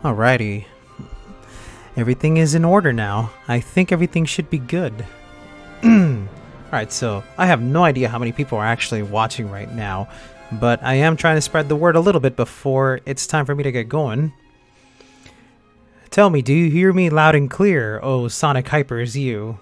Alrighty. Everything is in order now. I think everything should be good. Alright, so I have no idea how many people are actually watching right now, but I am trying to spread the word a little bit before it's time for me to get going. Tell me, do you hear me loud and clear? Oh, Sonic Hyper is you.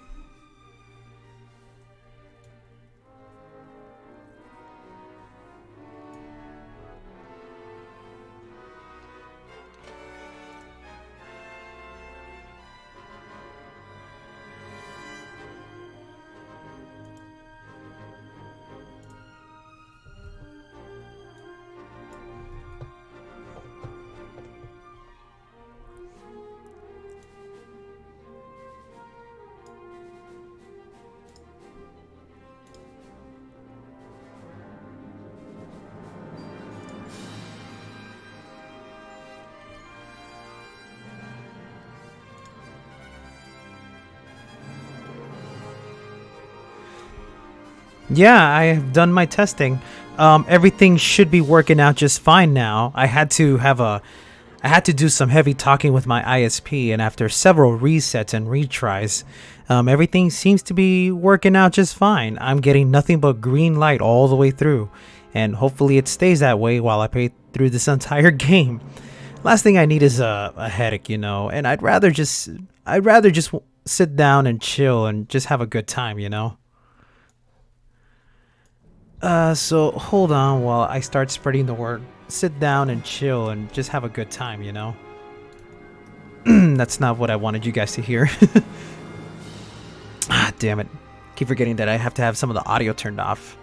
Yeah, I have done my testing. Everything should be working out just fine now. I had to do some heavy talking with my ISP, and after several resets and retries, everything seems to be working out just fine. I'm getting nothing but green light all the way through, and hopefully it stays that way while I play through this entire game. Last thing I need is a headache, you know, and I'd rather just sit down and chill and just have a good time, you know. So hold on while I start spreading the word. Sit down and chill and just have a good time, you know? That's not what I wanted you guys to hear. Ah, damn it. Keep forgetting that I have to have some of the audio turned off.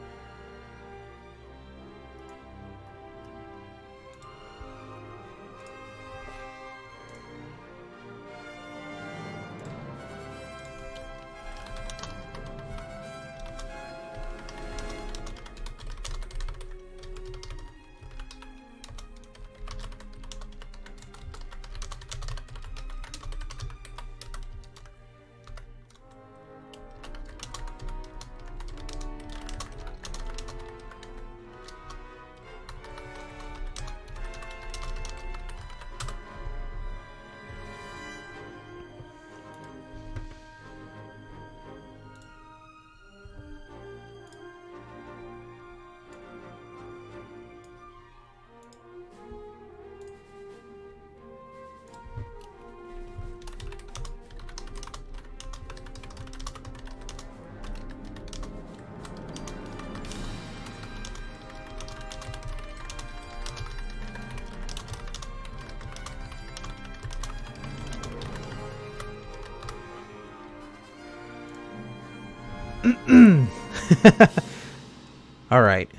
All right.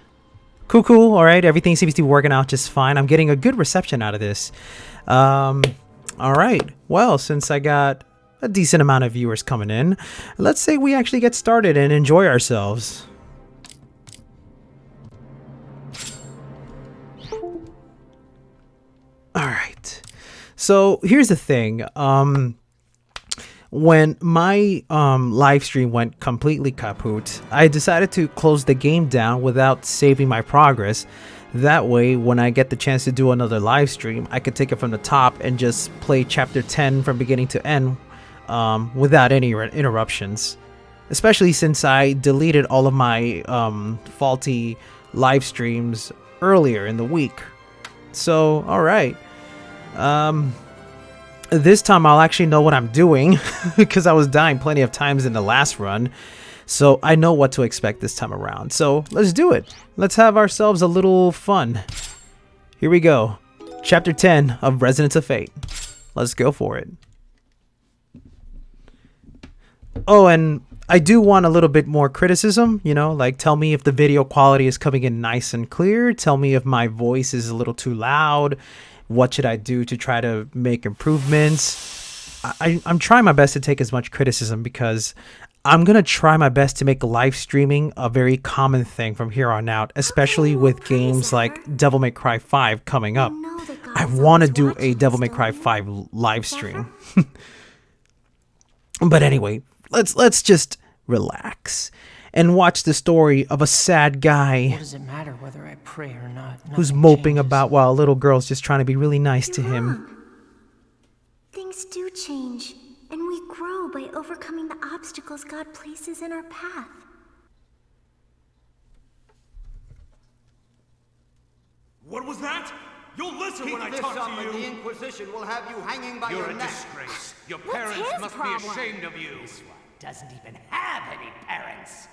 Cool. All right. Everything seems to be working out just fine. I'm getting a good reception out of this. All right. Well, since I got a decent amount of viewers coming in, let's say we actually get started and enjoy ourselves. All right. So here's the thing. When my live stream went completely kaput, I decided to close the game down without saving my progress. That way, when I get the chance to do another live stream, I could take it from the top and just play chapter 10 from beginning to end without any interruptions. Especially since I deleted all of my faulty live streams earlier in the week. So, alright. This time I'll actually know what I'm doing because I was dying plenty of times in the last run. So I know what to expect this time around. So let's do it. Let's have ourselves a little fun. Here we go. Chapter 10 of Resonance of Fate. Let's go for it. Oh, and I do want a little bit more criticism, you know, like tell me if the video quality is coming in nice and clear. Tell me if my voice is a little too loud. What should I do to try to make improvements? I'm trying my best to take as much criticism because I'm going to try my best to make live streaming a very common thing from here on out, especially with games like Devil May Cry 5 coming up. I want to do a Devil May Cry 5 live stream. But anyway, let's just relax and watch the story of a sad guy What does it matter whether I pray or not? who's Nothing moping changes. about while a little girl's just trying to be really nice to him. Things do change, and we grow by overcoming the obstacles God places in our path. What was that? You'll listen when I talk to you! The Inquisition will have you hanging by your neck! You're a disgrace. Your What's parents his must problem? be ashamed of you. This one doesn't even have any parents!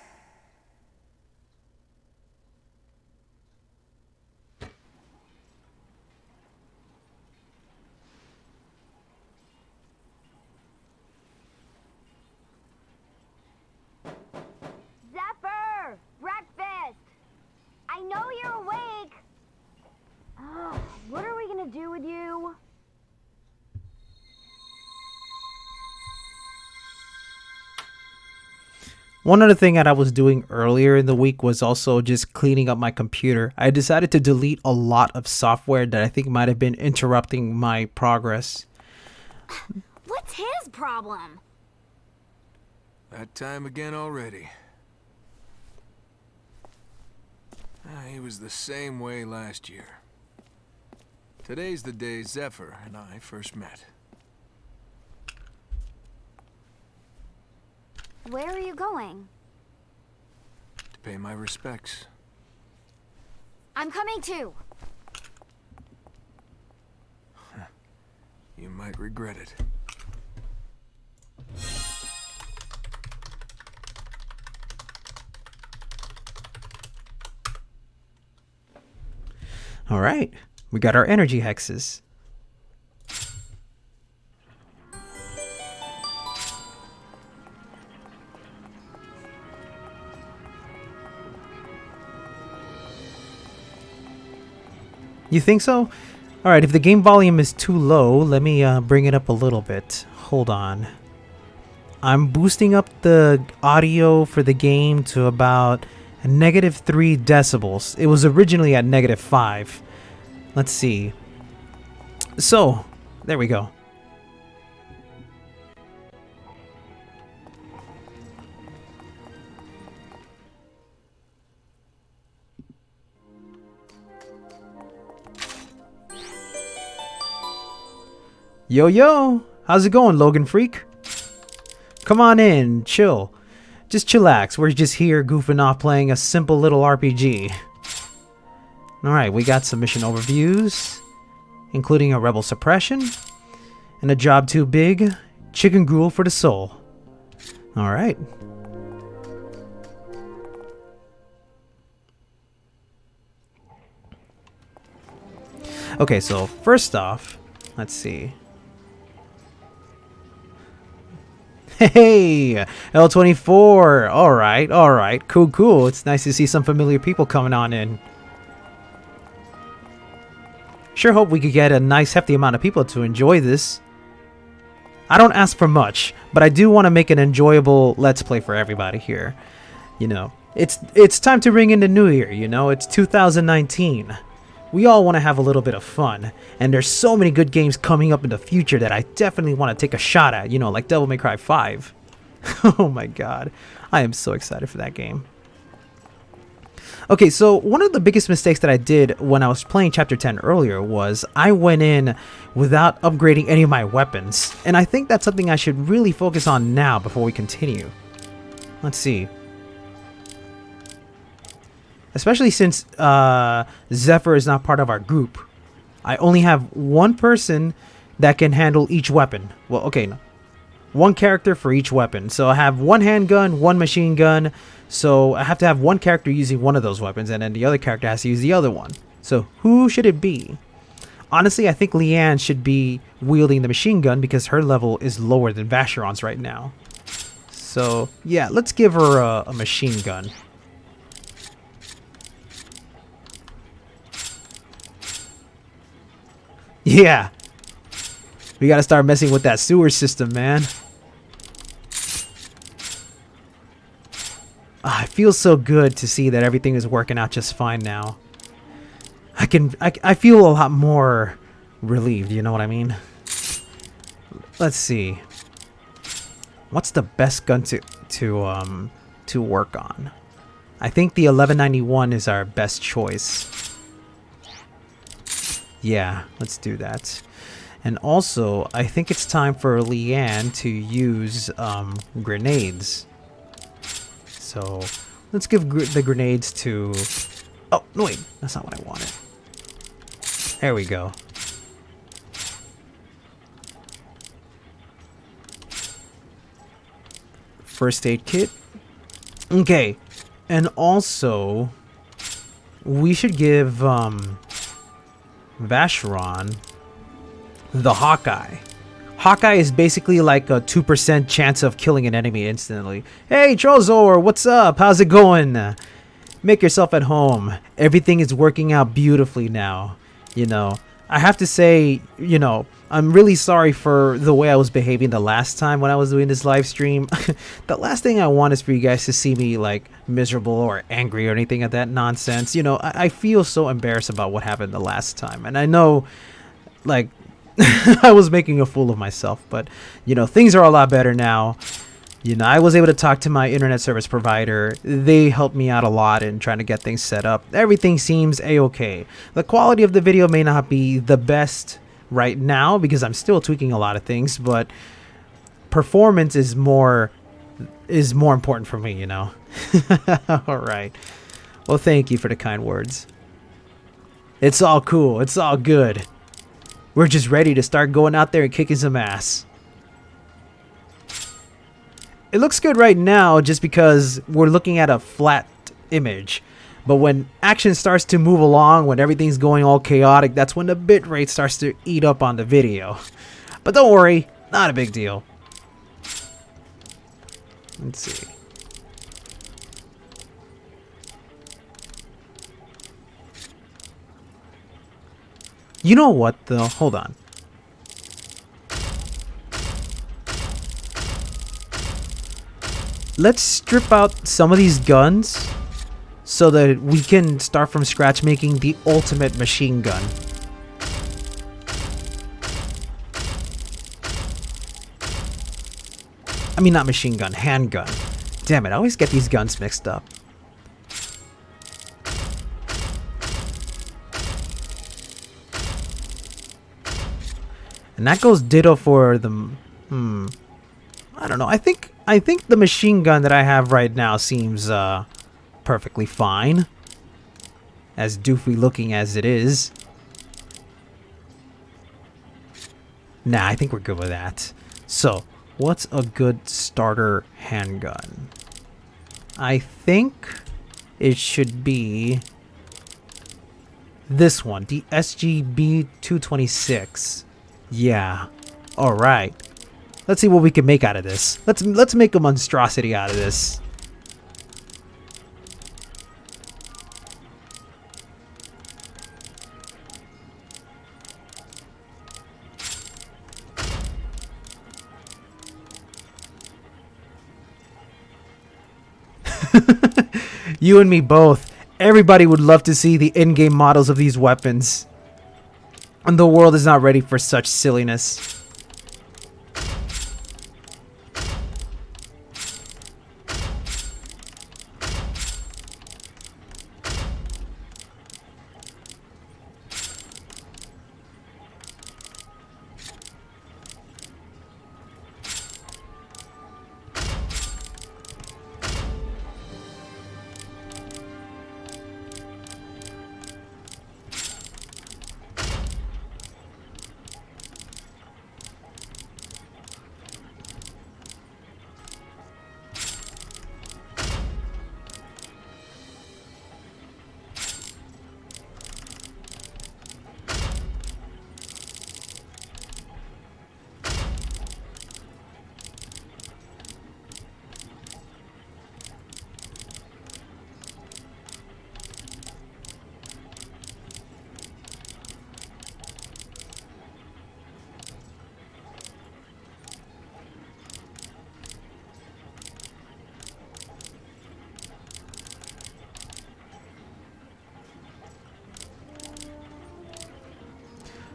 Zephyr! Breakfast! I know you're awake! Oh, what are we gonna do with you? One other thing that I was doing earlier in the week was also just cleaning up my computer. I decided to delete a lot of software that I think might have been interrupting my progress. What's his problem? That time again already. He was the same way last year. Today's the day Zephyr and I first met. Where are you going? To pay my respects. I'm coming too. You might regret it. All right, we got our energy hexes. You think so? All right, if the game volume is too low, let me bring it up a little bit. Hold on. I'm boosting up the audio for the game to about -3 decibels. It was originally at -5. Let's see. So, there we go. Yo, yo! How's it going, Logan Freak? Come on in, chill. Just chillax, we're just here goofing off playing a simple little RPG. Alright, we got some mission overviews, including a rebel suppression, and a job too big, chicken gruel for the soul. Alright. Okay, so first off, let's see. Hey, L24. All right. Cool. It's nice to see some familiar people coming on in. Sure hope we could get a nice hefty amount of people to enjoy this. I don't ask for much, but I do want to make an enjoyable Let's Play for everybody here. You know, it's time to ring in the new year, you know, it's 2019. We all want to have a little bit of fun, and there's so many good games coming up in the future that I definitely want to take a shot at, you know, like Devil May Cry 5. Oh my god, I am so excited for that game. Okay, so one of the biggest mistakes that I did when I was playing Chapter 10 earlier was I went in without upgrading any of my weapons, and I think that's something I should really focus on now before we continue. Let's see. Especially since Zephyr is not part of our group. I only have one person that can handle each weapon. Well, okay, no. One character for each weapon. So I have one handgun, one machine gun. So I have to have one character using one of those weapons, and then the other character has to use the other one. So who should it be? Honestly, I think Leanne should be wielding the machine gun because her level is lower than Vacheron's right now. So yeah, let's give her a machine gun. Yeah. We gotta start messing with that sewer system, man. It feels so good to see that everything is working out just fine now. I feel a lot more relieved, you know what I mean? Let's see. What's the best gun to work on? I think the 1191 is our best choice. Yeah, let's do that. And also, I think it's time for Leanne to use grenades. So let's give the grenades to... Oh, no wait, that's not what I wanted. There we go. First aid kit. Okay, and also we should give Vacheron the Hawkeye. Hawkeye is basically like a 2% chance of killing an enemy instantly. Hey Trozor, what's up? How's it going? Make yourself at home. Everything is working out beautifully now. You know, I have to say, you know, I'm really sorry for the way I was behaving the last time when I was doing this live stream. The last thing I want is for you guys to see me like miserable or angry or anything of that nonsense. You know, I feel so embarrassed about what happened the last time. And I know, like, I was making a fool of myself. But, you know, things are a lot better now. You know, I was able to talk to my internet service provider. They helped me out a lot in trying to get things set up. Everything seems a-okay. The quality of the video may not be the best right now because I'm still tweaking a lot of things, but performance is more important for me, you know. All right. Well, thank you for the kind words. It's all cool. It's all good. We're just ready to start going out there and kicking some ass. It looks good right now just because we're looking at a flat image. But when action starts to move along, when everything's going all chaotic, that's when the bitrate starts to eat up on the video. But don't worry, not a big deal. Let's see. You know what though? Hold on. Let's strip out some of these guns so that we can start from scratch making the ultimate machine gun. I mean, not machine gun, handgun. Damn it, I always get these guns mixed up. And that goes ditto for the... I don't know. I think the machine gun that I have right now seems perfectly fine. As doofy looking as it is. Nah, I think we're good with that. So, what's a good starter handgun? I think it should be this one, the SGB 226. Yeah. All right. Let's see what we can make out of this. Let's make a monstrosity out of this. You and me both. Everybody would love to see the in-game models of these weapons. And the world is not ready for such silliness.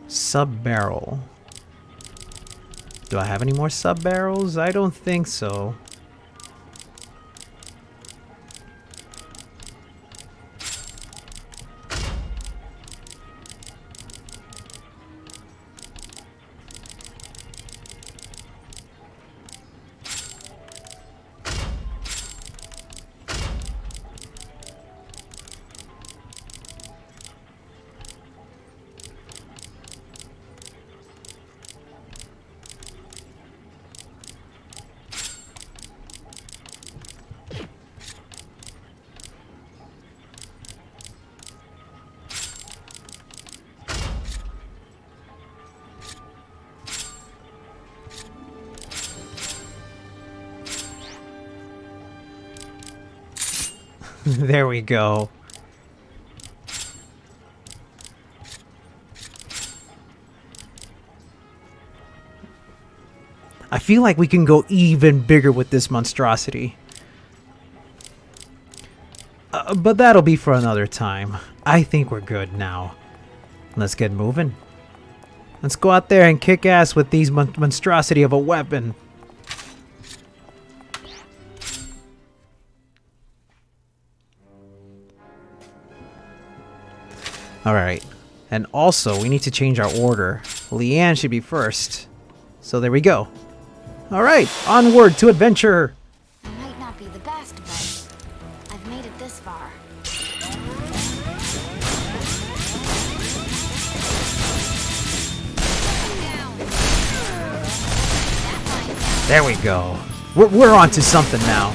Sub-barrel. Do I have any more sub-barrels? I don't think so. There we go. I feel like we can go even bigger with this monstrosity. But that'll be for another time. I think we're good now. Let's get moving. Let's go out there and kick ass with these monstrosity of a weapon. Alright. And also, we need to change our order. Leanne should be first. So there we go. Alright, onward to adventure! I might not be the best, but I've made it this far. There we go. We're on to something now.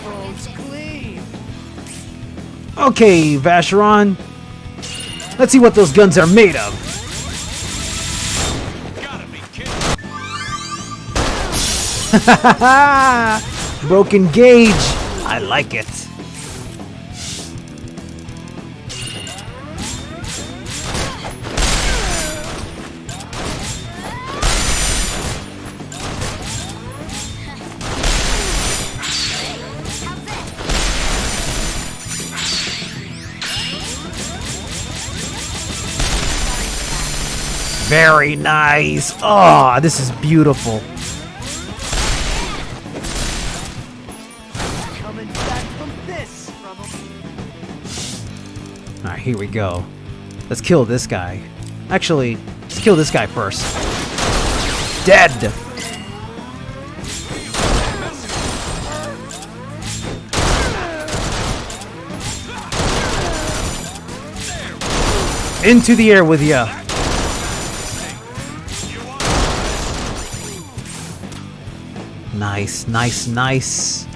Okay, Vacheron. Let's see what those guns are made of. Gotta be kidding. Broken gauge. I like it. Very nice. Oh, this is beautiful. Coming back from this, Alright, here we go. Let's kill this guy. Actually, let's kill this guy first. Dead! Into the air with ya. Nice, nice, nice.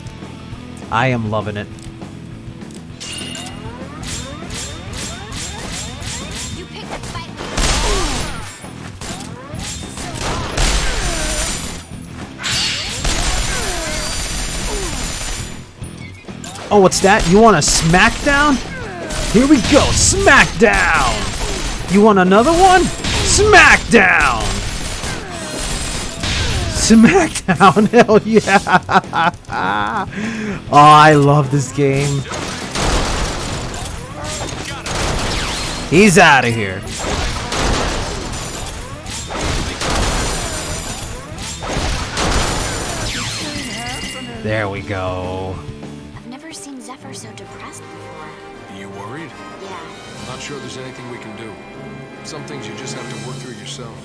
I am loving it. You picked a fight. Oh, what's that? You want a smackdown? Here we go, smackdown! You want another one? Smackdown! Smackdown, hell yeah! Oh, I love this game. He's out of here. There we go. I've never seen Zephyr so depressed before. You worried? Yeah. Not sure there's anything we can do. Some things you just have to work through yourself.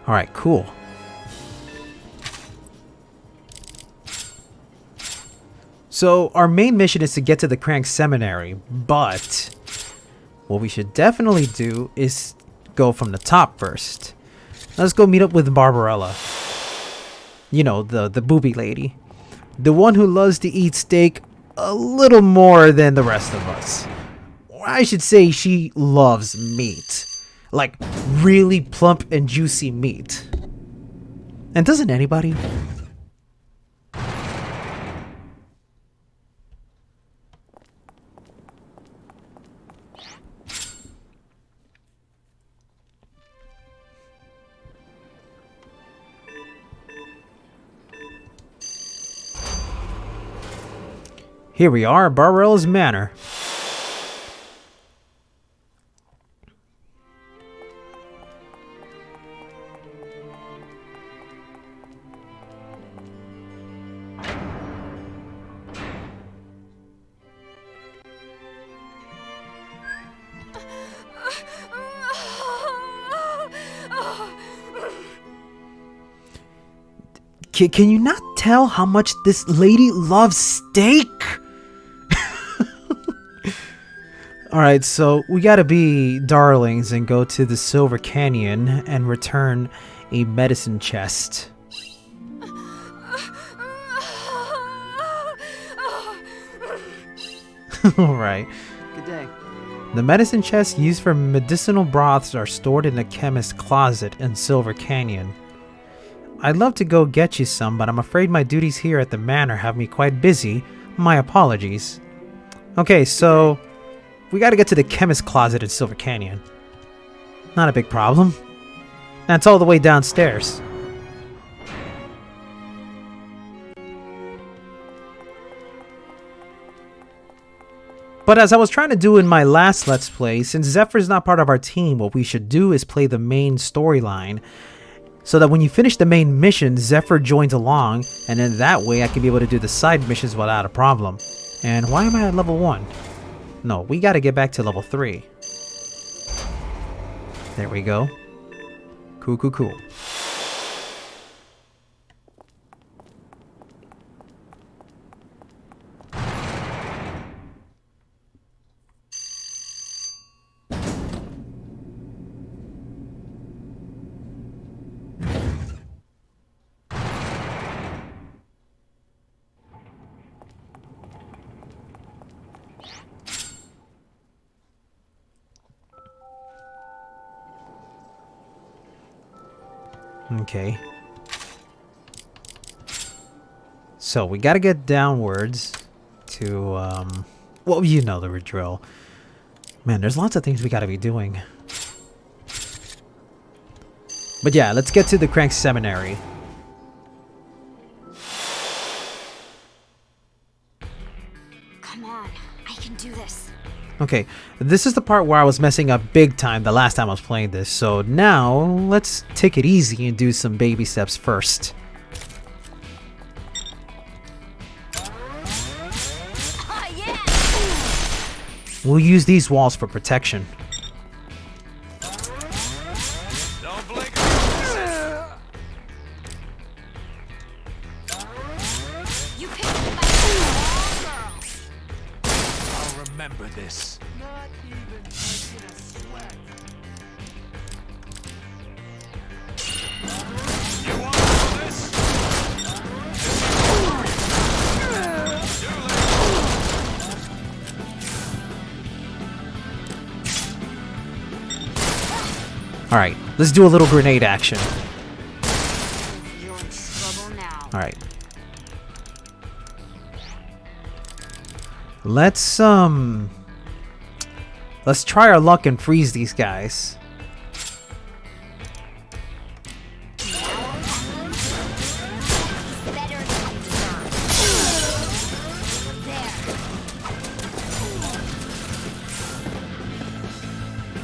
Alright, cool. So, our main mission is to get to the Crank Seminary, but what we should definitely do is go from the top first. Let's go meet up with Barbarella. You know, the booby lady. The one who loves to eat steak a little more than the rest of us. Or I should say she loves meat. Like, really plump and juicy meat. And doesn't anybody? Here we are, Barbarella's Manor. Can you not tell how much this lady loves steak? Alright, so we gotta be darlings and go to the Silver Canyon and return a medicine chest. Alright. Good day. The medicine chests used for medicinal broths are stored in the chemist's closet in Silver Canyon. I'd love to go get you some, but I'm afraid my duties here at the manor have me quite busy. My apologies. Okay, so we gotta get to the chemist closet in Silver Canyon. Not a big problem. That's all the way downstairs. But as I was trying to do in my last Let's Play, since Zephyr's not part of our team, what we should do is play the main storyline, so that when you finish the main mission, Zephyr joins along, and then that way I can be able to do the side missions without a problem. And why am I at level 1? No, we gotta get back to level 3. There we go. Cool, cool, cool. Okay. So we gotta get downwards to, well, you know the drill. Man, there's lots of things we gotta be doing. But yeah, let's get to the Crank Seminary. Come on, I can do this. Okay, this is the part where I was messing up big time the last time I was playing this, so now let's take it easy and do some baby steps first. Oh, yeah! We'll use these walls for protection. Don't blink. You picked me by the wall, girl. I'll remember this. Not even breaking a sweat. You want all this? Alright, let's do a little grenade action. You're in trouble now. Alright. Let's try our luck and freeze these guys. Better than you deserve. There.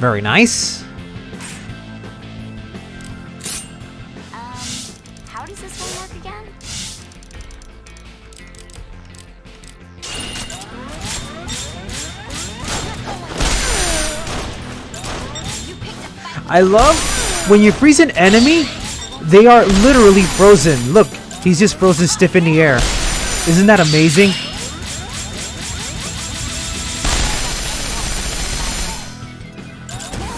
Very nice. How does this one work again? You picked a fight. I love when you freeze an enemy, they are literally frozen. Look, he's just frozen stiff in the air. Isn't that amazing? Now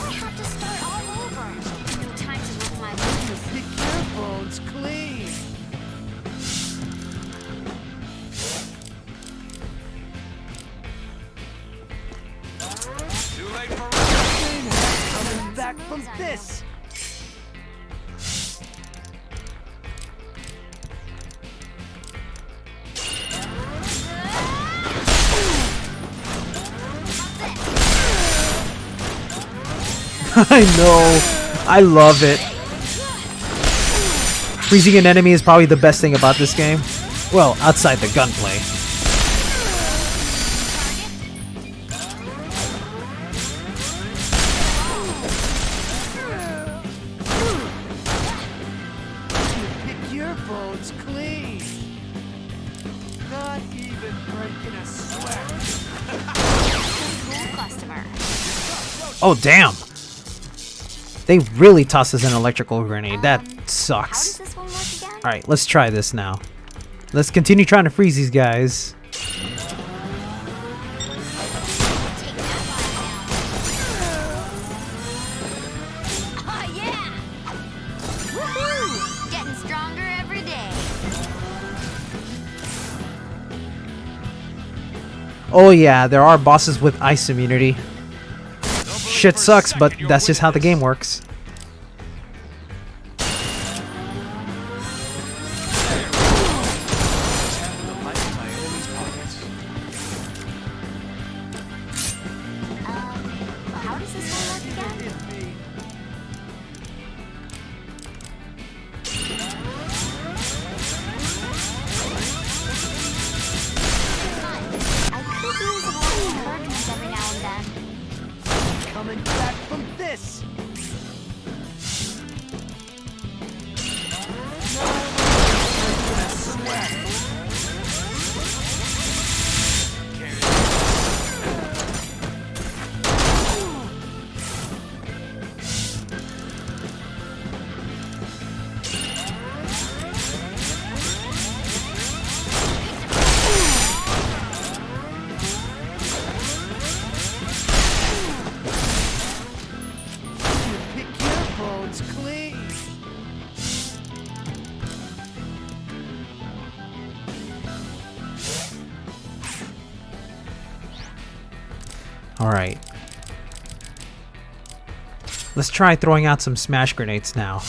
I have to start all over. No time to lick my wounds. Pick your bones clean. Too late for running. Coming back from this. I know. I love it. Freezing an enemy is probably the best thing about this game. Well, outside the gunplay. Pick your bones clean. Not even breaking a sweat. Cool customer. Oh, damn. They really tossed us an electrical grenade. That How does sucks. this one work again? Alright, let's try this now. Let's continue trying to freeze these guys. Take that one down. Oh, yeah! Woohoo! Getting stronger every day. Oh yeah, there are bosses with ice immunity. Shit sucks, but that's just how the game works. Alright. Let's try throwing out some smash grenades now.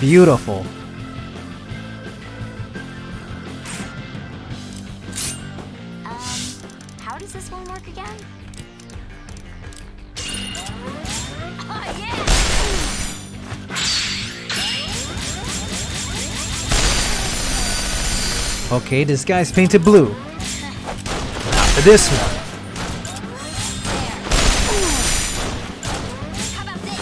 Beautiful. How does this one work again? Oh, yeah! Okay, this guy's painted blue. Now for this one. How about this?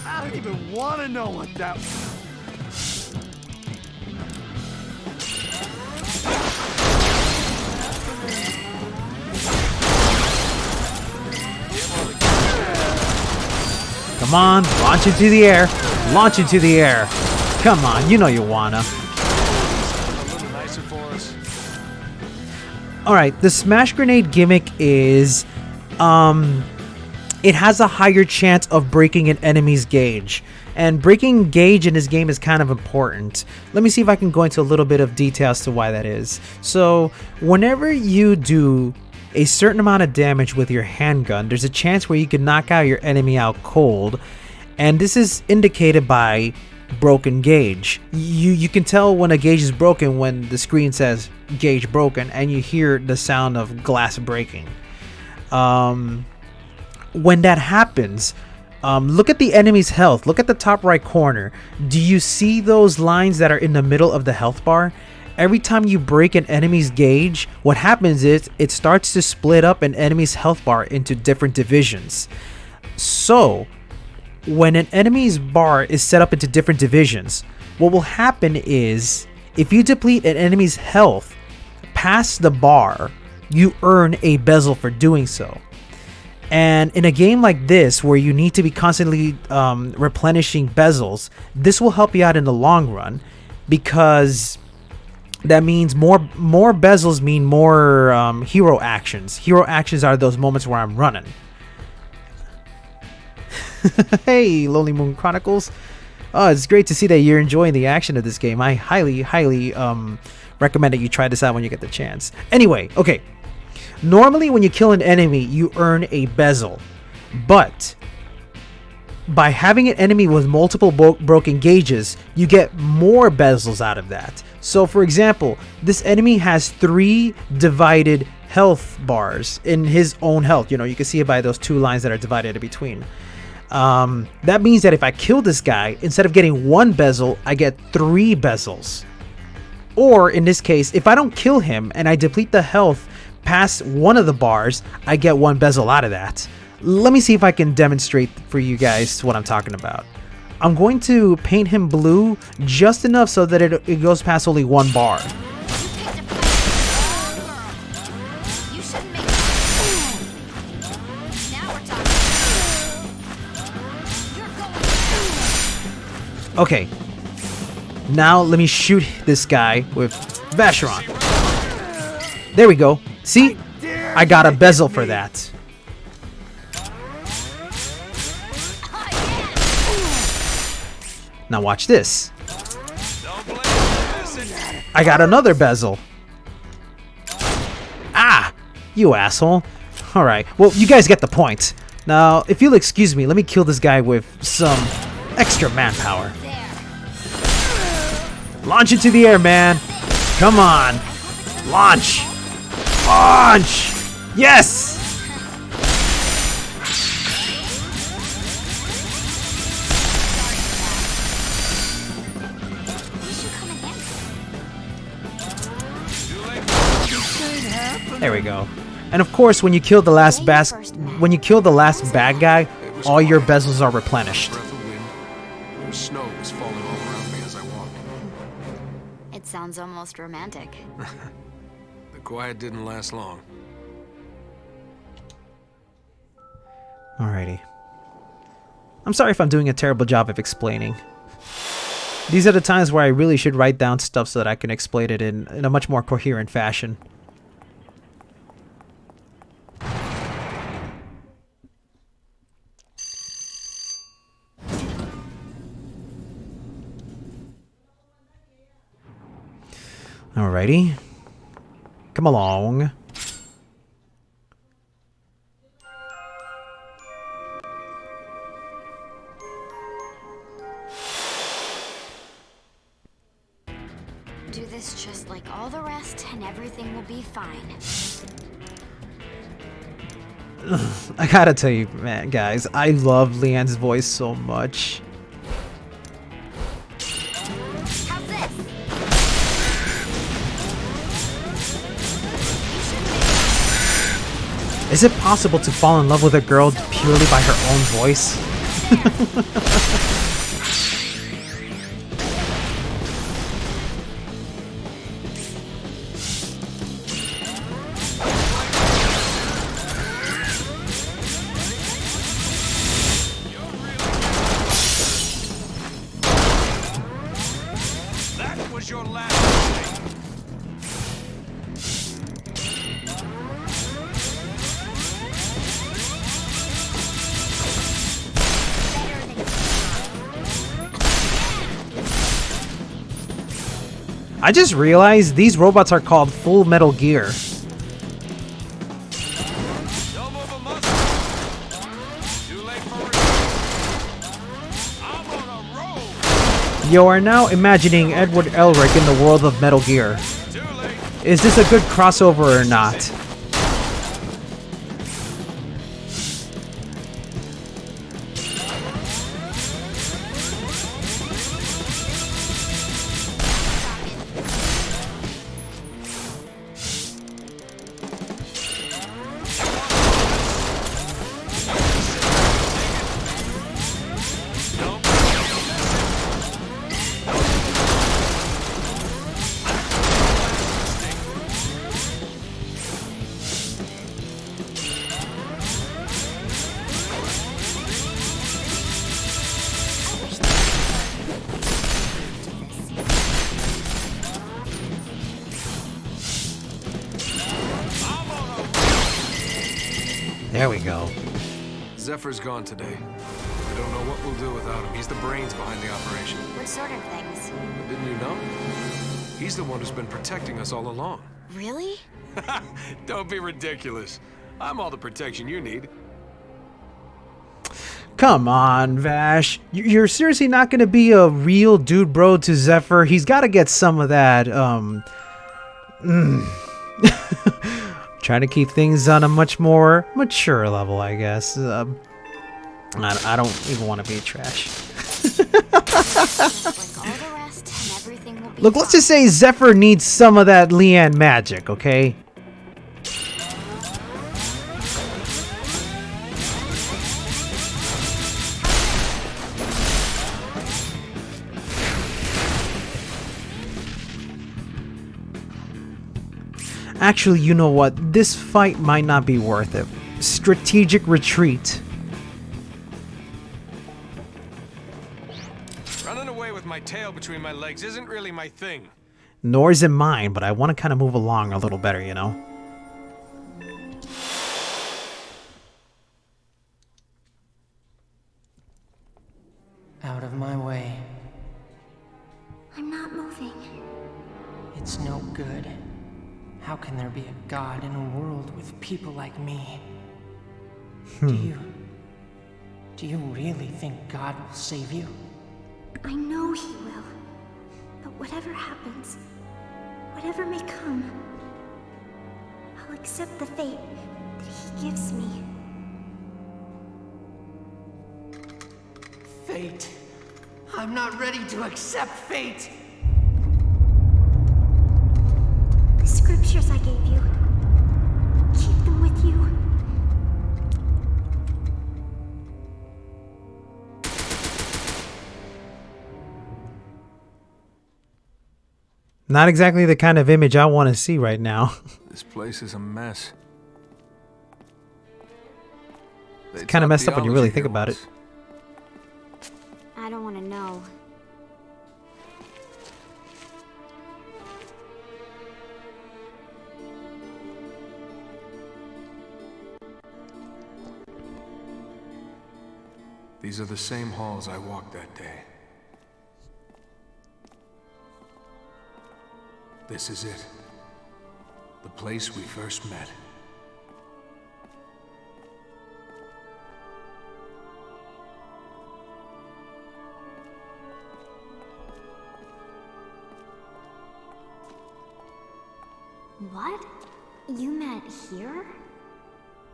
I don't even want to know what that. Come on, launch into the air. Launch into the air. Come on, you know you wanna. A little nicer for us. Alright, the smash grenade gimmick is it has a higher chance of breaking an enemy's gauge. And breaking gauge in this game is kind of important. Let me see if I can go into a little bit of detail as to why that is. So, whenever you do a certain amount of damage with your handgun, there's a chance where you can knock out your enemy out cold. And this is indicated by broken gauge. You can tell when a gauge is broken when the screen says gauge broken and you hear the sound of glass breaking. When that happens, look at the enemy's health. Look at the top right corner. Do you see those lines that are in the middle of the health bar? Every time you break an enemy's gauge, what happens is it starts to split up an enemy's health bar into different divisions. So, when an enemy's bar is set up into different divisions, what will happen is if you deplete an enemy's health past the bar, you earn a bezel for doing so. And in a game like this, where you need to be constantly replenishing bezels, this will help you out in the long run, because that means more bezels mean more hero actions. Hero actions are those moments where I'm running. Hey, Lonely Moon Chronicles. Oh, it's great to see that you're enjoying the action of this game. I highly recommend that you try this out when you get the chance. Anyway, okay. Normally, when you kill an enemy, you earn a bezel. But by having an enemy with multiple broken gauges, you get more bezels out of that. So, for example, this enemy has 3 divided health bars in his own health. You know, you can see it by those 2 lines that are divided in between. That means that if I kill this guy, instead of getting 1 bezel, I get 3 bezels. Or, in this case, if I don't kill him and I deplete the health past one of the bars, I get 1 bezel out of that. Let me see if I can demonstrate for you guys what I'm talking about. I'm going to paint him blue just enough so that it goes past only 1 bar. You shouldn't make Now we're talking. You're going. Okay. Now let me shoot this guy with Vacheron. There we go. See? I got a bezel for that. Now watch this. I got another bezel. Ah! You asshole. Alright, well, you guys get the point. Now, if you'll excuse me, let me kill this guy with some extra manpower. Launch into the air, man. Come on. Launch. Launch! Yes! There we go. And of course, when you kill the last bad guy, all your bezels are replenished. Breath of wind. Snow was falling all around me as I walked. It sounds almost romantic. The quiet didn't last long. Alrighty. I'm sorry if I'm doing a terrible job of explaining. These are the times where I really should write down stuff so that I can explain it in a much more coherent fashion. Alrighty. Come along. Do this just like all the rest, and everything will be fine. I gotta tell you, man, guys, I love Leanne's voice so much. How's this? Is it possible to fall in love with a girl purely by her own voice? That was your last mistake. I just realized these robots are called Full Metal Gear. Don't move a muscle. Too late for retreat. I'm on a roll. You are now imagining Edward Elric in the world of Metal Gear. Too late. Is this a good crossover or not? There we go. Zephyr's gone today. I don't know what we'll do without him. He's the brains behind the operation. What sort of things? Didn't you know? He's the one who's been protecting us all along. Really? Don't be ridiculous. I'm all the protection you need. Come on, Vash. You're seriously not gonna be a real dude bro to Zephyr? He's gotta get some of that, trying to keep things on a much more mature level, I guess. I don't even want to be trash. Look, let's just say Zephyr needs some of that Leanne magic, okay? Actually, you know what? This fight might not be worth it. Strategic retreat. Running away with my tail between my legs isn't really my thing. Nor is it mine, but I want to kind of move along a little better, you know? Out of my way. I'm not moving. It's no good. How can there be a god in a world with people like me? Do you really think God will save you? I know he will. But whatever happens, whatever may come, I'll accept the fate that he gives me. Fate. I'm not ready to accept fate. The scriptures I gave you, keep them with you. Not exactly the kind of image I want to see right now. This place is a mess. It's kind of messed up when you really think about it. I don't want to know. These are the same halls I walked that day. This is it. The place we first met. What? You met here?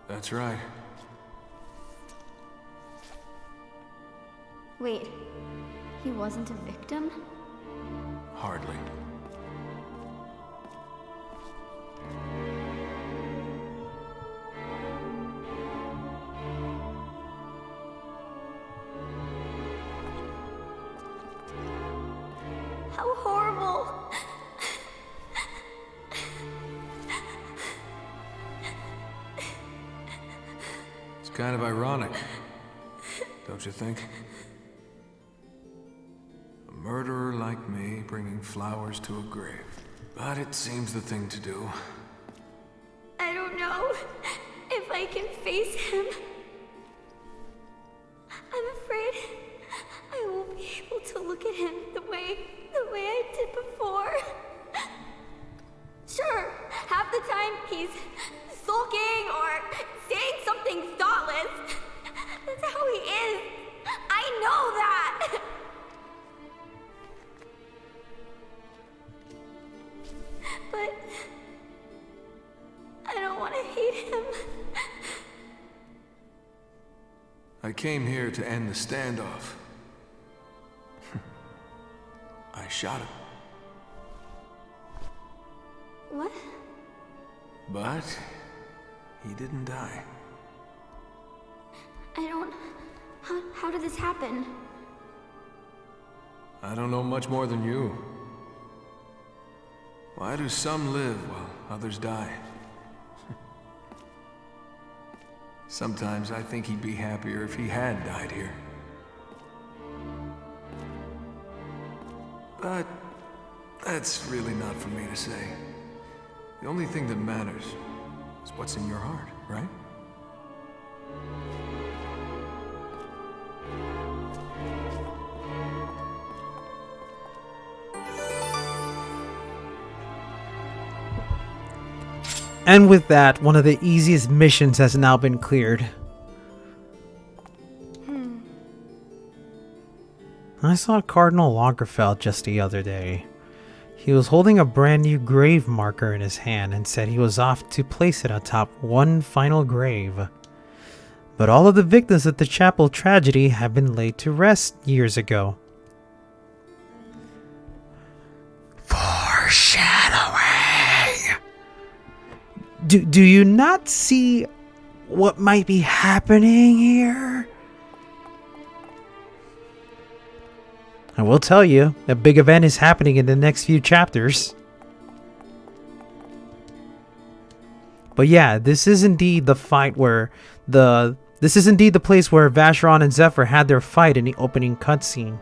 That's right. Wait, he wasn't a victim? Hardly. How horrible! It's kind of ironic, don't you think? A murderer like me bringing flowers to a grave. But it seems the thing to do. I don't know if I can face him. I'm afraid I won't be able to look at him the way I did before. Sure, half the time he's sulking or saying something thoughtless. That's how he is. I know that. But I don't want to hate him. I came here to end the standoff. I shot him. What? But he didn't die. I don't... How did this happen? I don't know much more than you. Why do some live while others die? Sometimes I think he'd be happier if he had died here. But that's really not for me to say. The only thing that matters is what's in your heart, right? And with that, one of the easiest missions has now been cleared. I saw Cardinal Lagerfeld just the other day. He was holding a brand new grave marker in his hand and said he was off to place it atop one final grave. But all of the victims of the chapel tragedy have been laid to rest years ago. Foreshadowing! Do you not see what might be happening here? I will tell you, a big event is happening in the next few chapters. But yeah, this is indeed the fight where this is indeed the place where Vacheron and Zephyr had their fight in the opening cutscene.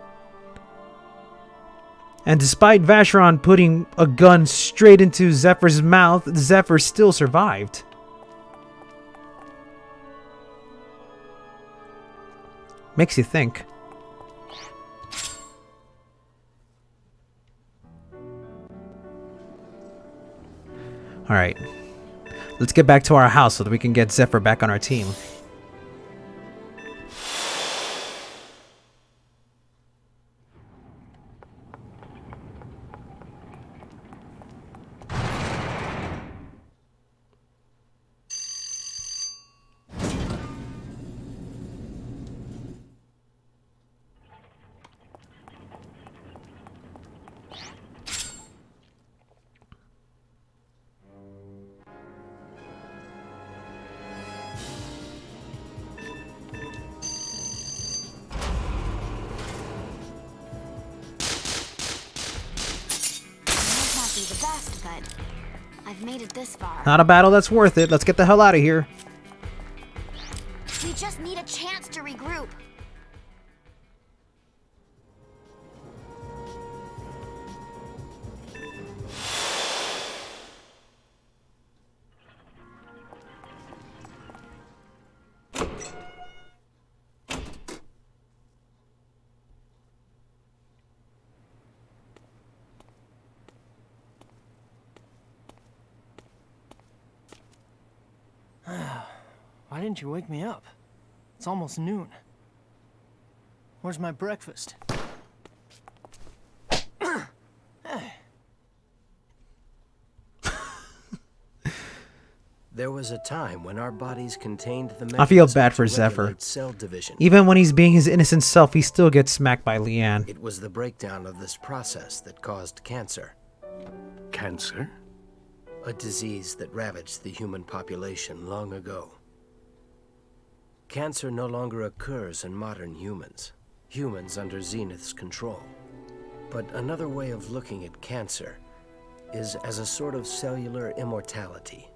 And despite Vacheron putting a gun straight into Zephyr's mouth, Zephyr still survived. Makes you think. Alright, let's get back to our house so that we can get Zephyr back on our team. but I've made it this far. Not a battle that's worth it. Let's get the hell out of here. We just need a chance to regroup. Why didn't you wake me up? It's almost noon. Where's my breakfast? There was a time when our bodies contained the I feel mechanism bad for to Zephyr. regulate cell division. Even when he's being his innocent self, he still gets smacked by Leanne. It was the breakdown of this process that caused cancer, Cancer? a disease that ravaged the human population long ago. Cancer no longer occurs in modern humans under Zenith's control. But another way of looking at cancer is as a sort of cellular immortality.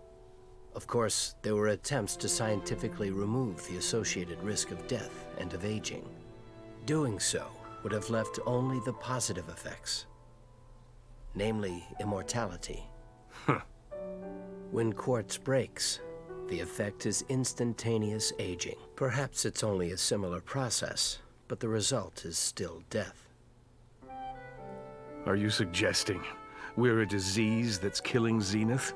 Of course, there were attempts to scientifically remove the associated risk of death and of aging. Doing so would have left only the positive effects, namely immortality. When quartz breaks, the effect is instantaneous aging. Perhaps it's only a similar process, but the result is still death. Are you suggesting we're a disease that's killing Zenith?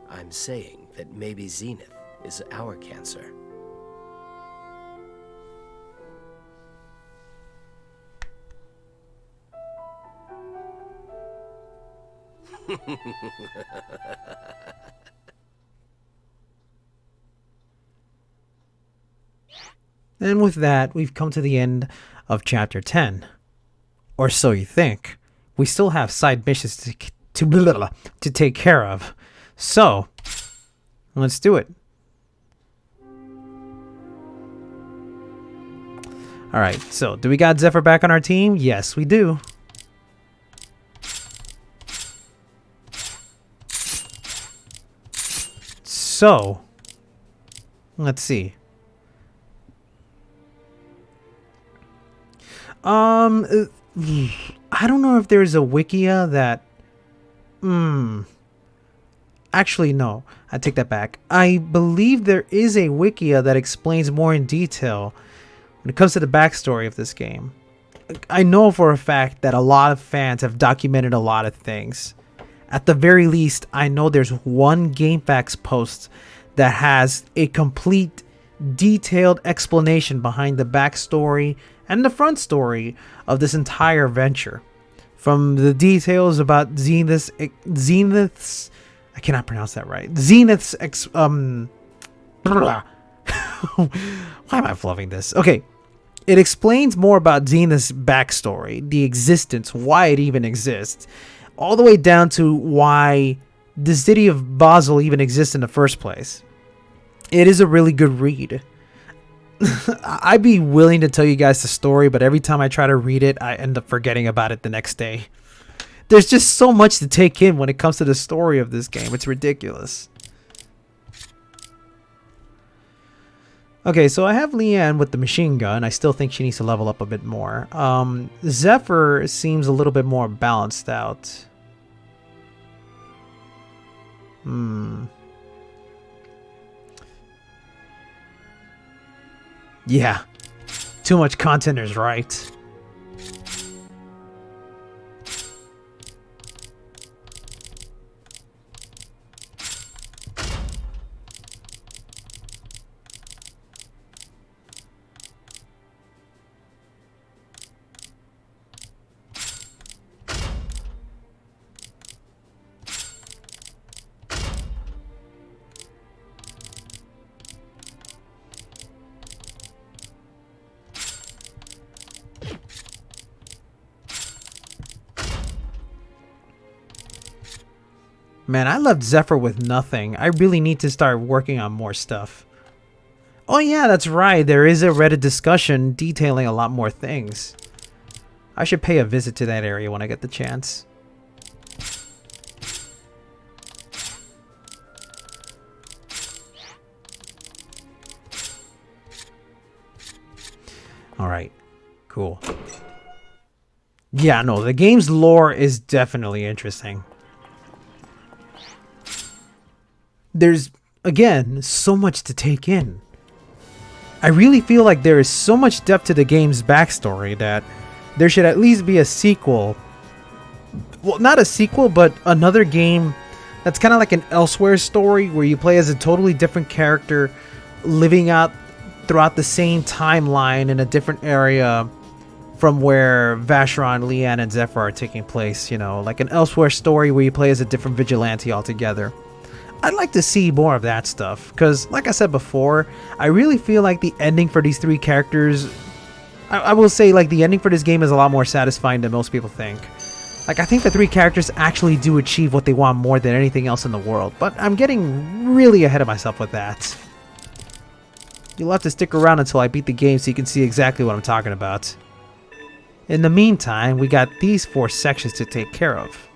I'm saying that maybe Zenith is our cancer. And with that, we've come to the end of chapter 10. Or so you think. We still have side missions to take care of. So, let's do it. Alright, so do we got Zephyr back on our team? Yes, we do. So, let's see. I don't know if there's a wikia that... Actually, no. I take that back. I believe there is a wikia that explains more in detail when it comes to the backstory of this game. I know for a fact that a lot of fans have documented a lot of things. At the very least, I know there's one GameFAQs post that has a complete, detailed explanation behind the backstory and the front story of this entire venture. From the details about Zenith's I cannot pronounce that right. Zenith's why am I flubbing this? Okay. It explains more about Zenith's backstory, the existence, why it even exists, all the way down to why the city of Basel even exists in the first place. It is a really good read. I'd be willing to tell you guys the story, but every time I try to read it, I end up forgetting about it the next day. There's just so much to take in when it comes to the story of this game. It's ridiculous. Okay, so I have Leanne with the machine gun. I still think she needs to level up a bit more. Zephyr seems a little bit more balanced out. Yeah. Too much content is right. Man, I left Zephyr with nothing. I really need to start working on more stuff. Oh yeah, that's right. There is a Reddit discussion detailing a lot more things. I should pay a visit to that area when I get the chance. All right, cool. Yeah, no, the game's lore is definitely interesting. There's, again, so much to take in. I really feel like there is so much depth to the game's backstory that there should at least be a sequel. Well, not a sequel, but another game that's kind of like an Elsewhere story where you play as a totally different character living out throughout the same timeline in a different area from where Vacheron, Leanne, and Zephyr are taking place. You know, like an Elsewhere story where you play as a different vigilante altogether. I'd like to see more of that stuff, because like I said before, I really feel like the ending for these three characters, I will say, like, the ending for this game is a lot more satisfying than most people think. Like, I think the three characters actually do achieve what they want more than anything else in the world, but I'm getting really ahead of myself with that. You'll have to stick around until I beat the game so you can see exactly what I'm talking about. In the meantime, we got these 4 sections to take care of.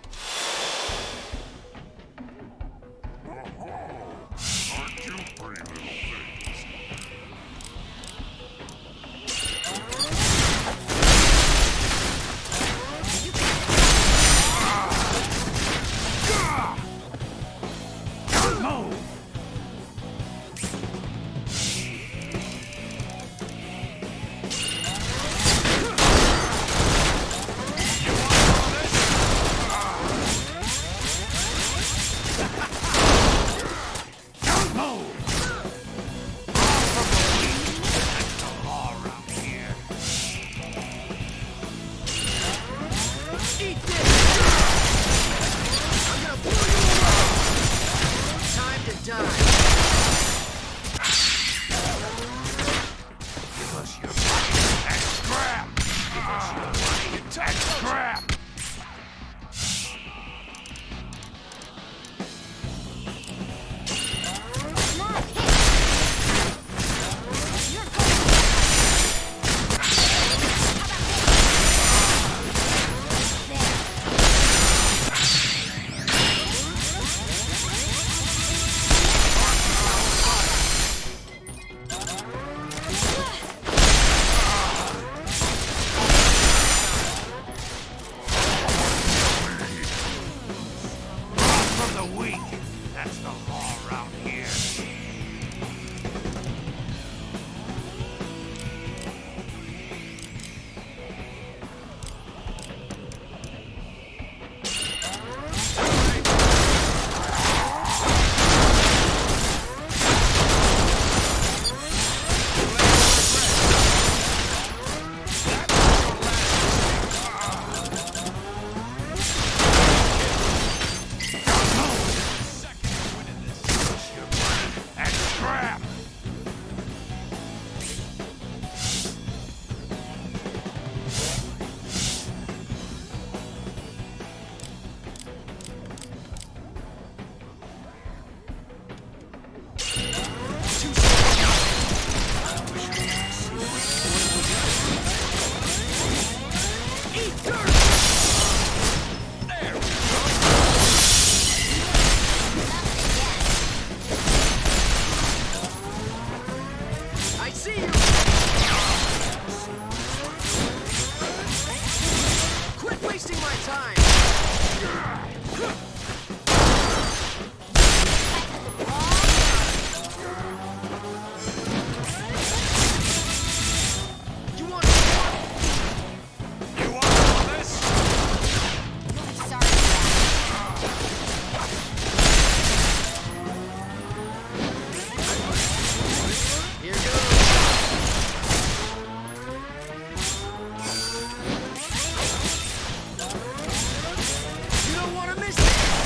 You don't want to miss it!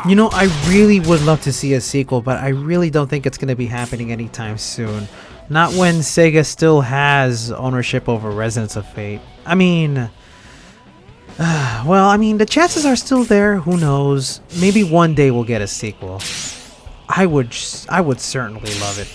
You know, I really would love to see a sequel, but I really don't think it's going to be happening anytime soon. Not when Sega still has ownership over Resonance of Fate. I mean, well, I mean, the chances are still there. Who knows? Maybe one day we'll get a sequel. I would certainly love it.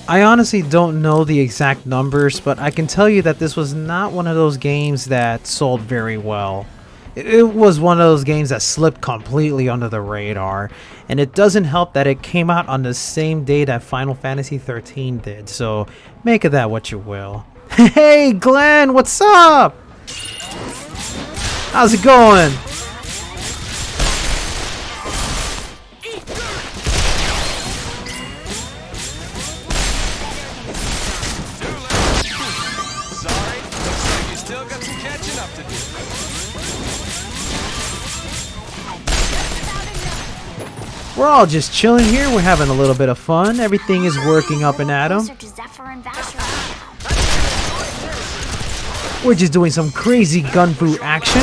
I honestly don't know the exact numbers, but I can tell you that this was not one of those games that sold very well. It was one of those games that slipped completely under the radar, and it doesn't help that it came out on the same day that Final Fantasy XIII did, so make of that what you will. Hey Glenn, what's up? How's it going? We're all just chilling here. We're having a little bit of fun. Everything is working up and at 'em. We're just doing some crazy gun fu action.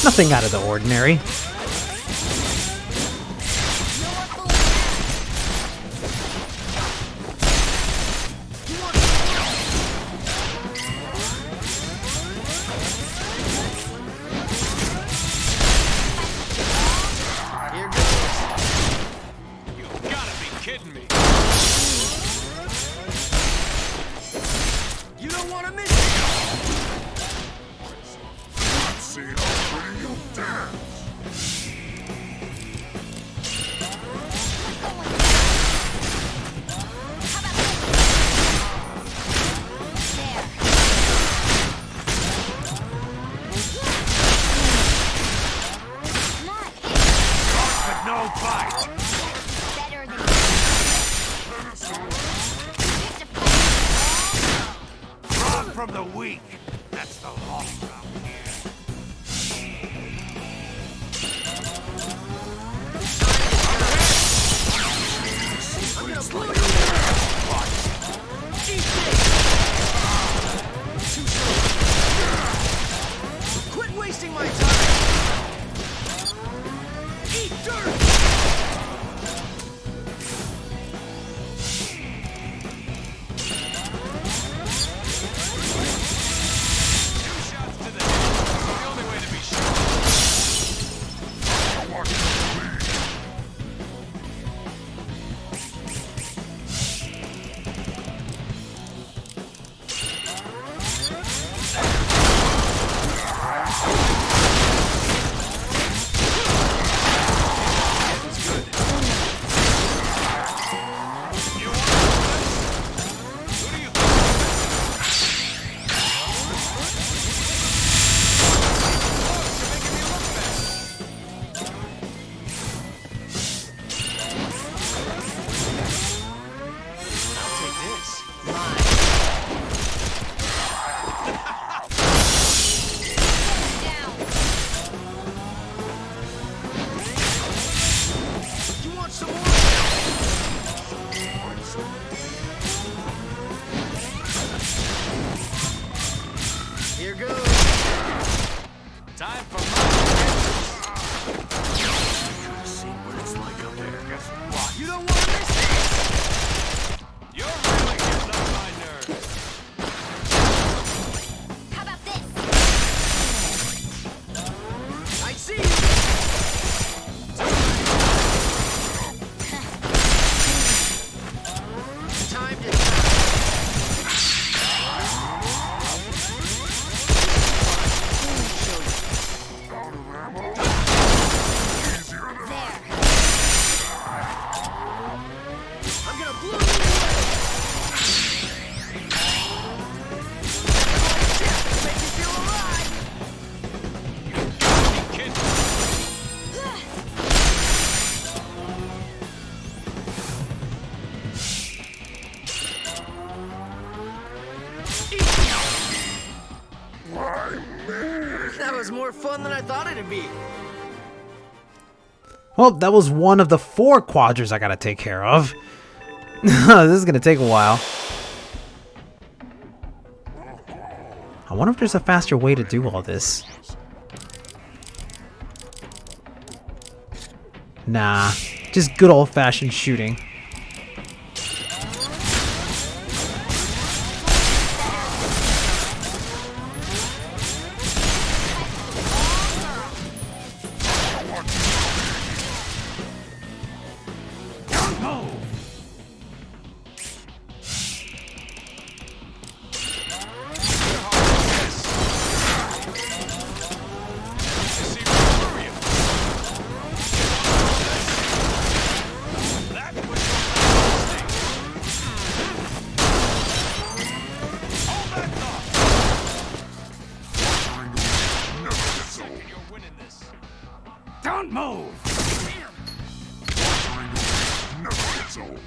Nothing out of the ordinary. From the weak. That's the long route here. Quit wasting my time! Eat dirt! Here goes. Time for see what it's like up there. Guess what? You don't want to miss it! You're really getting on my nerves. That was more fun than I thought it'd be. Well, that was one of the 4 quadrants I gotta take care of. This is gonna take a while. I wonder if there's a faster way to do all this. Nah, just good old-fashioned shooting. Don't move! Never gets old.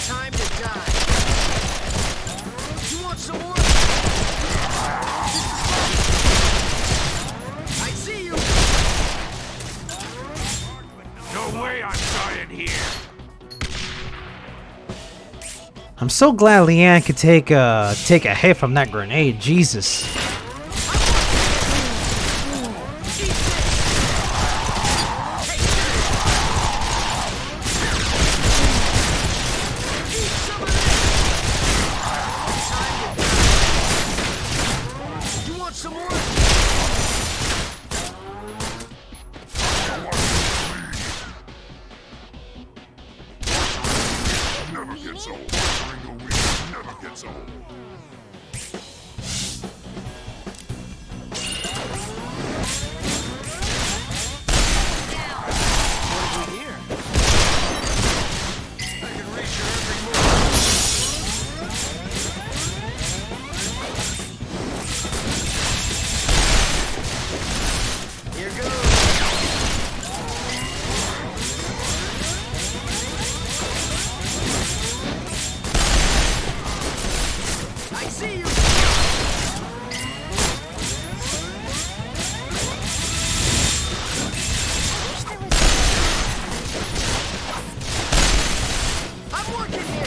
Time to die. You want some more? I see you. No way I'm dying here. I'm so glad Leanne could take a hit from that grenade. Jesus. You want some more? Never gets old. During the week, never gets old. Here goes. I see you. I'm working here.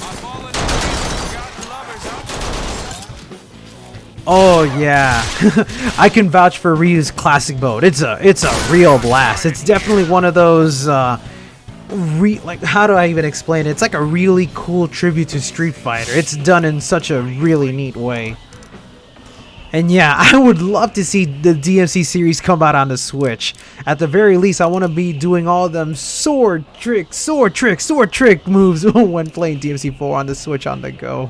I'm all in the forgotten lovers, huh? Oh yeah, I can vouch for Ryu's classic mode. It's a real blast. It's definitely one of those like, how do I even explain it? It's like a really cool tribute to Street Fighter. It's done in such a really neat way. And yeah, I would love to see the DMC series come out on the Switch. At the very least, I want to be doing all them sword trick moves when playing DMC4 on the Switch on the go.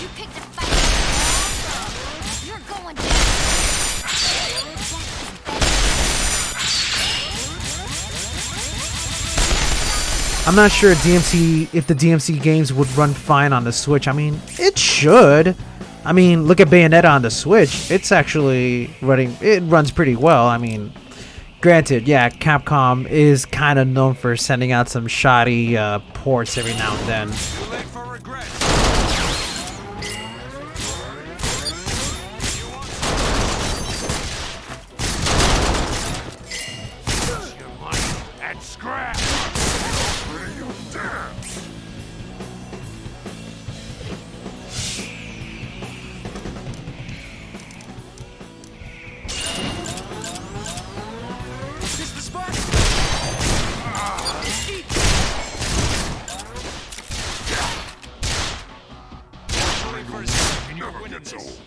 You picked a fight. You're going down. I'm not sure if the DMC games would run fine on the Switch. I mean, it should. I mean, look at Bayonetta on the Switch. It's actually it runs pretty well. I mean, granted, yeah, Capcom is kind of known for sending out some shoddy ports every now and then. Too late for regret. Your money and scrap. Where you dance. Is this the spot? Only for a second, you're winning this.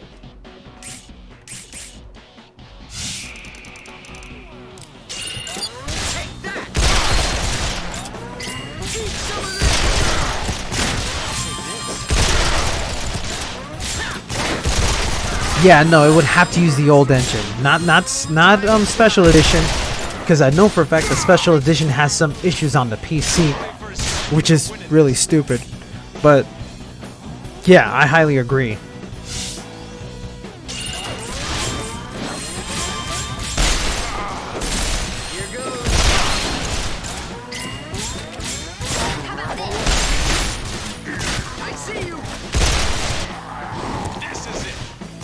Yeah, no, it would have to use the old engine, not special edition. because I know for a fact the special edition has some issues on the PC, which is really stupid. But yeah, I highly agree.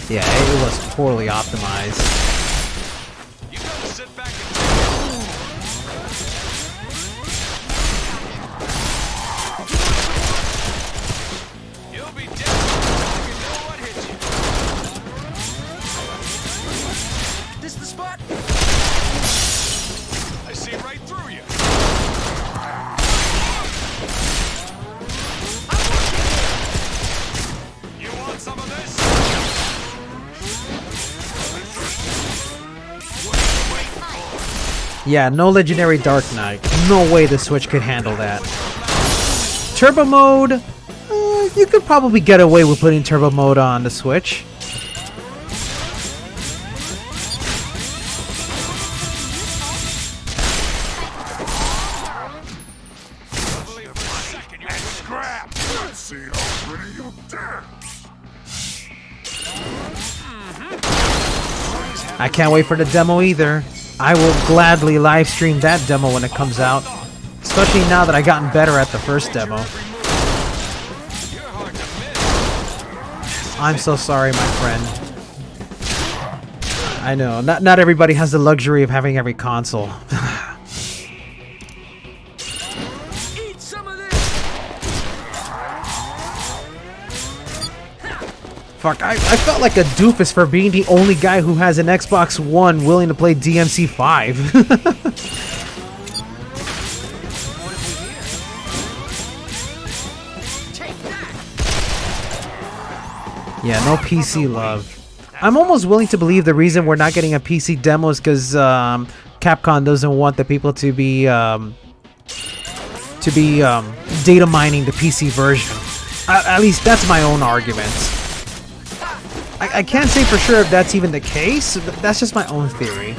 Yeah, it was poorly optimized. You gotta sit back and you'll be dead before you know what hit you. This the spot? I see right through you. You want some of this? Yeah, no legendary Dark Knight. No way the Switch could handle that. Turbo mode? You could probably get away with putting turbo mode on the Switch. I can't wait for the demo either. I will gladly live stream that demo when it comes out. Especially now that I've gotten better at the first demo. I'm so sorry, my friend. I know, not everybody has the luxury of having every console. Eat some of this. Fuck, I felt like a doofus for being the only guy who has an Xbox One willing to play DMC 5. Yeah, no PC love. I'm almost willing to believe the reason we're not getting a PC demo is because Capcom doesn't want the people to be data mining the PC version. At least that's my own argument. I can't say for sure if that's even the case. But that's just my own theory.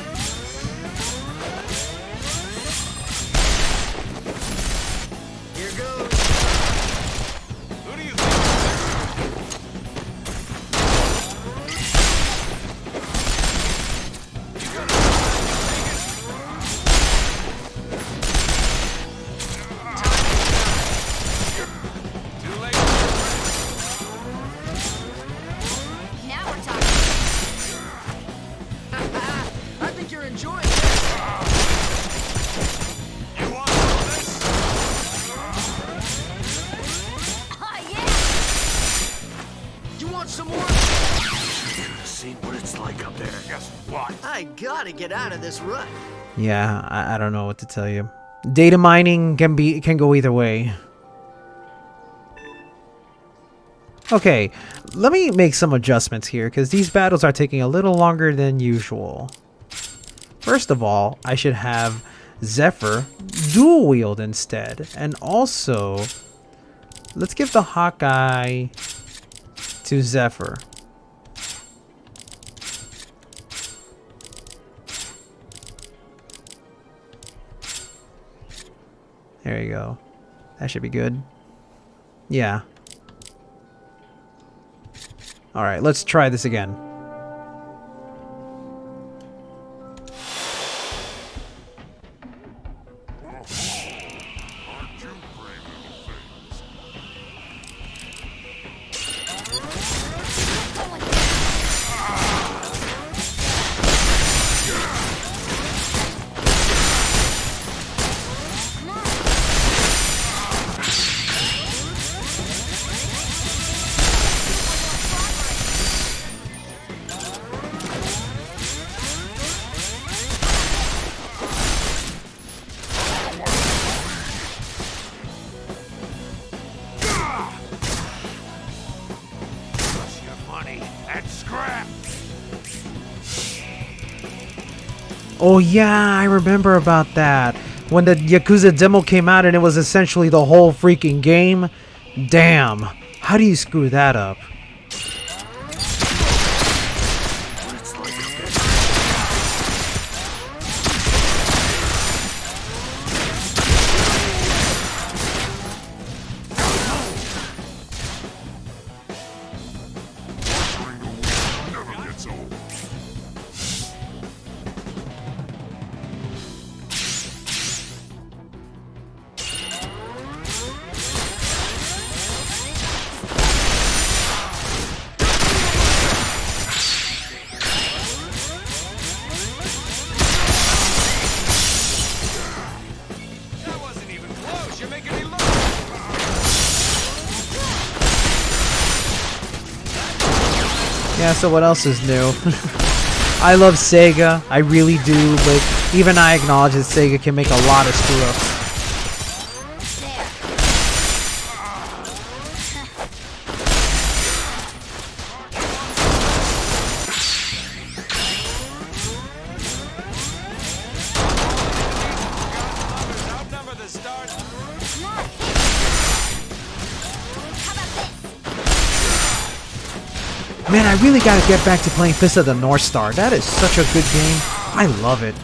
Get out of this rut. Yeah, I don't know what to tell you. Data mining can go either way. Okay, let me make some adjustments here because these battles are taking a little longer than usual. First of all, I should have Zephyr dual wield instead, and also let's give the Hawkeye to Zephyr. There you go. That should be good. Yeah. Alright, let's try this again. Oh yeah, I remember about that. When the Yakuza demo came out and it was essentially the whole freaking game. Damn. How do you screw that up? Yeah, so what else is new? I love Sega. I really do, but even I acknowledge that Sega can make a lot of screw-ups. Outnumber the start. Man, I really gotta get back to playing Fist of the North Star. That is such a good game. I love it.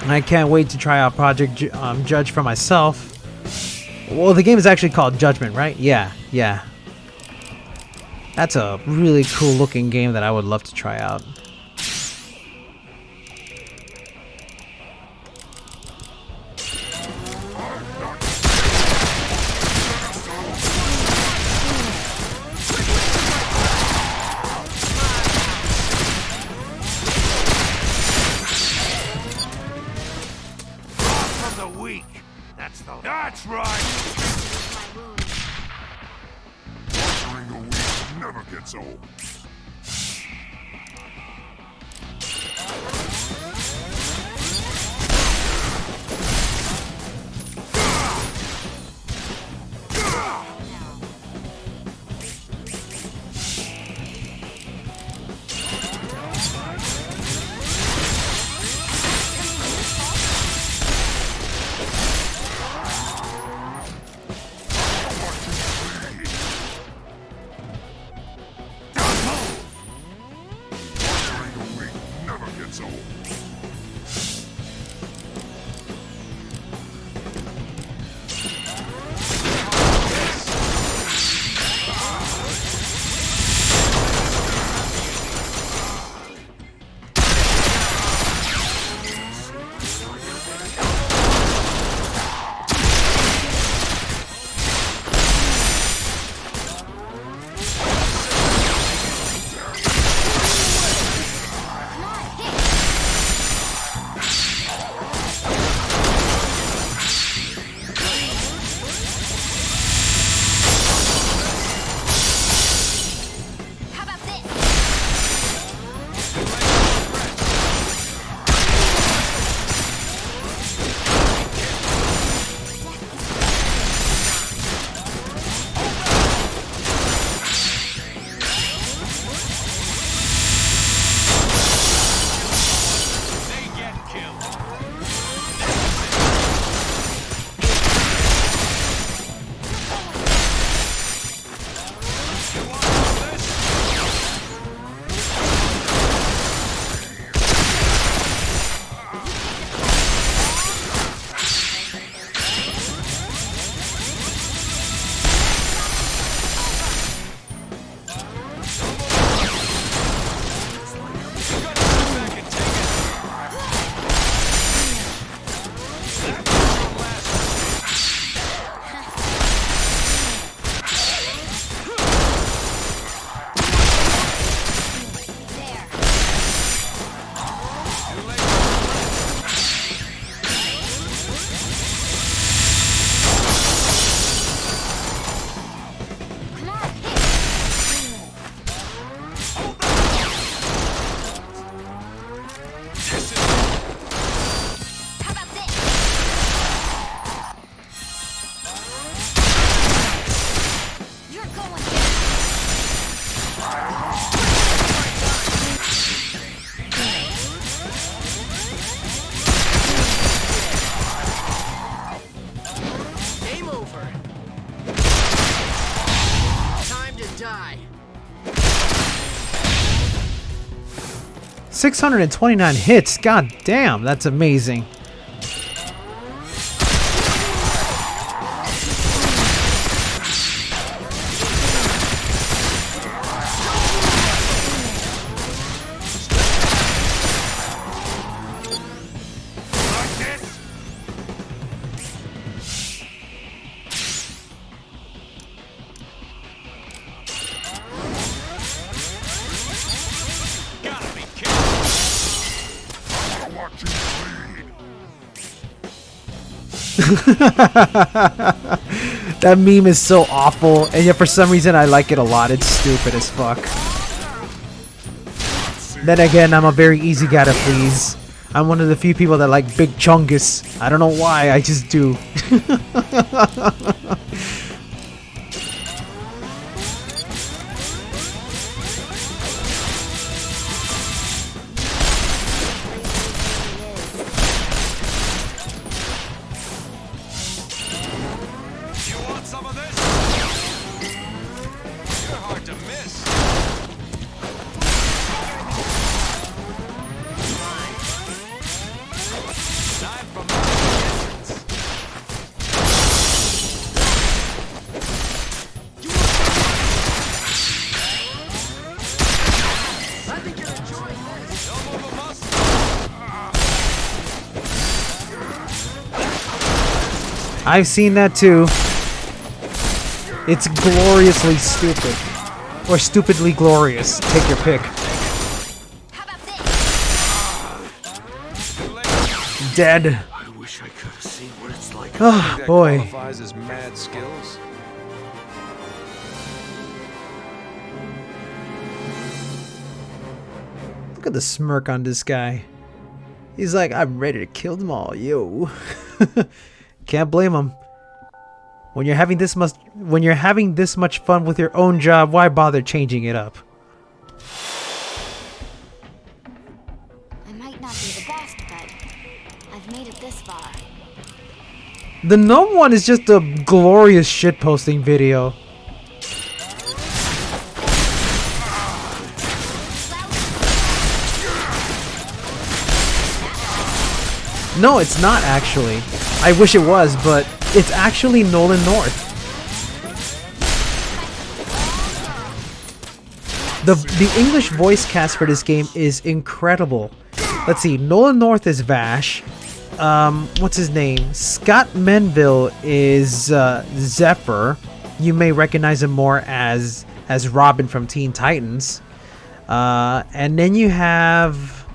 I can't wait to try out Project Judge for myself. Well, the game is actually called Judgment, right? Yeah. That's a really cool looking game that I would love to try out. That's right! Torturing the weak never gets old. 629 hits. God damn, that's amazing. That meme is so awful, and yet for some reason I like it a lot. It's stupid as fuck. Then again, I'm a very easy guy to please. I'm one of the few people that like big chungus. I don't know why, I just do. I've seen that too. It's gloriously stupid. Or stupidly glorious. Take your pick. Dead. I wish I could have seen what it's like. Oh That boy. qualifies as mad skills. Look at the smirk on this guy. He's like, I'm ready to kill them all, yo. Can't blame him. When you're having this much fun with your own job, why bother changing it up? I might not be the best, but I've made it this far. The gnome one is just a glorious shitposting video. No, it's not actually. I wish it was, but it's actually Nolan North. The English voice cast for this game is incredible. Let's see, Nolan North is Vash. What's his name? Scott Menville is Zephyr. You may recognize him more as Robin from Teen Titans. And then you have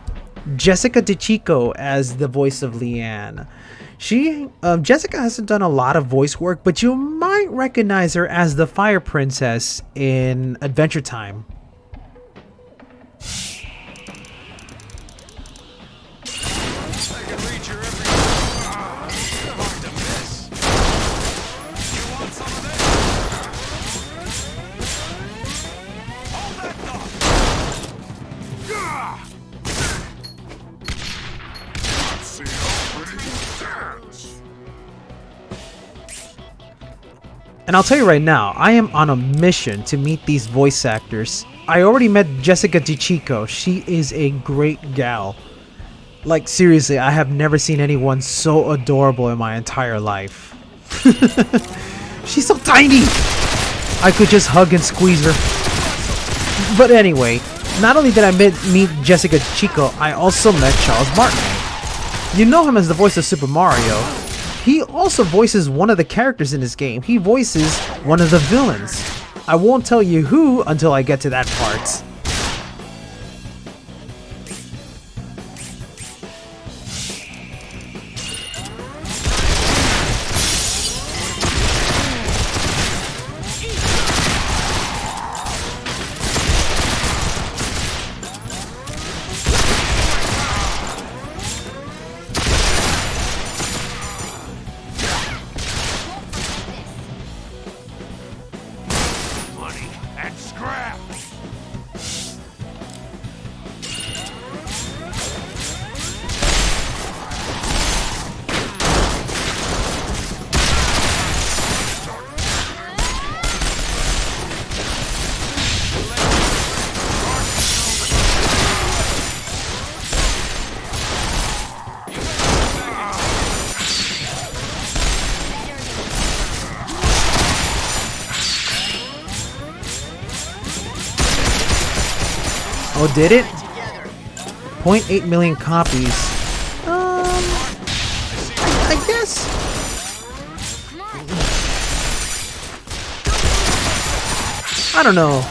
Jessica DeChico as the voice of Leanne. Jessica hasn't done a lot of voice work, but you might recognize her as the Fire Princess in Adventure Time. I can reach your every you're hard to miss. You want some of this? Hold that thought. See how pretty you dance. And I'll tell you right now, I am on a mission to meet these voice actors. I already met Jessica DeChico. She is a great gal. Like, seriously, I have never seen anyone so adorable in my entire life. She's so tiny! I could just hug and squeeze her. But anyway, not only did I meet Jessica DeChico, I also met Charles Martinet. You know him as the voice of Super Mario. He also voices one of the characters in this game. He voices one of the villains. I won't tell you who until I get to that part. Money and scrap. Oh, did it? 0.8 million copies. I guess. I don't know.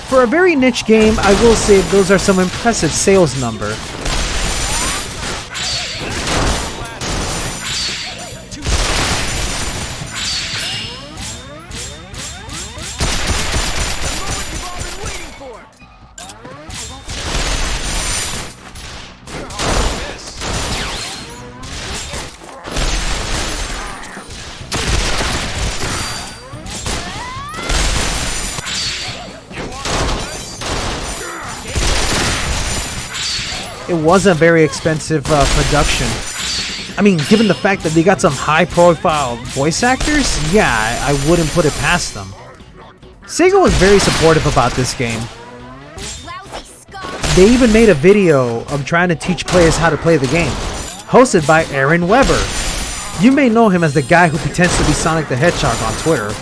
For a very niche game, I will say those are some impressive sales number. It was a very expensive production. I mean, given the fact that they got some high-profile voice actors, yeah, I wouldn't put it past them. Sega was very supportive about this game. They even made a video of trying to teach players how to play the game, hosted by Aaron Weber. You may know him as the guy who pretends to be Sonic the Hedgehog on Twitter.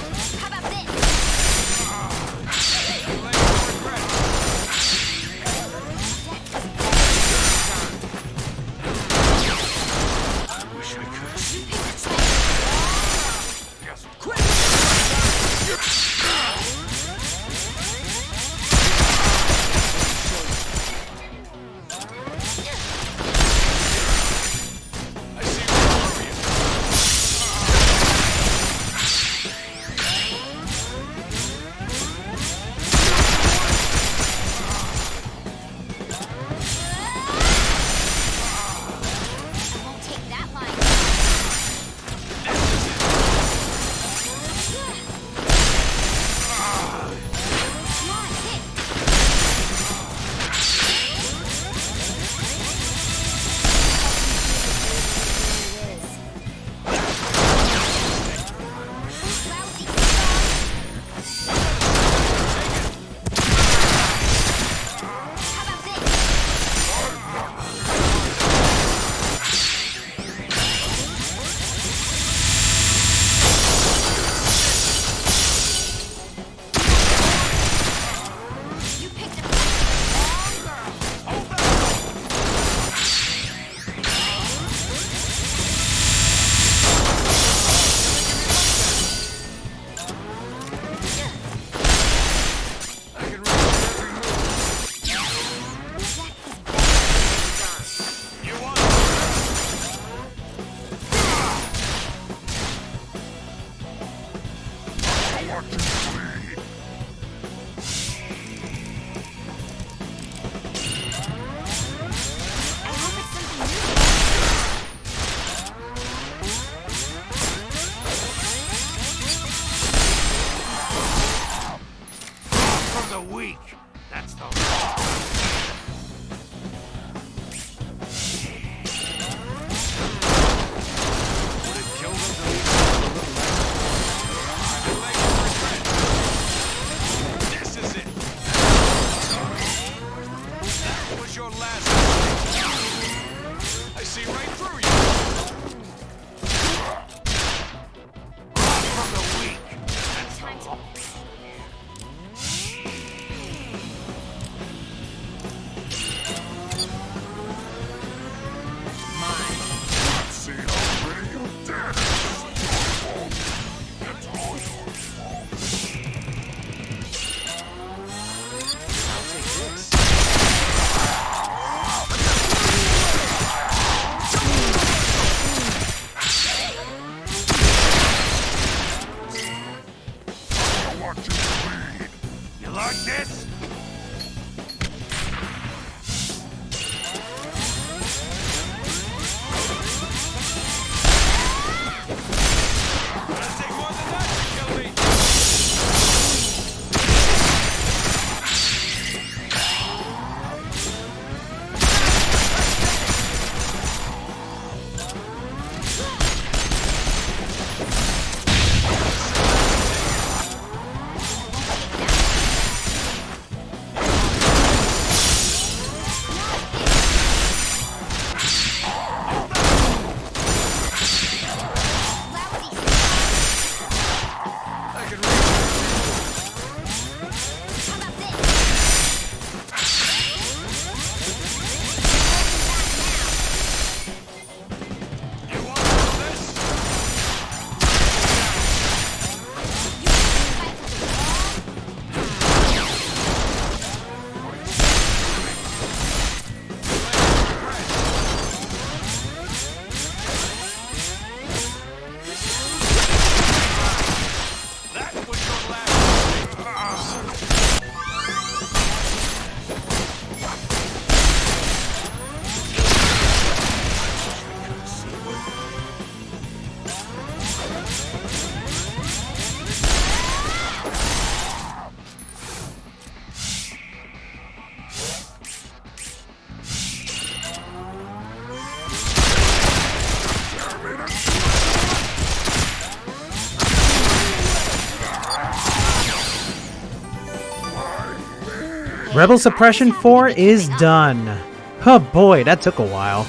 Rebel Suppression 4 is done. Oh boy, that took a while.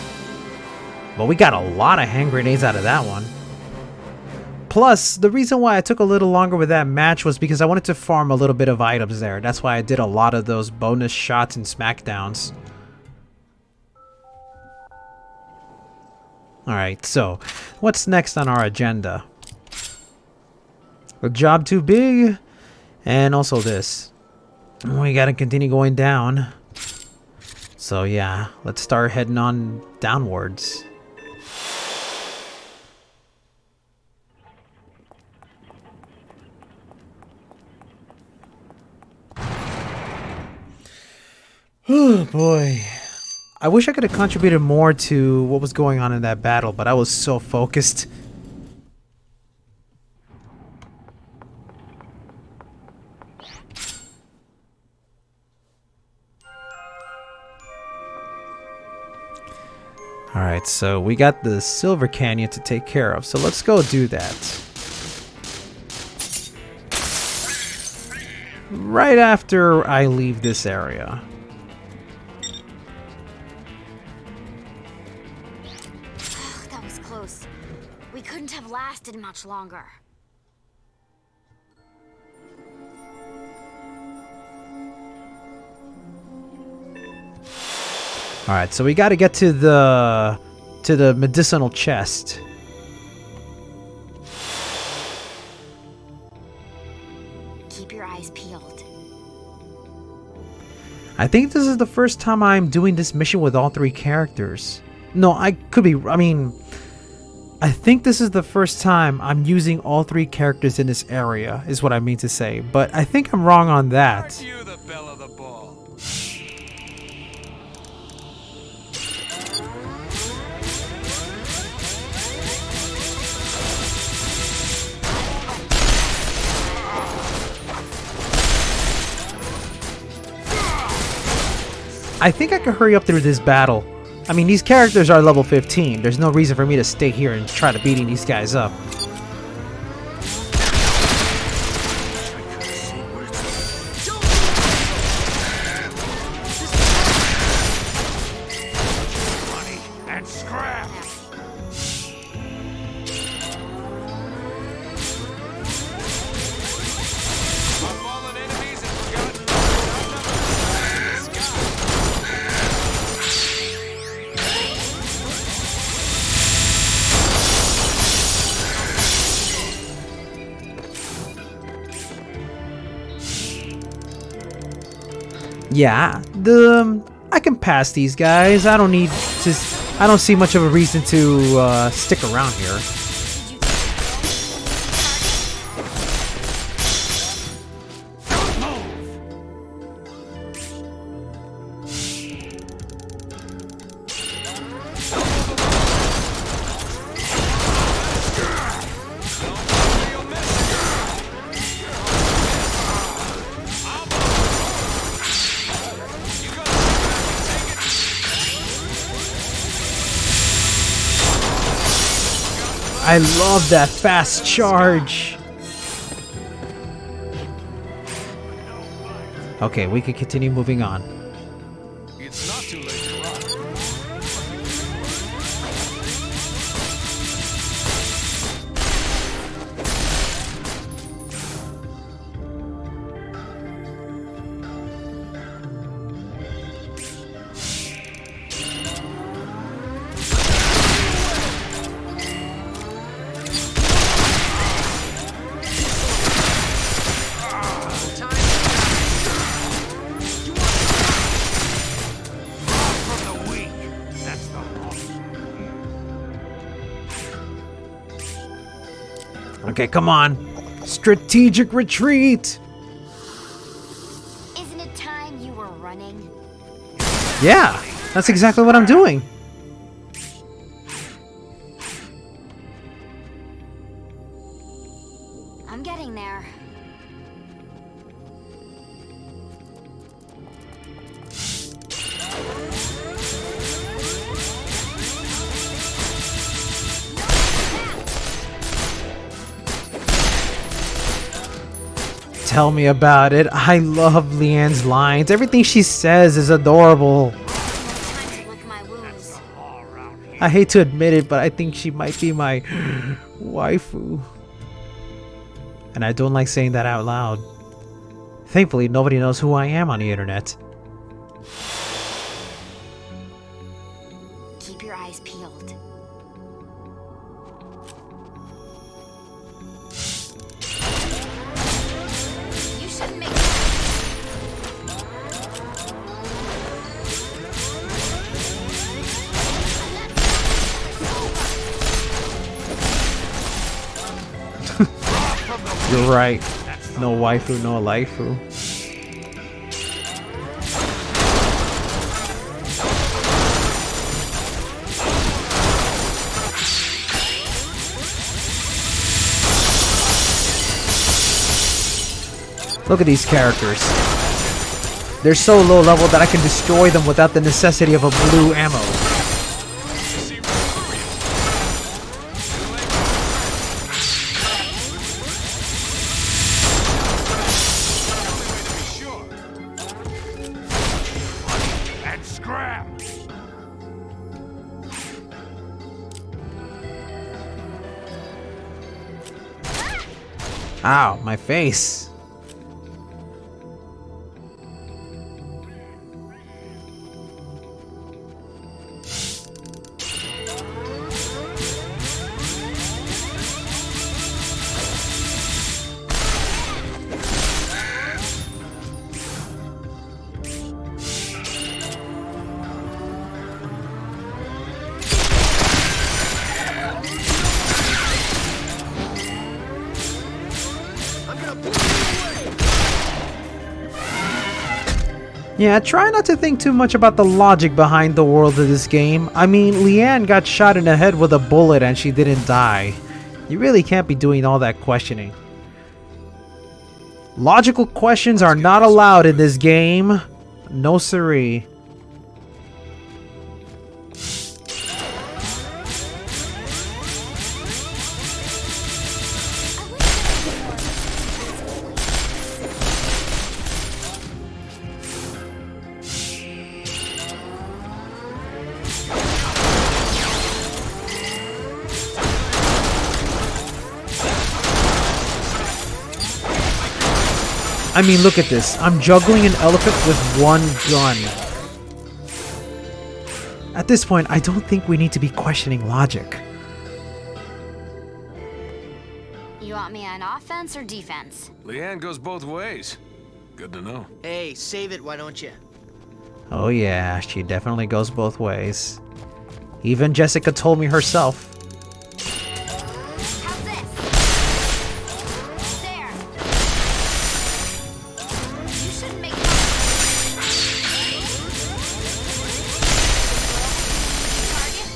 But we got a lot of hand grenades out of that one. Plus, the reason why I took a little longer with that match was because I wanted to farm a little bit of items there. That's why I did a lot of those bonus shots and smackdowns. Alright, so what's next on our agenda? A job too big, and also this. We gotta continue going down. So yeah, let's start heading on downwards. Oh boy. I wish I could have contributed more to what was going on in that battle, but I was so focused. Alright, so we got the Silver Canyon to take care of, so let's go do that. Right after I leave this area. That was close. We couldn't have lasted much longer. Alright, so we gotta get to the medicinal chest. Keep your eyes peeled. I think this is the first time I'm doing this mission with all 3 characters. No, I could be, I think this is the first time I'm using all 3 characters in this area, is what I mean to say. But I think I'm wrong on that. Aren't you the belle of the ball? I think I could hurry up through this battle. I mean, these characters are level 15. There's no reason for me to stay here and try to beating these guys up. Money and scraps. Our fallen enemies have forgotten Yeah, I can pass these guys. I don't see much of a reason to stick around here. I love that fast charge. Okay, we can continue moving on. It's not too late to run. Okay, come on. Strategic retreat. Isn't it time you were running? Yeah, that's exactly what I'm doing. I'm getting there. Tell me about it. I love Leanne's lines. Everything she says is adorable. Time to lick my wounds. I hate to admit it, but I think she might be my waifu. And I don't like saying that out loud. Thankfully, nobody knows who I am on the internet. Keep your eyes peeled. You shouldn't make You're right. No waifu, no laifu. Look at these characters. They're so low level that I can destroy them without the necessity of a blue ammo. And scrap! Ow, my face. Yeah, try not to think too much about the logic behind the world of this game. I mean, Leanne got shot in the head with a bullet and she didn't die. You really can't be doing all that questioning. Logical questions are not allowed in this game. No siree. I mean, look at this. I'm juggling an elephant with one gun. At this point, I don't think we need to be questioning logic. You want me on offense or defense? Leanne goes both ways. Good to know. Hey, save it, why don't you? Oh yeah, she definitely goes both ways. Even Jessica told me herself. How's this? There. You shouldn't make target.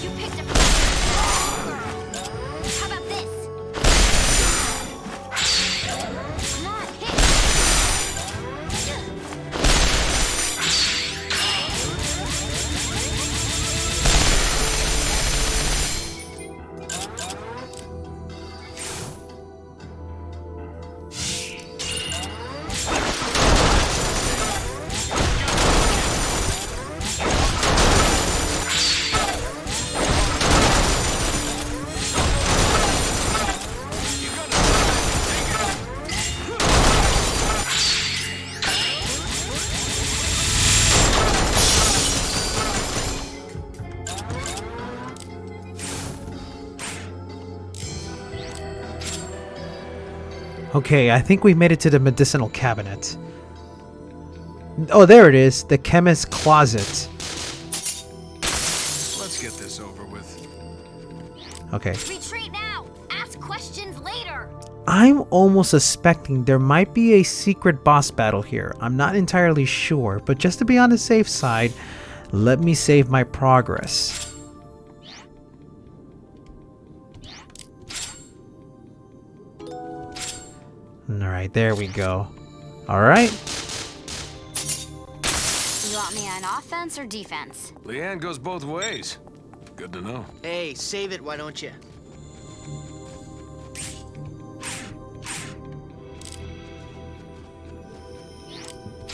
You picked up. How about this? Come on, hit. Okay, I think we made it to the medicinal cabinet. Oh, there it is. The chemist's closet. Let's get this over with. Okay. Retreat now. Ask questions later. I'm almost suspecting there might be a secret boss battle here. I'm not entirely sure, but just to be on the safe side, let me save my progress. Alright, there we go. Alright. You want me on offense or defense? Leanne goes both ways. Good to know. Hey, save it, why don't you?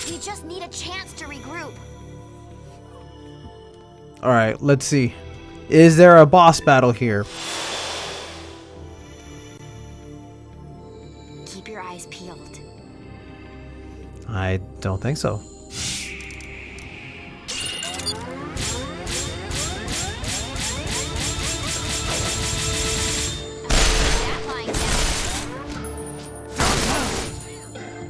We just need a chance to regroup. Alright, let's see. Is there a boss battle here? Keep your eyes peeled. I don't think so. That lying down. You gotta come back and take it.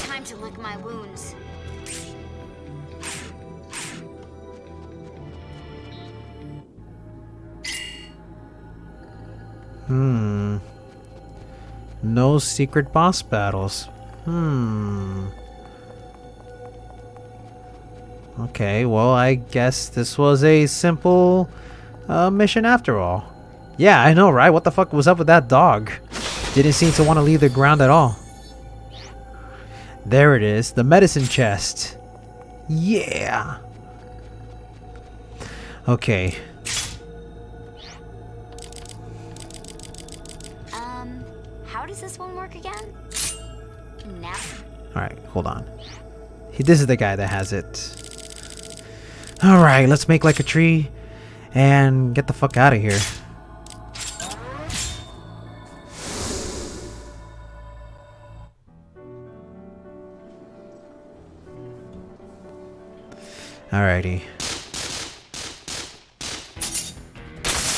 Time to lick my wounds. No secret boss battles. Okay, well, I guess this was a simple mission after all. Yeah, I know, right? What the fuck was up with that dog? Didn't seem to want to leave the ground at all. There it is, the medicine chest. Yeah. Okay. How does this one work again? Now. Alright, hold on. This is the guy that has it. Alright, let's make like a tree and get the fuck out of here. Alrighty.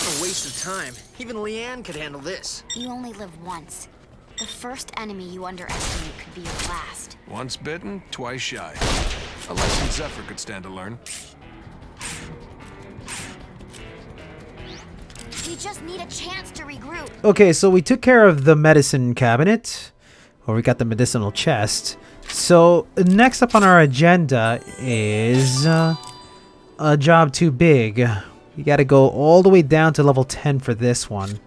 What a waste of time. Even Leanne could handle this. You only live once. The first enemy you underestimate could be your last. Once bitten, twice shy. A lesson Zephyr could stand to learn. We just need a chance to regroup. Okay, so we took care of the medicine cabinet. Or we got the medicinal chest. So, next up on our agenda is a job too big. You gotta go all the way down to level 10 for this one.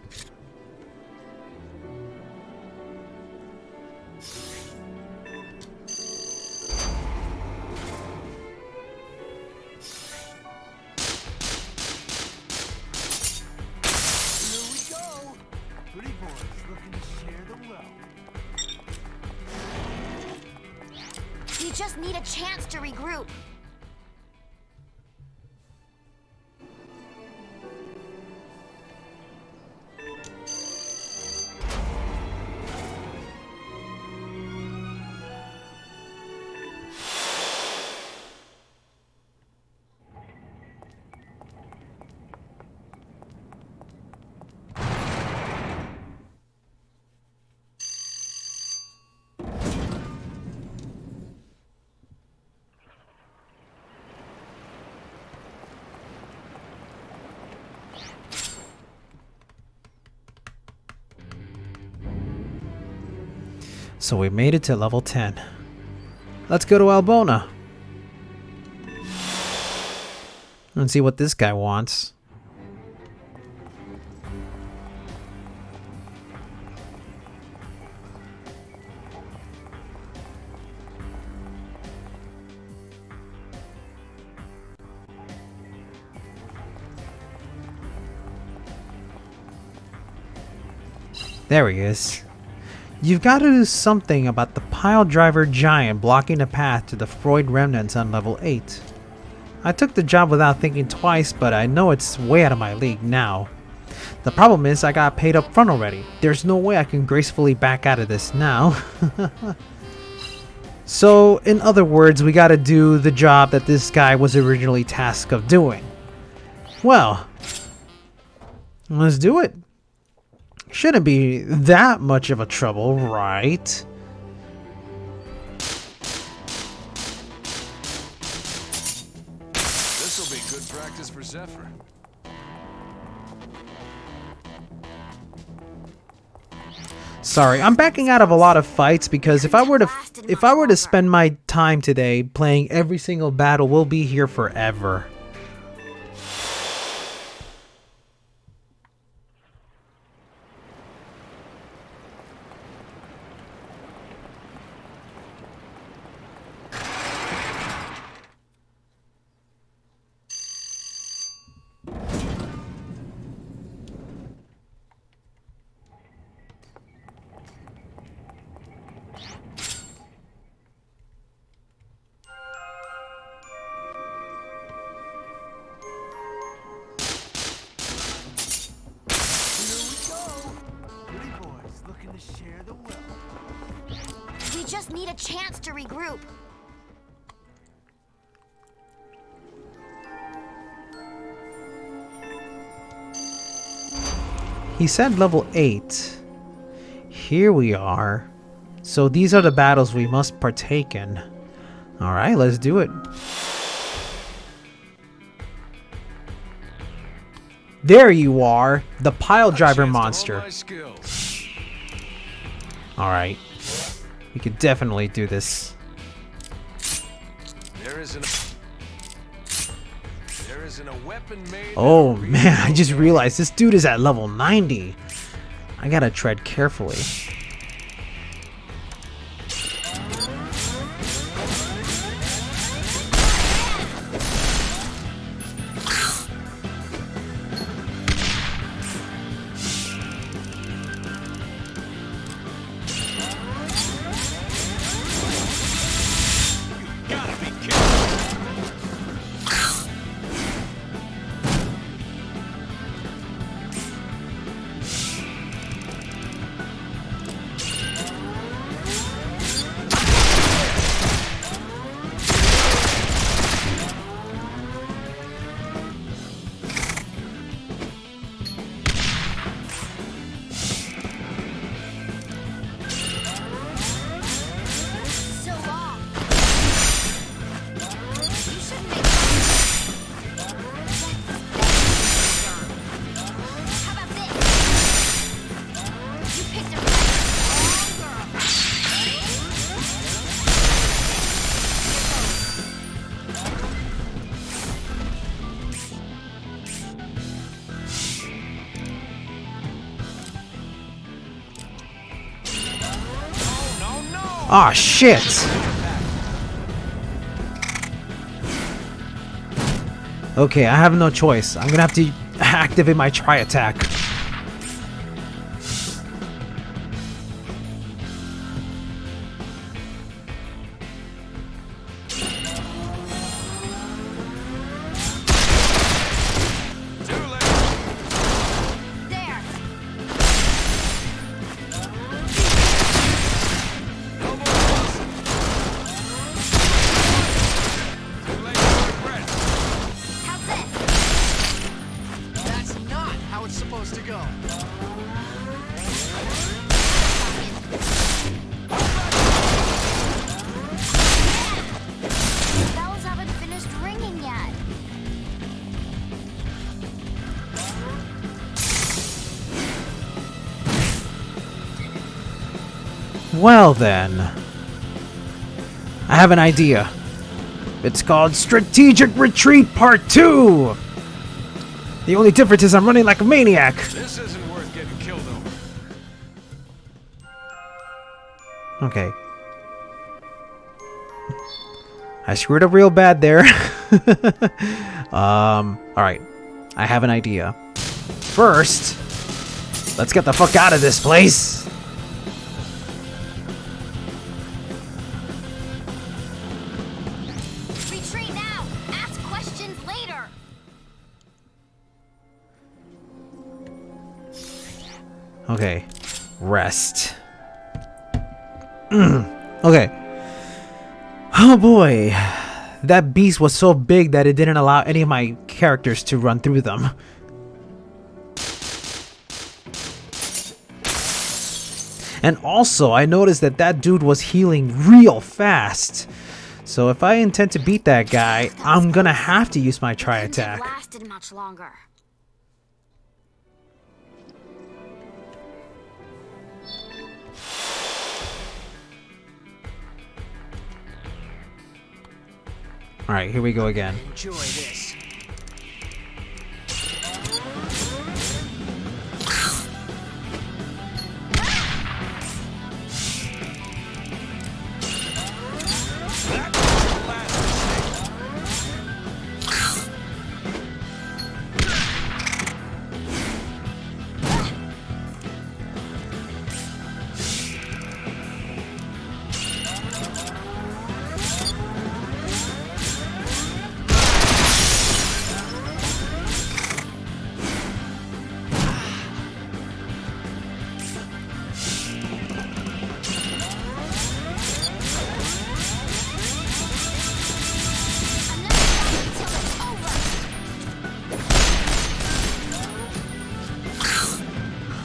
We just need a chance to regroup. So we made it to level 10. Let's go to Albona. And see what this guy wants. There he is. You've got to do something about the pile driver giant blocking the path to the Freud remnants on level 8. I took the job without thinking twice, but I know it's way out of my league now. The problem is I got paid up front already. There's no way I can gracefully back out of this now. So, in other words, we gotta do the job that this guy was originally tasked of doing. Well, let's do it. Shouldn't be that much of a trouble, right? Zephyr. Sorry, I'm backing out of a lot of fights because if I were to spend my time today playing every single battle, we'll be here forever. We just need a chance to regroup. He said level 8. Here we are. So these are the battles we must partake in. Alright, let's do it. There you are, the pile driver monster. Alright. We could definitely do this. There isn't a weapon made. Oh man, I just realized this dude is at level 90. I gotta tread carefully. Aw, shit! Okay, I have no choice. I'm gonna have to activate my tri-attack. Well then, I have an idea. It's called Strategic Retreat Part 2! The only difference is I'm running like a maniac. This isn't worth getting killed over. Okay. I screwed up real bad there. Alright. I have an idea. First, let's get the fuck out of this place. Retreat now. Ask questions later. Okay. Rest. Okay. Oh boy. That beast was so big that it didn't allow any of my characters to run through them. And also, I noticed that that dude was healing real fast. So if I intend to beat that guy, I'm gonna have to use my tri attack. Lasted much longer. Alright, here we go again. Enjoy this.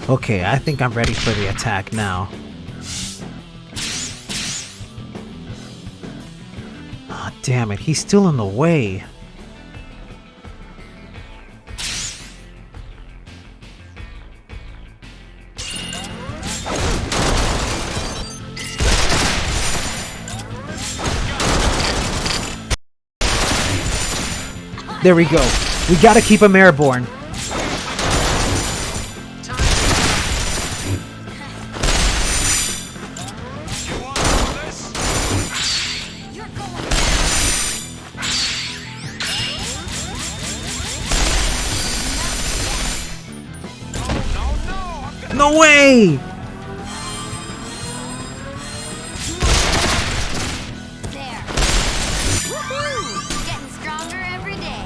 Okay, I think I'm ready for the attack now. Ah, damn it, he's still in the way. There we go. We gotta keep him airborne. No way! There. Woohoo! Getting stronger every day.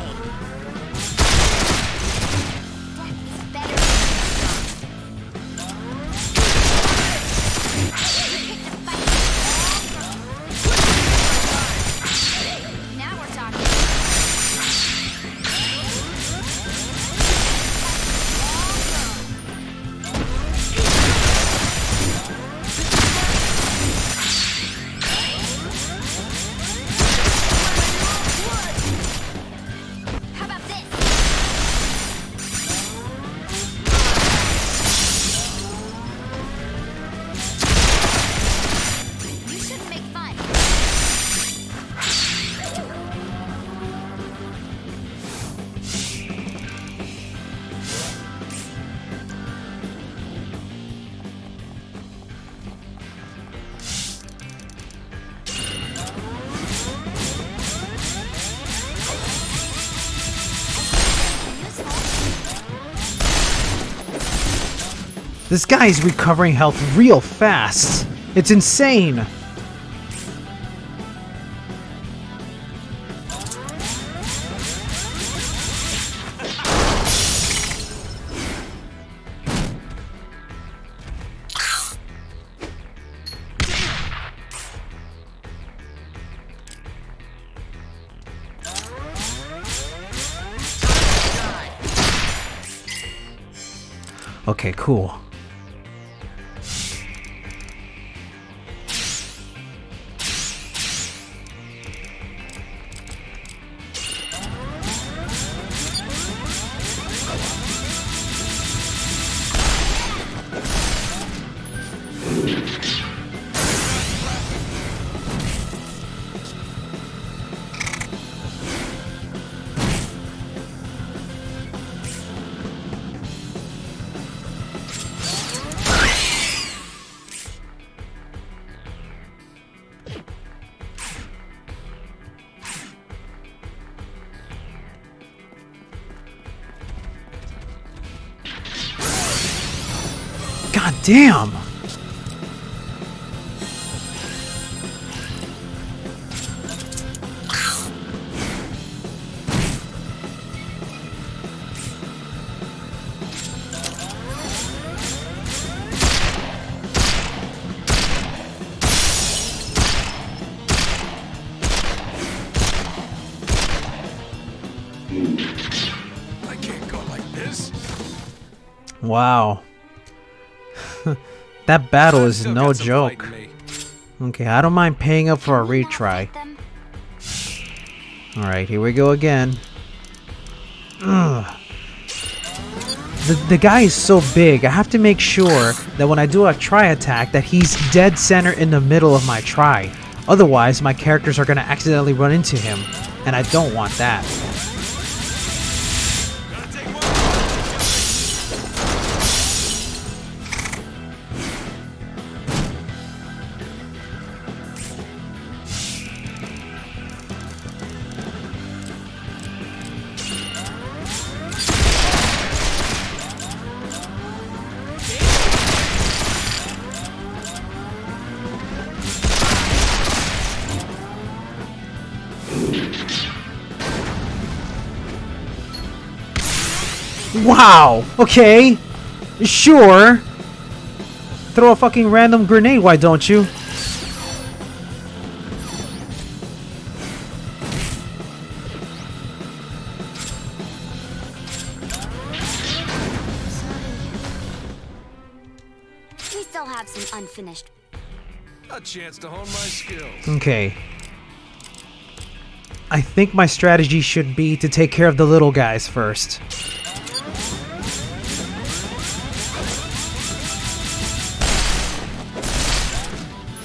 That's better. Now we're talking. How about this? You shouldn't make fun. This guy is recovering health real fast. It's insane. Okay, cool. God damn! I can't go like this. Wow. That battle is Still no got some fight joke. in me. Okay, I don't mind paying up for a retry. Them? Alright, here we go again. Ugh. The guy is so big, I have to make sure that when I do a try attack that he's dead center in the middle of my try. Otherwise, my characters are going to accidentally run into him, and I don't want that. Wow, okay, sure. Throw a fucking random grenade, why don't you? We still have some unfinished. A chance to hone my skills. Okay. I think my strategy should be to take care of the little guys first.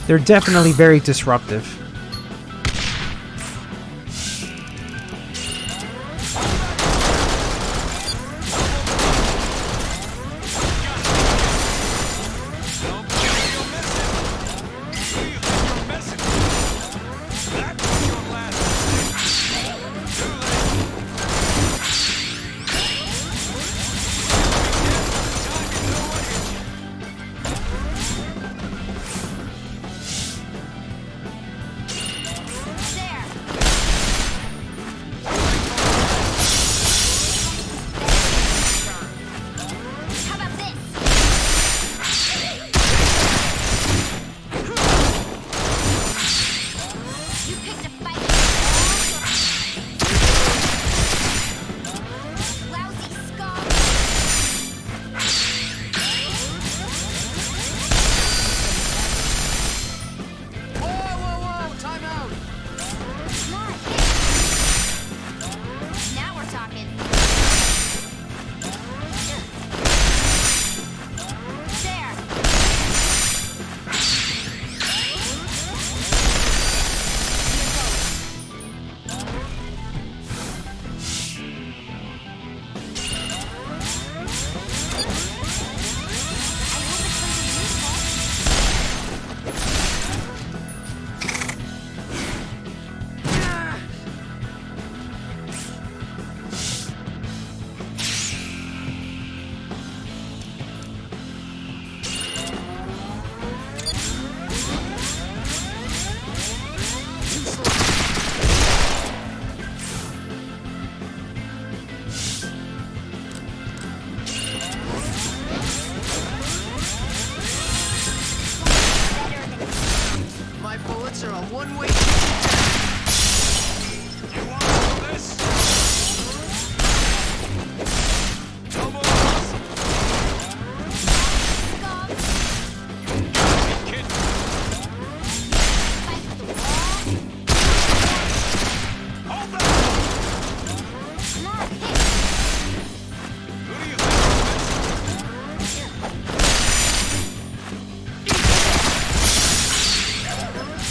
They're definitely very disruptive.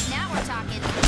Now we're talking.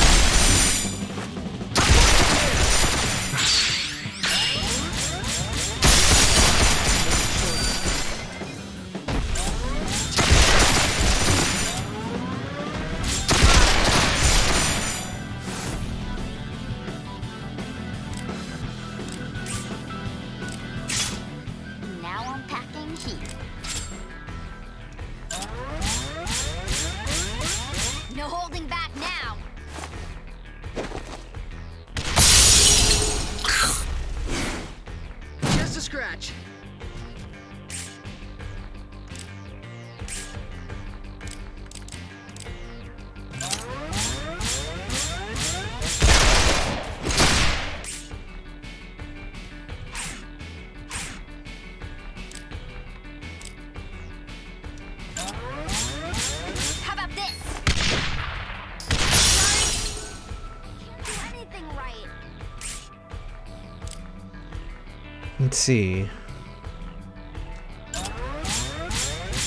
Let's see.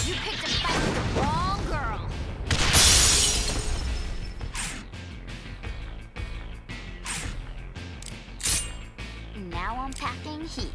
You picked a fight with the wrong girl. Now I'm packing heat.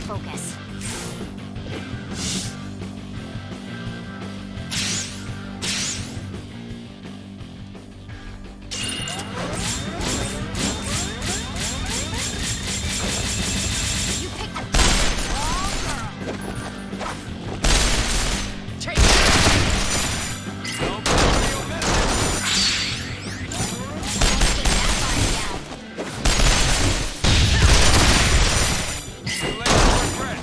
Focus. You picked the wrong girl. Take it. Don't worry, you'll miss it. Take that body down. Too late for regret.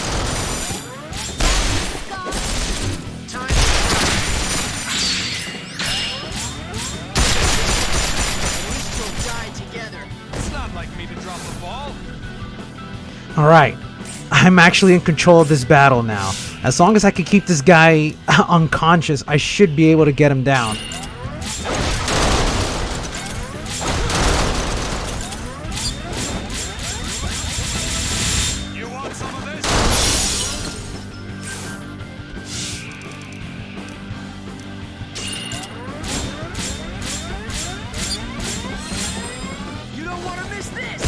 Time. We still die together. It's not like me to drop the ball. Alright. I'm actually in control of this battle now. As long as I can keep this guy unconscious, I should be able to get him down. You want some of this? You don't want to miss this!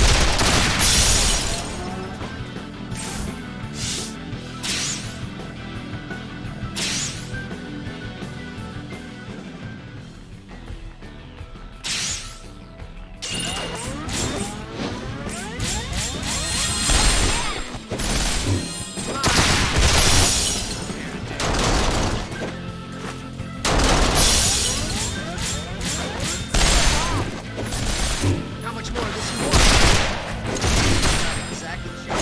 How much more of this you want? Not exactly sure.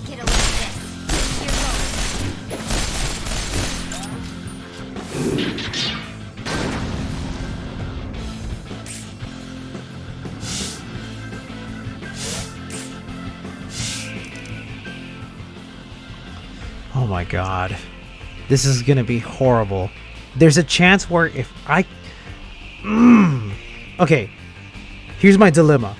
Get a look at this. Here goes. Oh my god. This is gonna be horrible. There's a chance where if I... Okay. Here's my dilemma.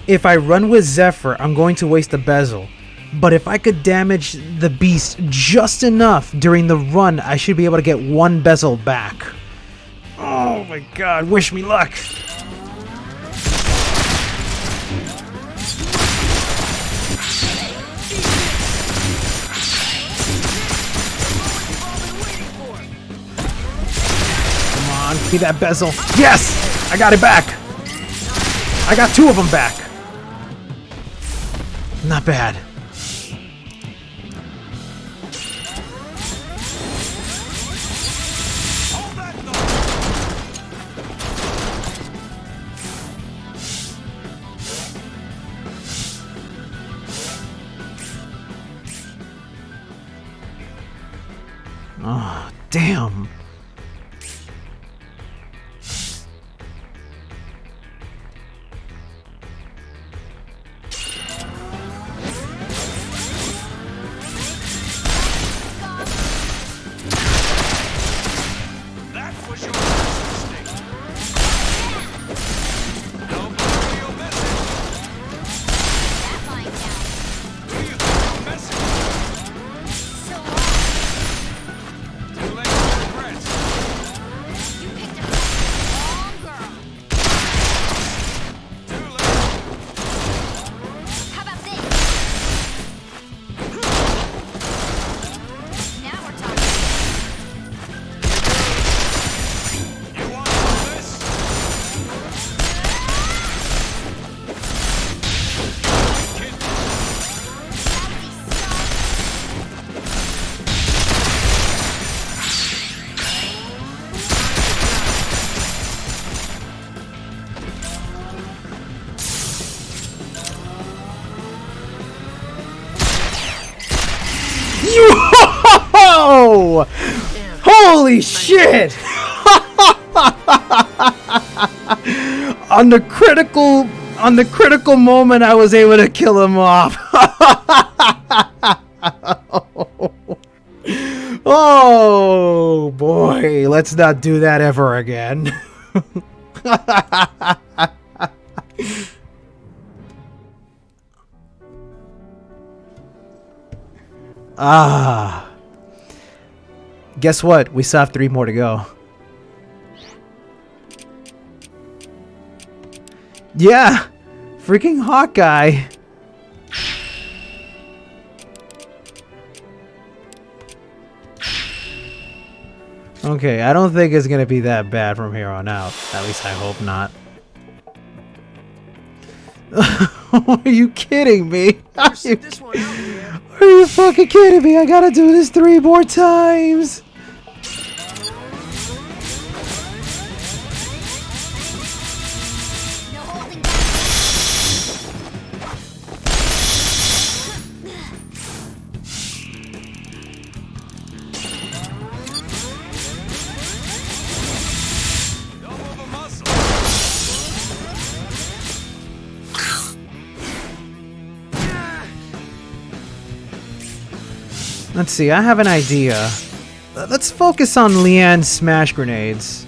If I run with Zephyr, I'm going to waste the Basel. But if I could damage the beast just enough during the run, I should be able to get one Basel back. Oh my god, wish me luck. Come on, give me that Basel. Yes! I got it back. I got two of them back. Not bad. Hold that thought. Oh, damn. Yo! Holy shit! On the critical moment, I was able to kill him off. Oh boy, let's not do that ever again. Guess what? We still have 3 more to go. Yeah! Freaking Hawkeye! Okay, I don't think it's gonna be that bad from here on out. At least I hope not. Are you kidding me? Are you fucking kidding me? I gotta do this 3 more times! Let's see, I have an idea. Let's focus on Leanne's smash grenades.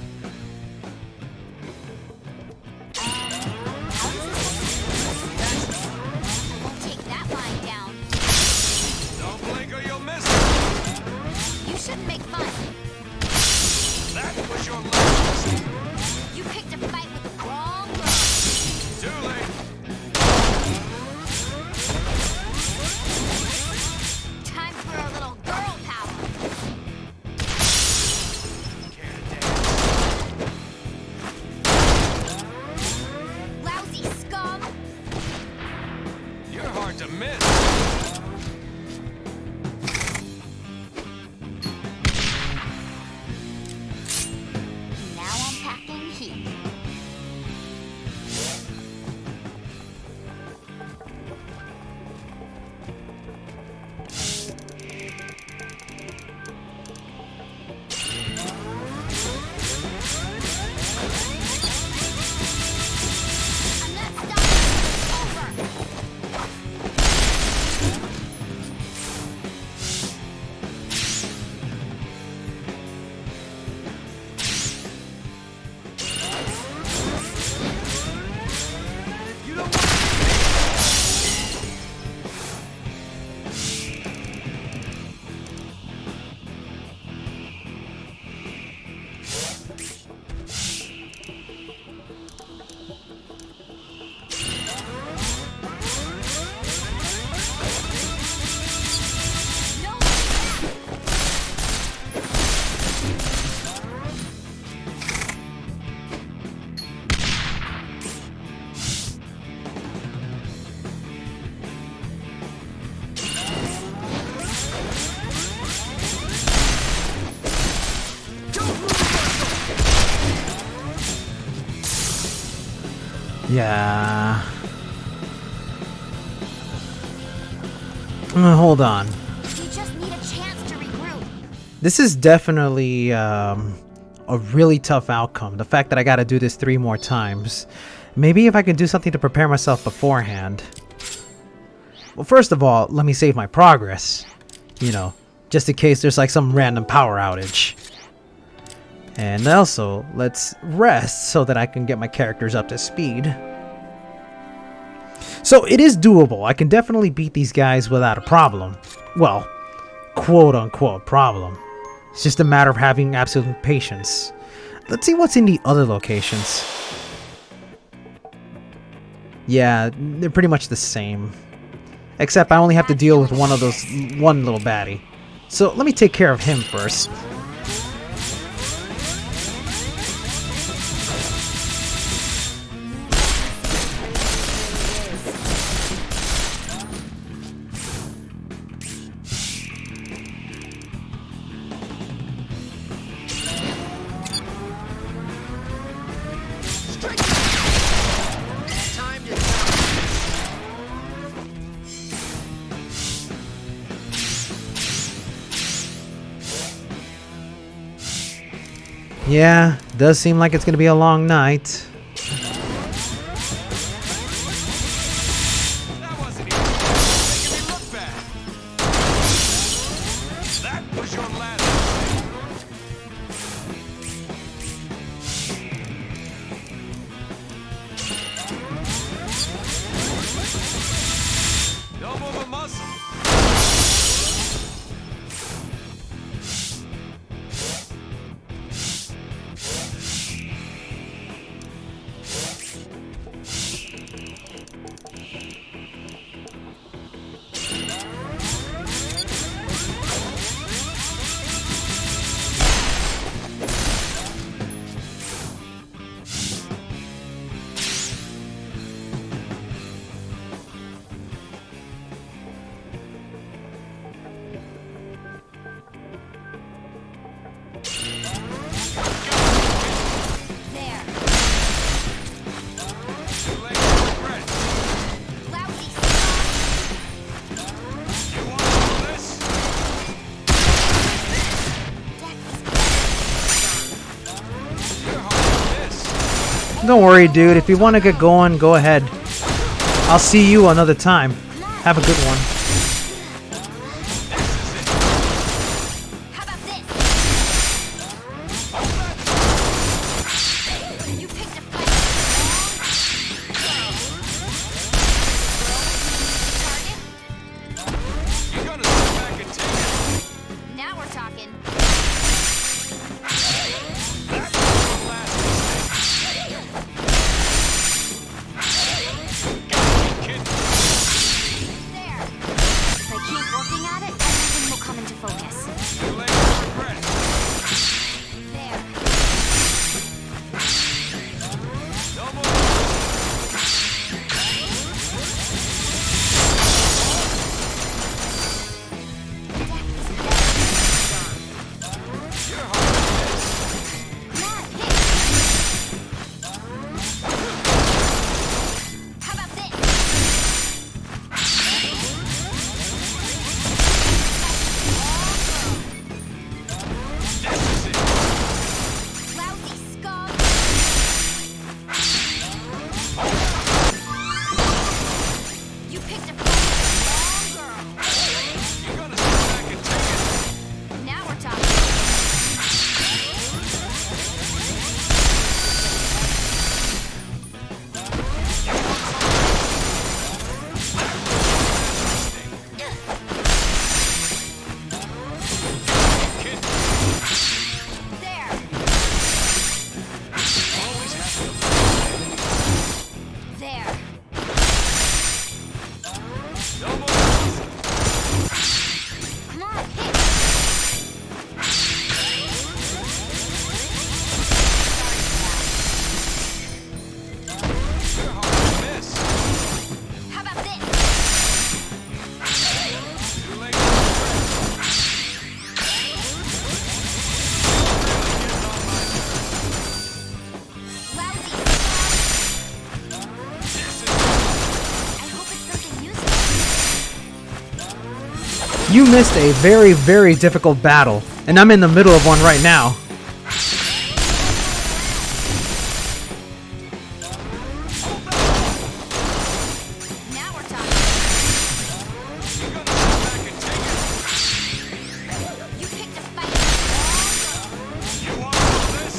Yeah. Hold on. You just need a chance to regroup. This is definitely a really tough outcome. The fact that I gotta do this 3 more times. Maybe if I can do something to prepare myself beforehand. Well, first of all, let me save my progress. You know, just in case there's like some random power outage. And also, let's rest so that I can get my characters up to speed. So it is doable. I can definitely beat these guys without a problem. Well, quote-unquote problem. It's just a matter of having absolute patience. Let's see what's in the other locations. Yeah, they're pretty much the same. Except I only have to deal with one little baddie. So let me take care of him first. Yeah, does seem like it's gonna be a long night. That wasn't even making me look bad. That was your last mistake. Don't move a muscle. There. Too late for regret. Lousy You want all this? You're hard to miss. Don't worry, dude. If you want to get going, go ahead. I'll see you another time. Have a good one. How about this? You picked a fight. Target? You're gonna sit back and take it. Now we're talking. That was your last mistake. Kid. There. If I keep working at it, everything will come into focus. Too late for regret. There. No more. You're hard to miss. Come on, hit. How about this? This is it. Lousy scum. You picked a fight. Wrong girl. You're gonna sit back and take it. Now we're talking. Kid. There. Always have to. There. No more. Come on, hit. You're hard to miss. How about this? Too late for regret. Lousy scum. This is I hope it's something useful. You missed a very, very difficult battle, and I'm in the middle of one right now. Now we're talking. You're gonna sit back and take it. You picked a fight. You want all this?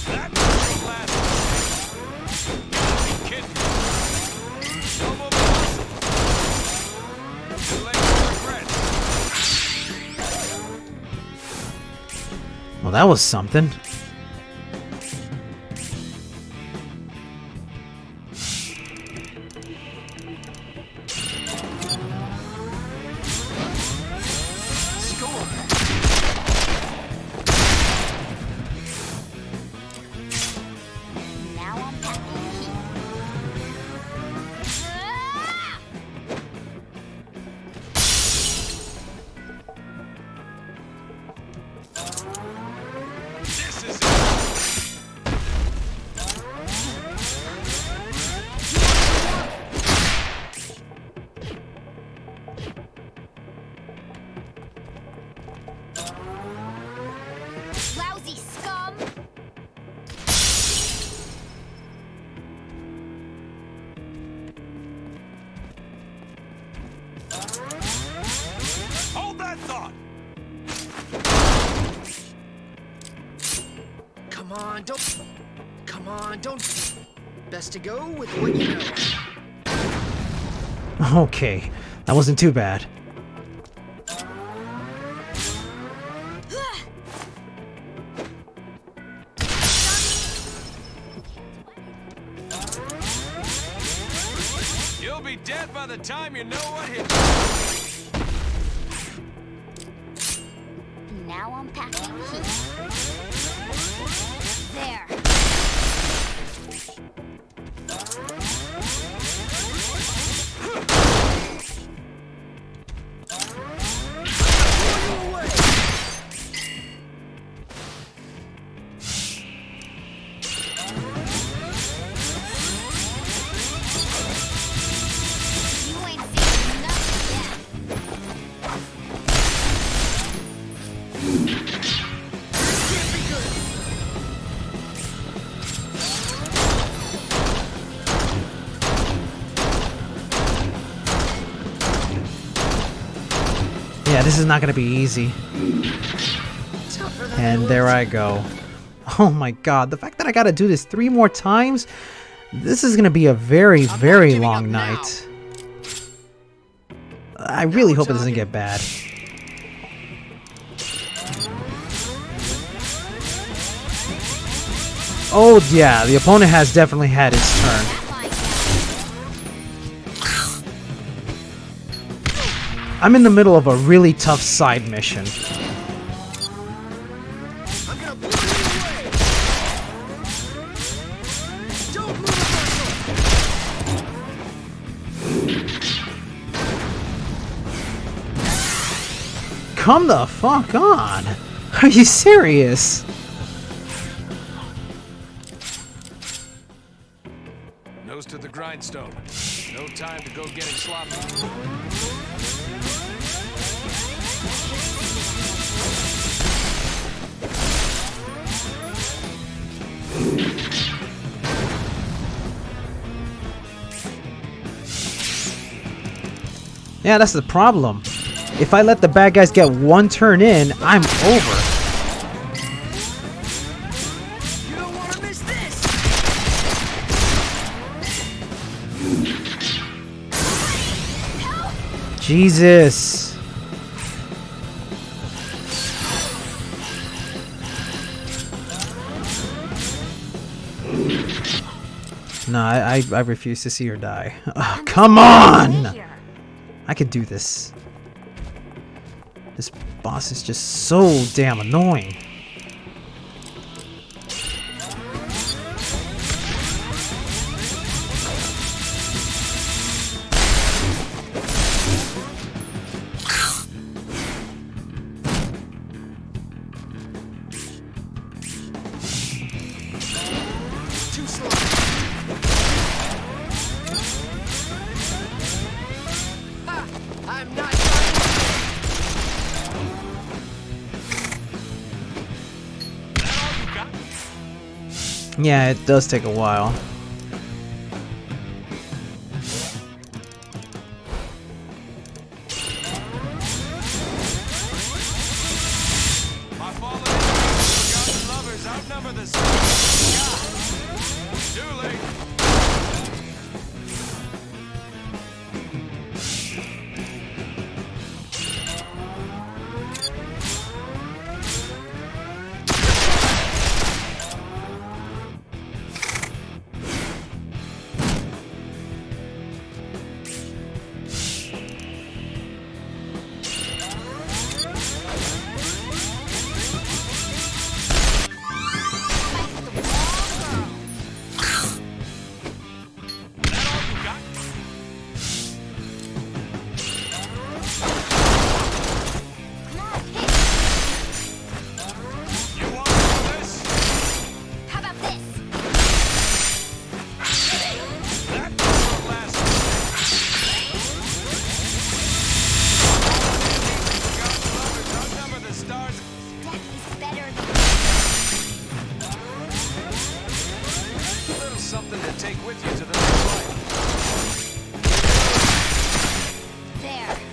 That was your last mistake. You gotta be kidding me. No more muscle. Too late for regret. Well, that was something. Score. Now I'm packing heat. Ah! This is Hold that thought! Come on, don't... Come on, don't... Best to go with what you know. Okay, that wasn't too bad. You'll be dead by the time you know what hit you. Now I'm packing heat. There. You ain't seen nothing yet. Can't be good. Yeah, this is not gonna be easy. Tougher than And there I go. Oh my god, the fact that I gotta do this 3 more times, this is gonna be a very, very giving long up now. night. I really hope it doesn't get bad. Oh yeah, the opponent has definitely had his turn. I'm in the middle of a really tough side mission. I'm gonna blow you away. Don't move a Come the fuck on! Are you serious? Nose to the grindstone. No time to go getting sloppy. Yeah, that's the problem. If I let the bad guys get 1 turn in, I'm over. You don't want to miss this. Jesus. No, I refuse to see her die. Oh, come on! I can do this. This boss is just so damn annoying. Too slow. Ha! I'm not done. Yeah, it does take a while. My fallen forgotten lovers outnumber the stars. Too late. Something to take with you to the next life. There.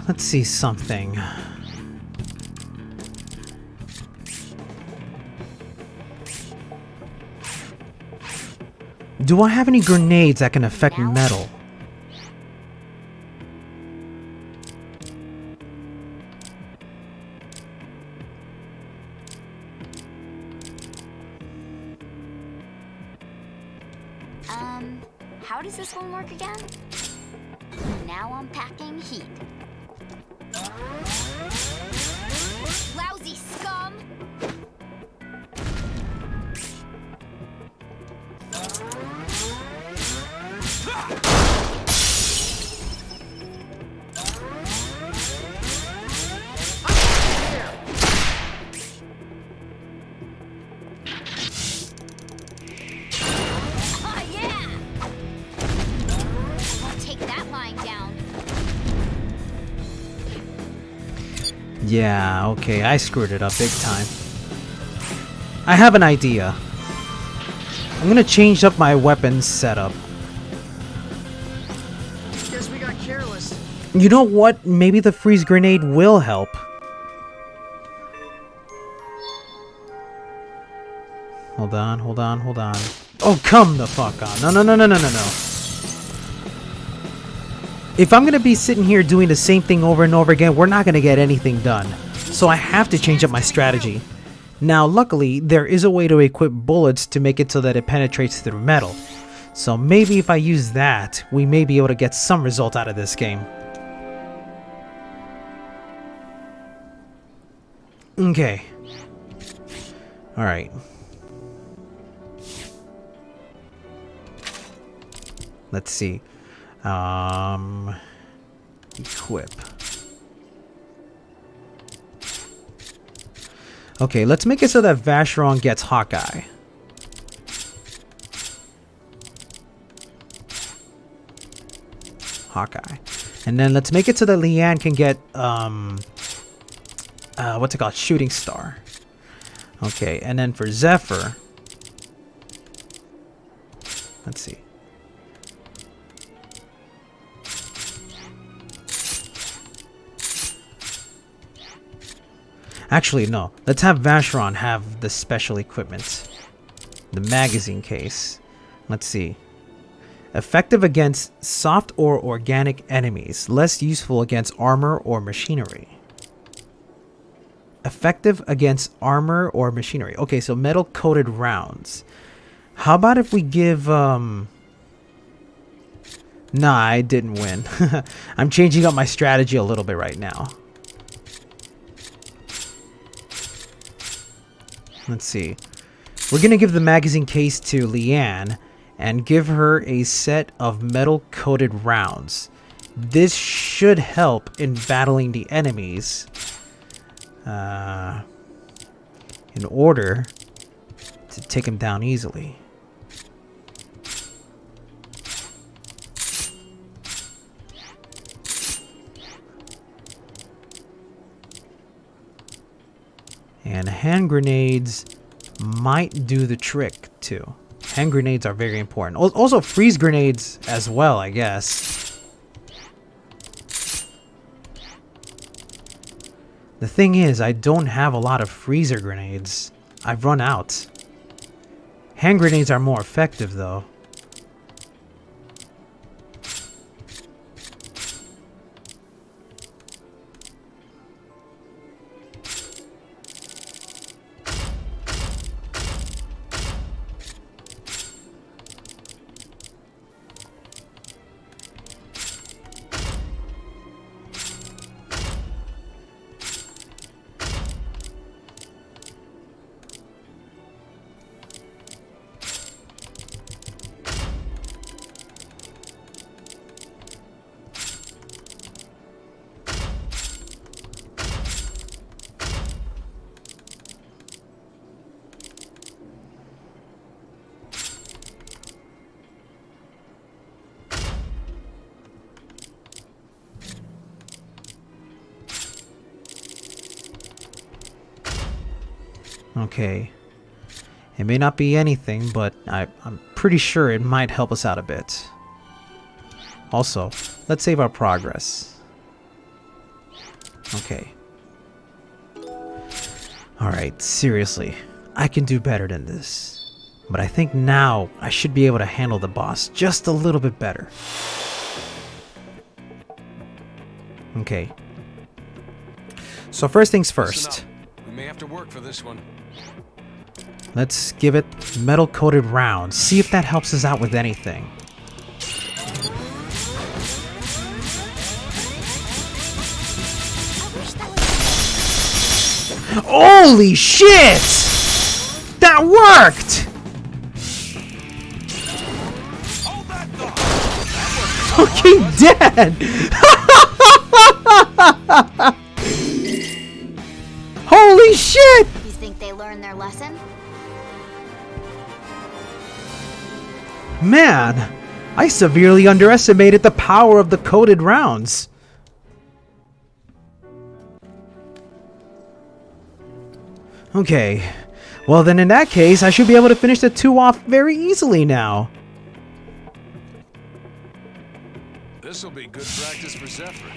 Let's see something. Do I have any grenades that can affect metal? How does this one work again? Now I'm packing heat. Lousy scum! Yeah, okay, I screwed it up big time. I have an idea. I'm gonna change up my weapons setup. Guess we got careless. You know what? Maybe the freeze grenade will help. Hold on, hold on, hold on. Oh, come the fuck on. No, no, no, no, no, no, no. If I'm gonna be sitting here doing the same thing over and over again, we're not gonna get anything done. So I have to change up my strategy. Now, luckily, there is a way to equip bullets to make it so that it penetrates through metal. So maybe if I use that, we may be able to get some result out of this game. Okay. Alright. Let's see. Equip. Okay, let's make it so that Vacheron gets Hawkeye. Hawkeye. And then let's make it so that Leanne can get, what's it called? Shooting Star. Okay, and then for Zephyr, let's see. Actually, no. Let's have Vacheron have the special equipment. The magazine case. Let's see. Effective against soft or organic enemies. Less useful against armor or machinery. Effective against armor or machinery. Okay, so metal-coated rounds. How about if we give... Nah, I didn't win. I'm changing up my strategy a little bit right now. Let's see. We're going to give the magazine case to Leanne and give her a set of metal-coated rounds. This should help in battling the enemies in order to take them down easily. And hand grenades might do the trick, too. Hand grenades are very important. Also, freeze grenades as well, I guess. The thing is, I don't have a lot of freezer grenades. I've run out. Hand grenades are more effective, though. Okay. It may not be anything, but I'm pretty sure it might help us out a bit. Also, let's save our progress. Okay. Alright, seriously. I can do better than this. But I think now I should be able to handle the boss just a little bit better. Okay. So first things first. We may have to work for this one. Let's give it metal-coated rounds. See if that helps us out with anything. Holy shit! That worked! Hold that thought. Fucking dead! Holy shit! You think they learned their lesson? Man, I severely underestimated the power of the coated rounds. Okay, well then in that case, I should be able to finish the two off very easily now. This'll be good practice for Zephyr.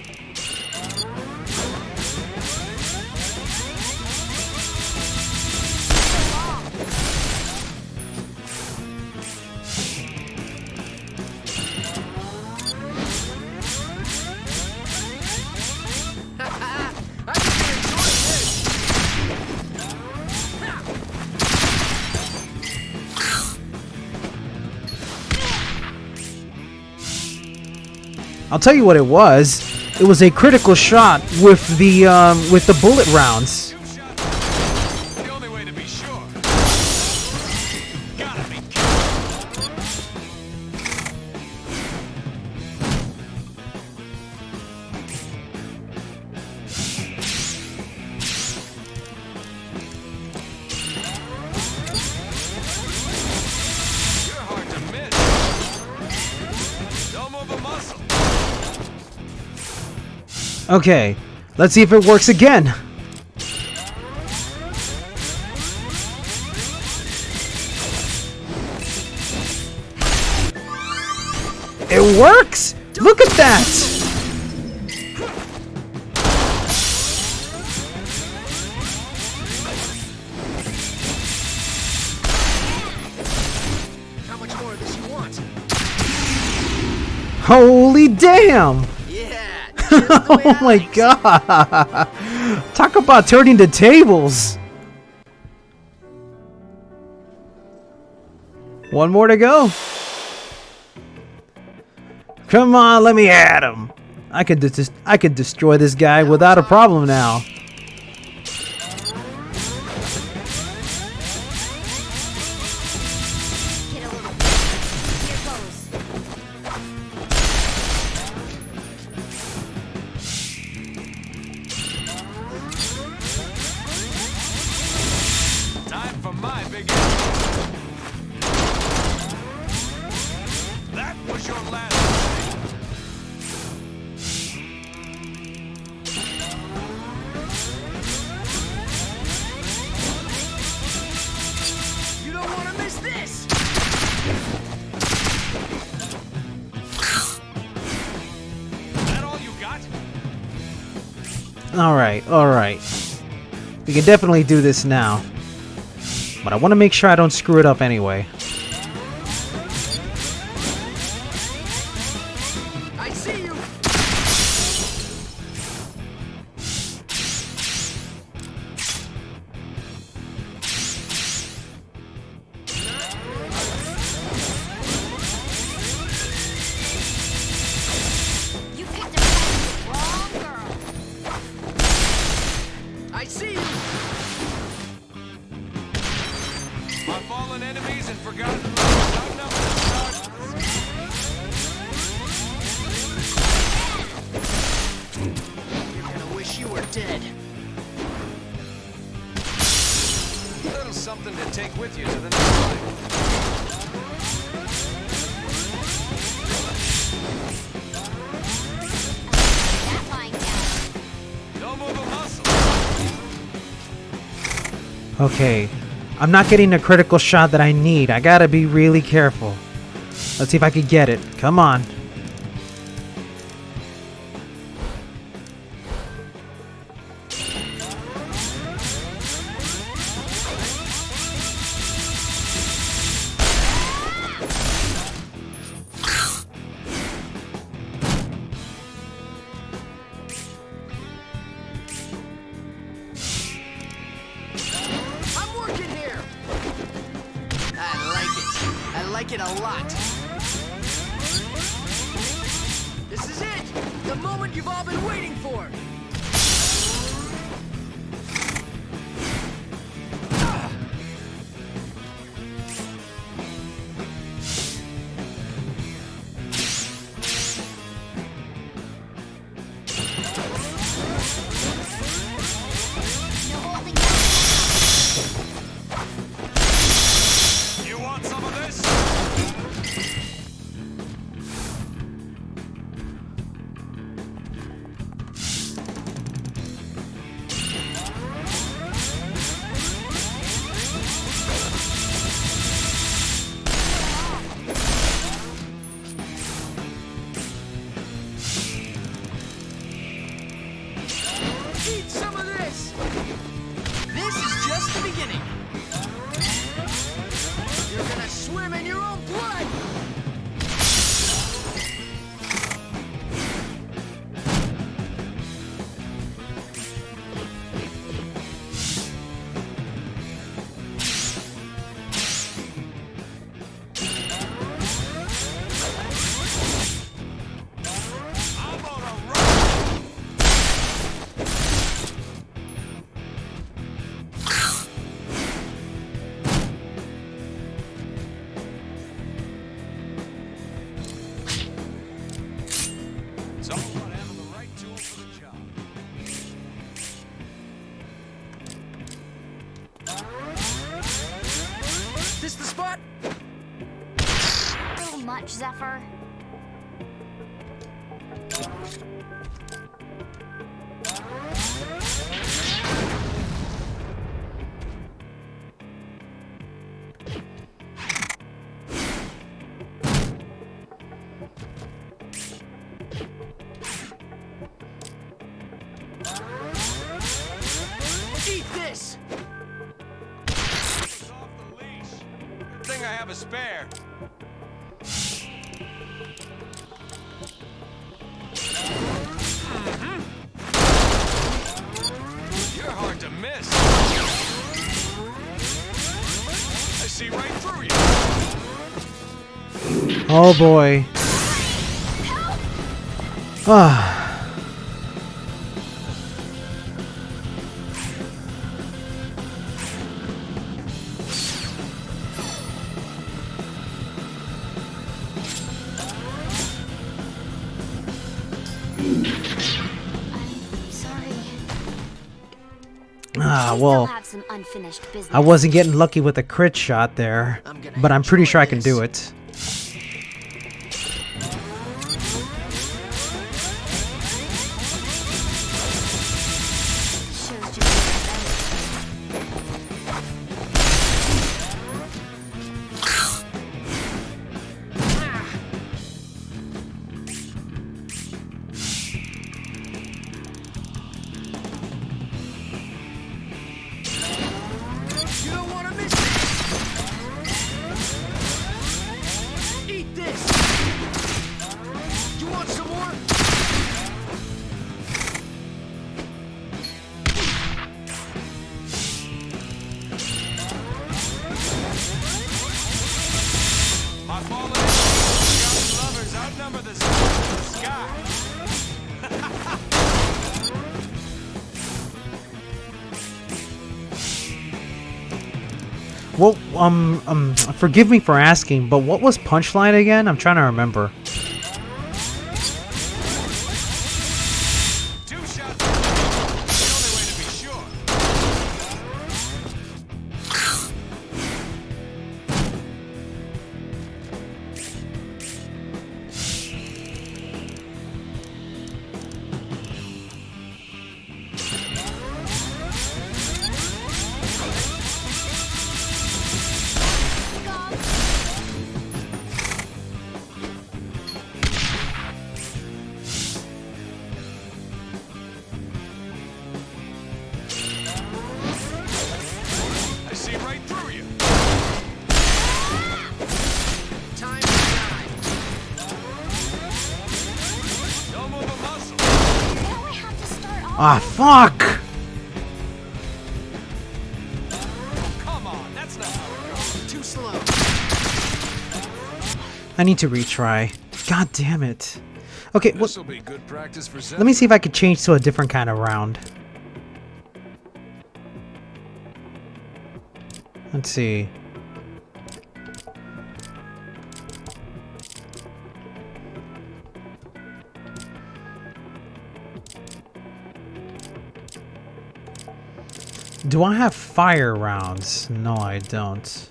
I'll tell you what it was. It was a critical shot with the bullet rounds. The only way to be sure. Gotta be kidding. You're hard to miss. Don't move a muscle. Okay, let's see if it works again. It works! Look at that! How much more of this you want? Holy damn! Yeah. just the way Oh I my like. god! Talk about turning the tables! One more to go. Come on, let me at him. I could destroy this guy without a problem now. Get a little. Here goes. Time for my big. That was your last. You don't want to miss this. That all you got? Alright. We can definitely do this now. But I want to make sure I don't screw it up anyway. I see you. You picked a wrong girl. I see you. My fallen enemies and forgotten love. Outnumbered and start. You're gonna wish you were dead. A little something to take with you to the next fight. That lying down. Don't move a muscle. Okay. I'm not getting the critical shot that I need. I gotta be really careful. Let's see if I can get it. Come on. like it a lot. This is it! The moment you've all been waiting for! You want some of this? Eat some of this! This is just the beginning. You're gonna swim in your own blood! I'm on a roll. It's all about having the right tool for the job. This the spot? A little much, Zephyr. Eat this! It's off the leash. Good thing I have a spare. You're hard to miss. I see right through you. Oh boy. Ah. Sorry. Ah, We well, still have some unfinished business. I wasn't getting lucky with a crit shot there, but I'm pretty sure I can do it. Shows just You don't want to miss it! Eat this! You want some more? My fallen God's lovers outnumber the stars in the sky. Well, forgive me for asking, but what was punchline again? I'm trying to remember. Two shots. The only way to be sure. I see right through you. Time to die. Don't move a muscle. Now we have to start all Ah, fuck! Come on, that's not how it goes. Too slow. I need to retry. God damn it. Okay, well, This'll be good practice for let me see if I could change to a different kind of round. Let's see. Do I have fire rounds? No, I don't.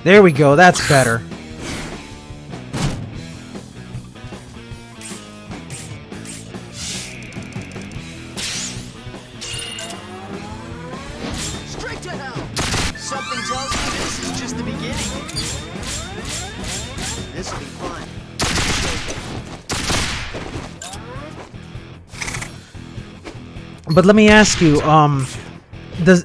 There we go, that's better. Straight to hell! Something tells me this is just the beginning. This'll be fun. But let me ask you,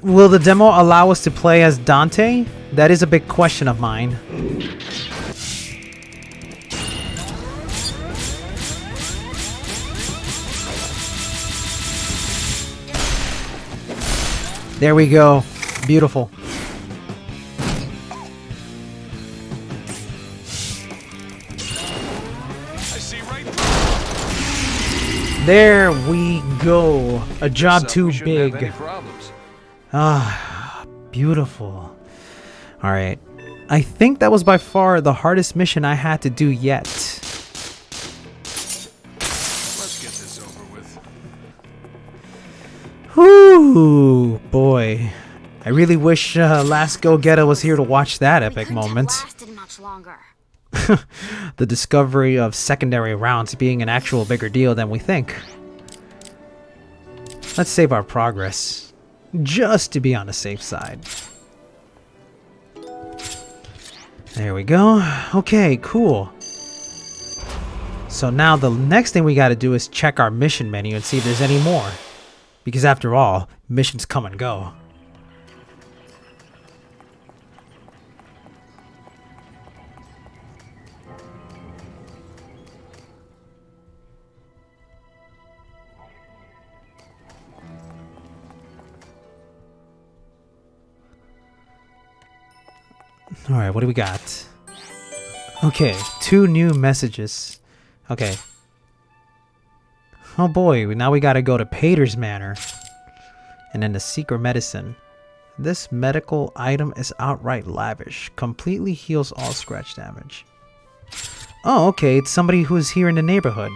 will the demo allow us to play as Dante? That is a big question of mine. There we go. Beautiful. I see right through. There we go. A job So too we shouldn't have big. any problems. Ah, beautiful. All right. I think that was by far the hardest mission I had to do yet. Let's get this over with. Whoo, boy. I really wish Last Go Getter was here to watch that epic moment. Lasted much longer. The discovery of secondary rounds being an actual bigger deal than we think. Let's save our progress, just to be on the safe side. There we go. Okay, cool. So now the next thing we gotta do is check our mission menu and see if there's any more. Because after all, missions come and go. Alright, what do we got? Okay, 2 new messages. Okay. Oh boy, now we gotta go to Pater's Manor. And then the secret medicine. This medical item is outright lavish. Completely heals all scratch damage. Oh, okay, it's somebody who's here in the neighborhood.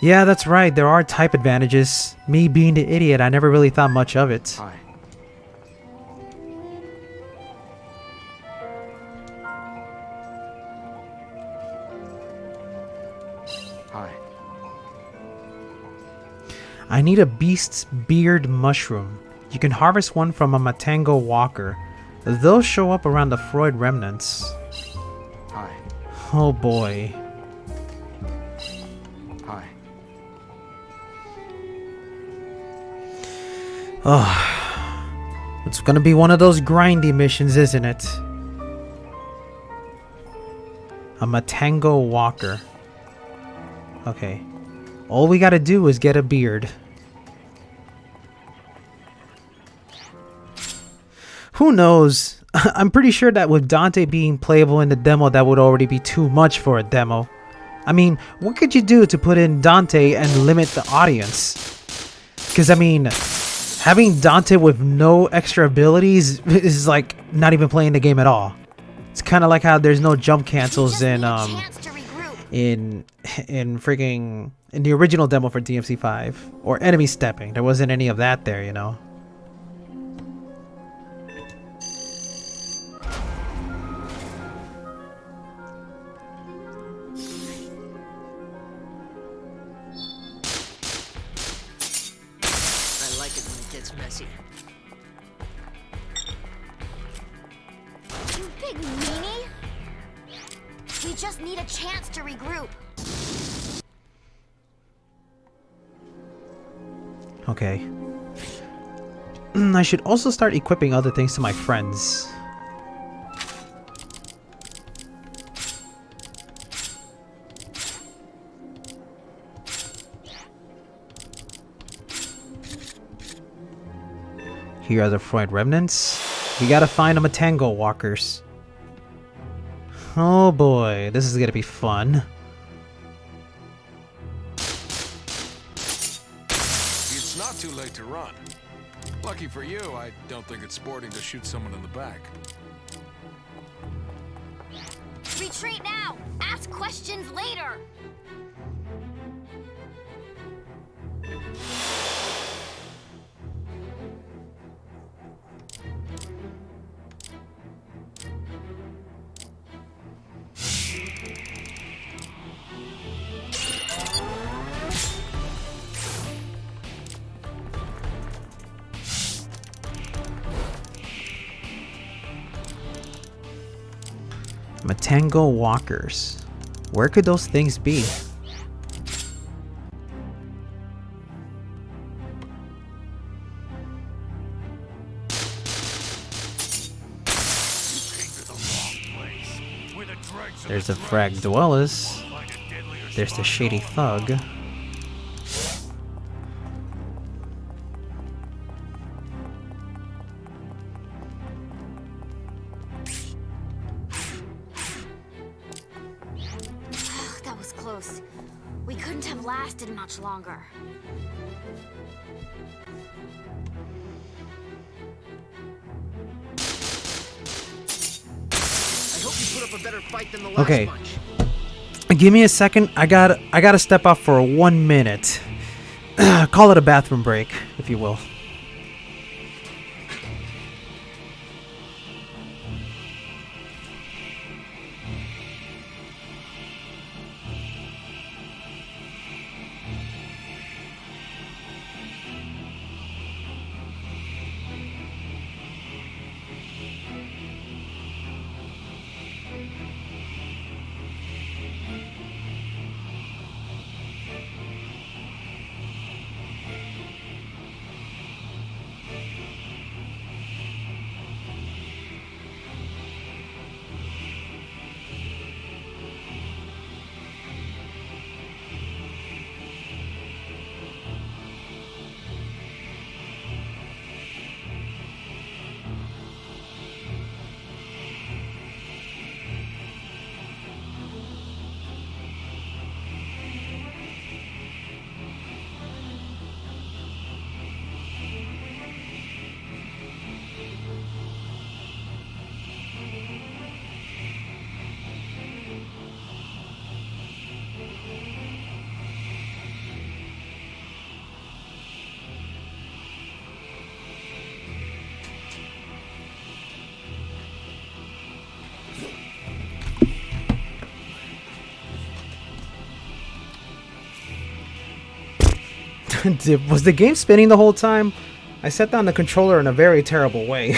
Yeah, that's right, there are type advantages. Me being the idiot, I never really thought much of it. Hi. Hi. I need a beast's beard mushroom. You can harvest one from a Matango walker. Those show up around the Freud remnants. Hi. Oh boy. Hi. Oh. It's gonna be one of those grindy missions, isn't it? A Matango walker. Okay. All we gotta do is get a beard. Who knows? I'm pretty sure that with Dante being playable in the demo, that would already be too much for a demo. I mean, what could you do to put in Dante and limit the audience? Because, I mean, having Dante with no extra abilities is like not even playing the game at all. It's kind of like how there's no jump cancels in freaking in the original demo for DMC5 or enemy stepping. There wasn't any of that there, you know. I like it when it gets messy. You big meanie! We just need a chance to regroup. Okay. I should also start equipping other things to my friends. Here are the Freud remnants. We gotta find the Matango walkers. Oh boy, this is gonna be fun. It's not too late to run. Lucky for you, I don't think it's sporting to shoot someone in the back. Retreat now! Ask questions later! Matango walkers. Where could those things be? There's the frag dwellers. There's the shady thug. That was close. We couldn't have lasted much longer. I hope you put up a better fight than the last Okay. bunch. Give me a second. I gotta step off for 1 minute. Call it a bathroom break, if you will. Was the game spinning the whole time? I set down the controller in a very terrible way.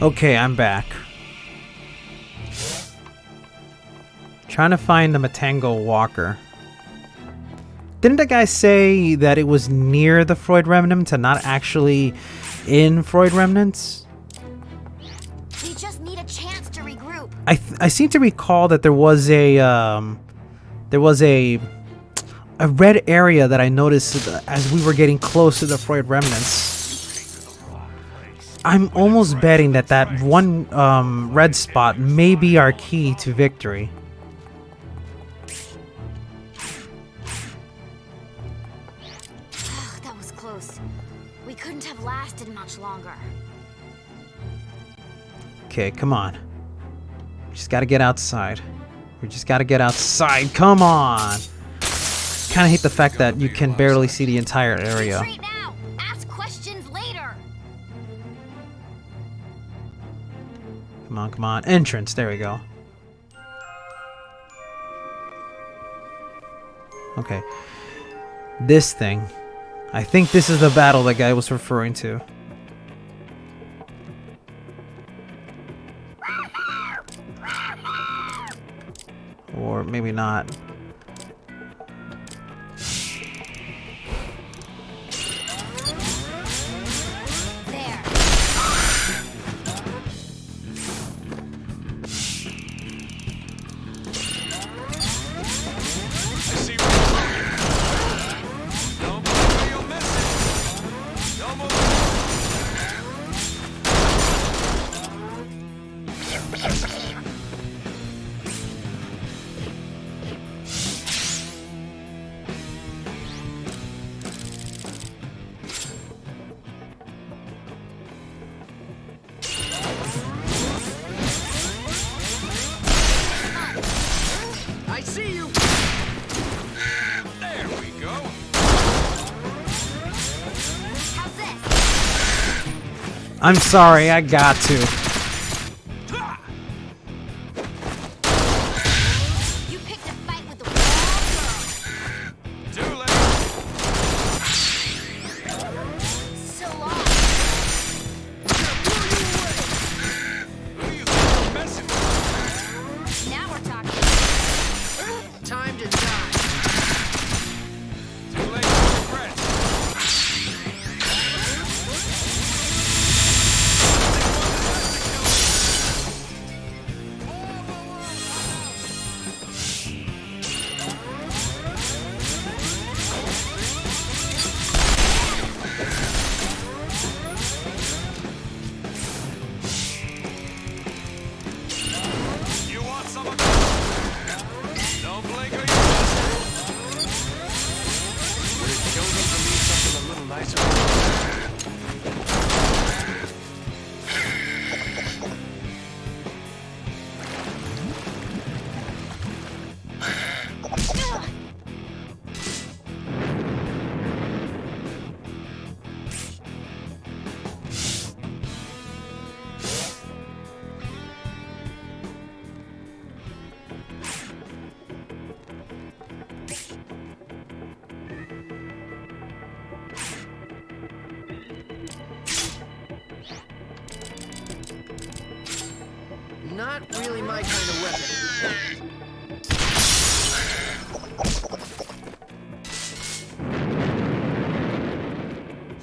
Okay, I'm back. Trying to find the Matango Walker. Didn't the guy say that it was near the Freud Remnant and not actually in Freud Remnants? We just need a chance to regroup. I seem to recall that there was a red area that I noticed as we were getting close to the Freud Remnants. I'm almost betting that that one red spot may be our key to victory. That was close. We couldn't have lasted much longer. Okay, come on. We just gotta get outside. We just gotta get outside. Come on! Kinda hate the fact that you can barely see the entire area. Retreat now. Ask questions later. Come on, come on. Entrance, there we go. Okay. This thing. I think this is the battle that guy was referring to. Or maybe not. There. I see where you're going. Don't move or you'll miss it. Don't move. I see you. There we go. How's this? I'm sorry, I got to. You picked a fight with the wrong Too late. girl. So long. Who do you think you're messing with? Now we're talking. Time to die. Too late to regret it. You want some of this? Don't blink or you'll miss it. Would it kill them to leave something a little nicer? Not really my kind of weapon.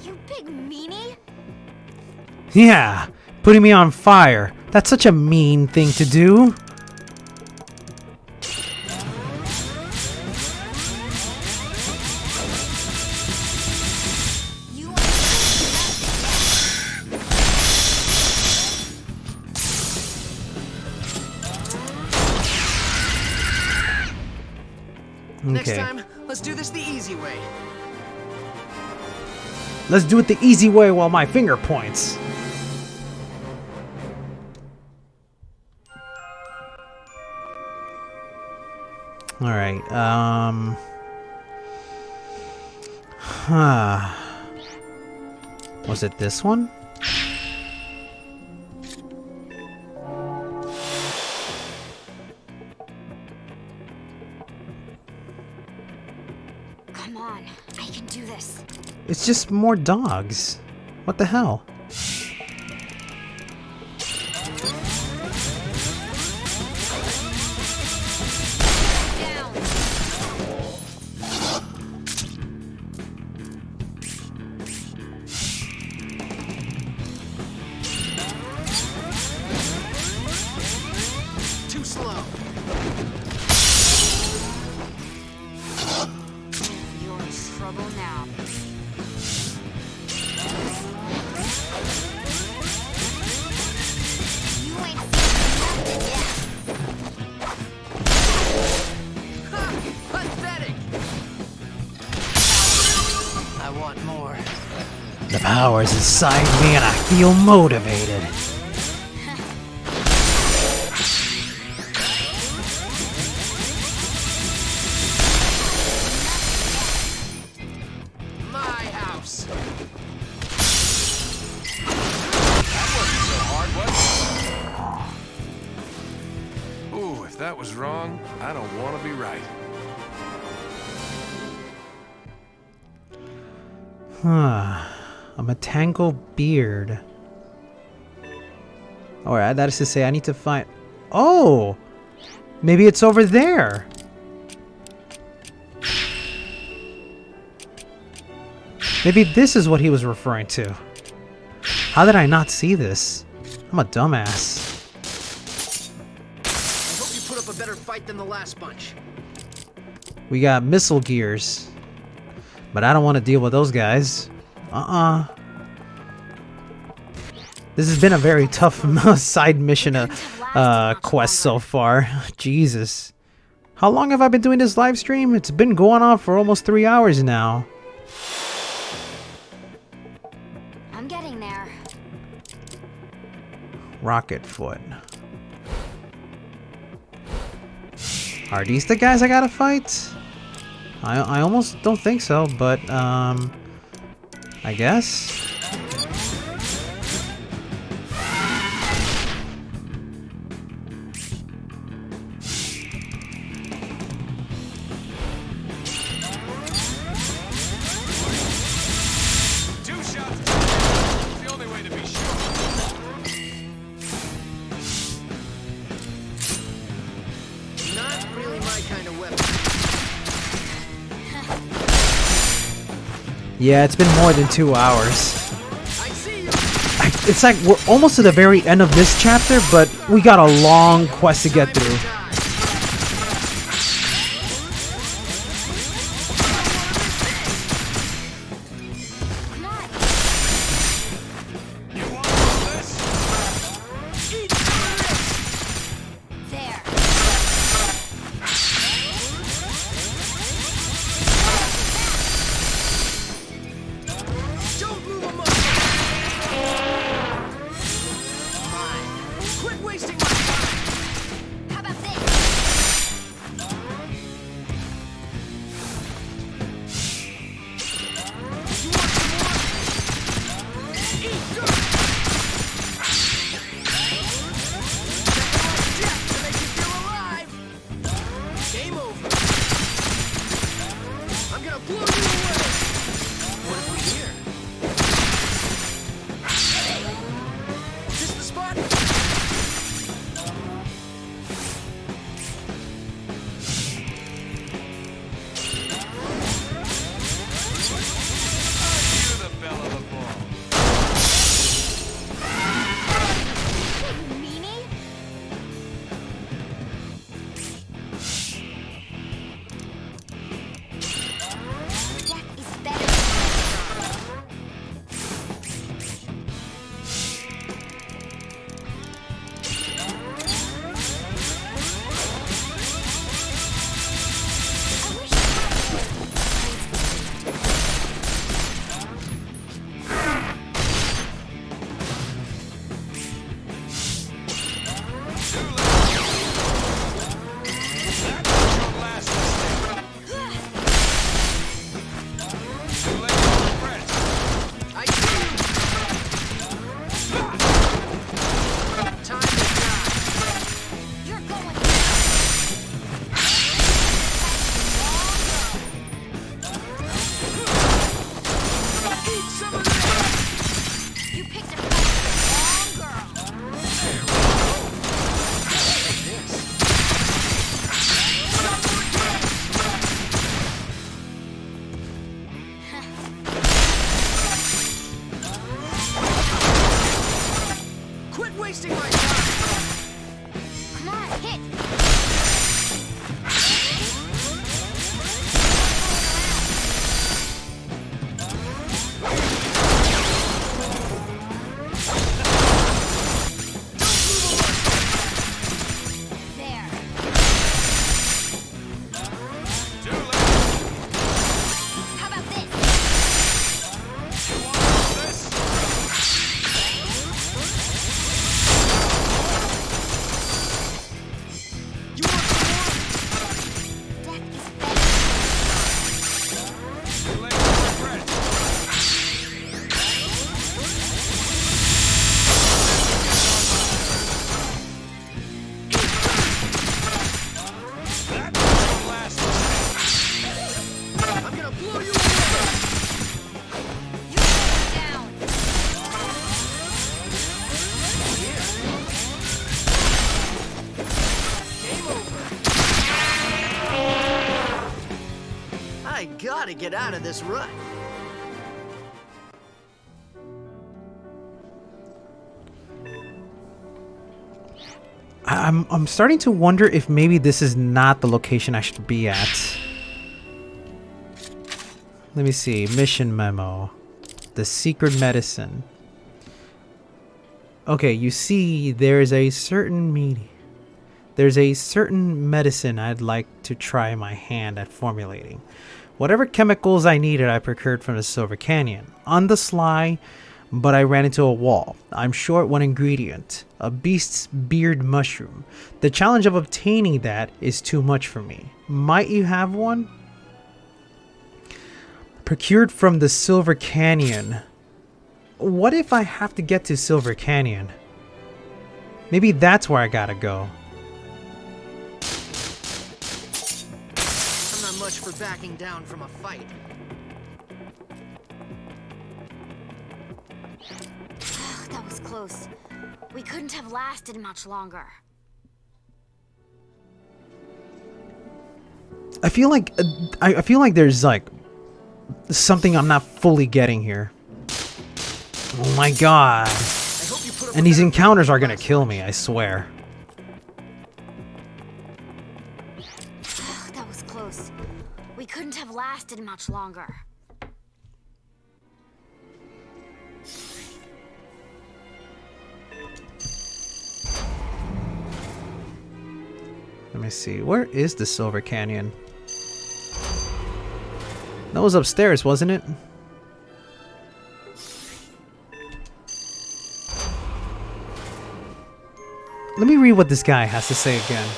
You big meanie. Yeah, putting me on fire. That's such a mean thing to do. You are Next Okay, time, let's do this the easy way. let's do it the easy way while my finger points. All right. Was it this one? Come on, I can do this. It's just more dogs. What the hell? powers inside me and I feel motivated. My house. That wasn't so hard, was it? Ooh, if that was wrong, I don't want to be right. Huh. A Matango beard. Alright, that is to say I need to find... Oh! Maybe it's over there. Maybe this is what he was referring to. How did I not see this? I'm a dumbass. I hope you put up a better fight than the last bunch. We got missile gears. But I don't want to deal with those guys. This has been a very tough side mission quest so far. Jesus. How long have I been doing this live stream? It's been going on for almost 3 hours now. I'm getting there. Rocket Foot. Are these the guys I gotta fight? I almost don't think so, but I guess. Two shots. It's the only way to be sure. Not really my kind of weapon. Yeah, it's been more than 2 hours. I see you. It's like we're almost to the very end of this chapter, but we got a long quest to get through. Come on. You want all this? Eat some of this. There. Don't move a muscle. Mine. Quit wasting my time. How about this? You want some more? Eat good. Death to make you feel alive. Game over. I'm gonna blow you away. What if we're here? Is this the spot? You're the belle of the ball. You meanie? Death is better. I wish That was your last mistake. Too late for regrets. I see you. Time to die. you're going. Eat some of this. You picked a fight with the wrong girl. Quit wasting my time. Come on, hit. There. Too late. How about this? You want all this? gotta get out of this rut. I'm starting to wonder if maybe this is not the location I should be at. Let me see. Mission memo. The secret medicine. Okay, you see, there's a certain medicine I'd like to try my hand at formulating. Whatever chemicals I needed, I procured from the Silver Canyon. On the sly, but I ran into a wall. I'm short one ingredient, a beast's beard mushroom. The challenge of obtaining that is too much for me. Might you have one? Procured from the Silver Canyon. What if I have to get to Silver Canyon? Maybe that's where I gotta go. I'm not much for backing down from a fight. That was close. We couldn't have lasted much longer. I feel like there's like something I'm not fully getting here. Oh my god. And these encounters are gonna kill me, I swear. That was close. We couldn't have lasted much longer. Let me see. Where is the Silver Canyon? That was upstairs, wasn't it? Let me read what this guy has to say again.